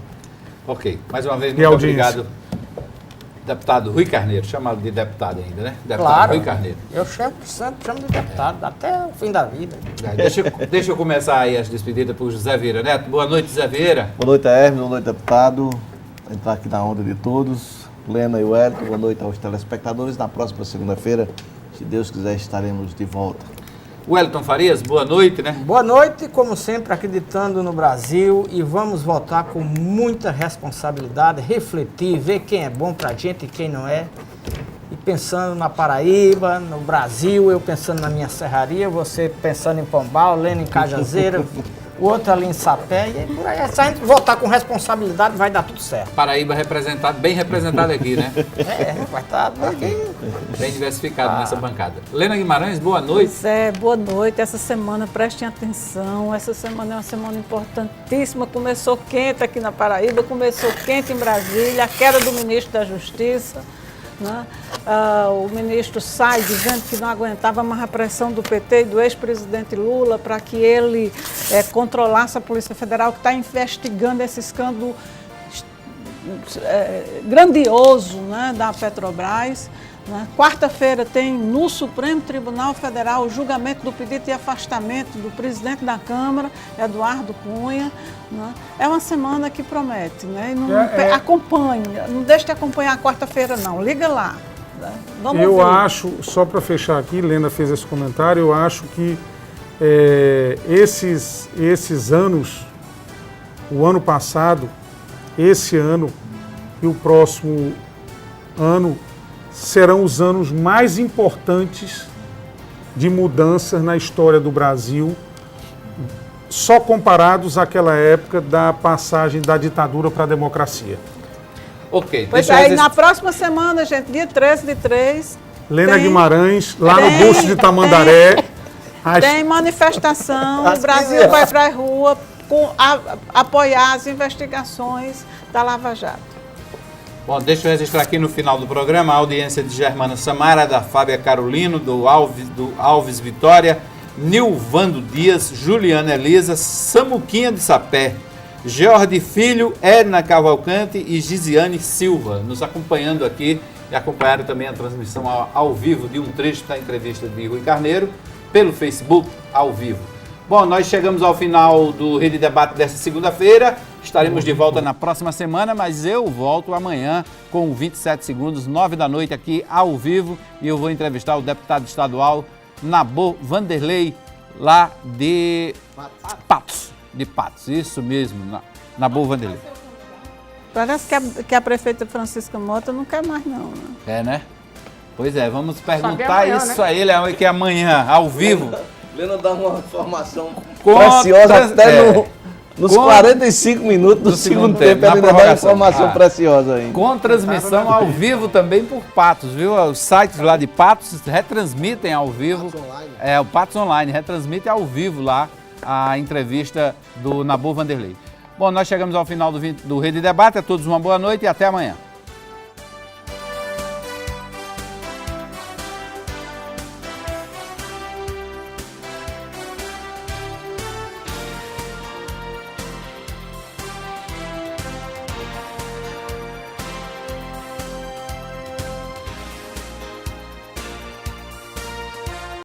S1: Ok, mais uma vez,
S2: E
S1: muito
S2: audiência.
S1: obrigado. Deputado Rui Carneiro, chamado de deputado ainda, né? Deputado
S4: Claro.
S1: Rui Carneiro.
S4: Eu sempre chamo de deputado, até o fim da vida.
S1: Deixa eu começar aí as despedidas para o José Vieira Neto. Boa noite, José Vieira.
S5: Boa noite, Hermes. Boa noite, deputado. Vou entrar aqui na onda de todos. Lena e Wellington, boa noite aos telespectadores. Na próxima segunda-feira, se Deus quiser, estaremos de volta.
S1: Wellington Farias, boa noite, né?
S4: Boa noite, como sempre, acreditando no Brasil, e vamos votar com muita responsabilidade, refletir, ver quem é bom pra gente e quem não é. E pensando na Paraíba, no Brasil, eu pensando na minha serraria, você pensando em Pombal, Lena em Cajazeira, o outro ali em Sapé, e por aí. Se a gente votar com responsabilidade, vai dar tudo certo.
S1: Paraíba bem representado aqui, né?
S4: Vai estar
S1: Bem diversificado nessa bancada. Lena Guimarães, boa noite.
S3: Pois é, boa noite. Essa semana, prestem atenção, essa semana é uma semana importantíssima. Começou quente aqui na Paraíba, começou quente em Brasília, a queda do ministro da Justiça. Né? O ministro sai dizendo que não aguentava mais a pressão do PT e do ex-presidente Lula para que ele controlasse a Polícia Federal, que está investigando esse escândalo grandioso, né, da Petrobras. Né? Quarta-feira tem no Supremo Tribunal Federal o julgamento do pedido de afastamento do presidente da Câmara, Eduardo Cunha. Né? É uma semana que promete, né? E não acompanhe, não deixe de acompanhar a quarta-feira não, liga lá. Né? Vamos
S2: Eu
S3: ouvir.
S2: acho, só para fechar aqui, Lena fez esse comentário, eu acho que esses anos, o ano passado, esse ano e o próximo ano, serão os anos mais importantes de mudanças na história do Brasil, só comparados àquela época da passagem da ditadura para a democracia.
S1: Ok.
S3: Pois
S1: deixa eu
S3: aí,
S1: resist-
S3: na próxima semana, gente, dia 13 de 3,
S2: Lena
S3: Tem-
S2: Guimarães, lá
S3: tem-
S2: no busto de Tamandaré.
S3: tem manifestação,
S4: Às
S3: o Brasil
S4: 15
S3: vai para a rua apoiar as investigações da Lava Jato.
S1: Bom, deixa eu registrar aqui no final do programa a audiência de Germana Samara, da Fábia Carolino, do Alves Vitória, Nilvando Dias, Juliana Elisa, Samuquinha de Sapé, George Filho, Edna Cavalcante e Gisiane Silva, nos acompanhando aqui e acompanharam também a transmissão ao vivo de um trecho da entrevista de Rui Carneiro pelo Facebook ao vivo. Bom, nós chegamos ao final do Rede Debate desta segunda-feira. Estaremos de volta na próxima semana, mas eu volto amanhã com 27 segundos, 9 da noite aqui ao vivo. E eu vou entrevistar o deputado estadual Nabor Vanderlei, lá de Patos. De Patos, isso mesmo, Nabor Vanderlei.
S3: Parece que a prefeita Francisca Mota não quer mais não, né?
S1: É, né? Pois é, vamos
S4: Saber
S1: perguntar
S4: amanhã,
S1: isso
S4: né?
S1: a ele, que é amanhã, ao vivo.
S5: Lena dá uma informação
S1: Contra-
S5: preciosa até nos
S1: Contra-
S5: 45 minutos do segundo tempo.
S1: na
S5: Ela ainda dá
S1: prorrogação.
S5: informação preciosa ainda.
S1: Com transmissão ao vivo também por Patos, viu? Os sites lá de Patos retransmitem ao vivo. O Patos Online retransmite ao vivo lá a entrevista do Nabor Vanderlei. Bom, nós chegamos ao final do Rede Debate. A todos uma boa noite e até amanhã.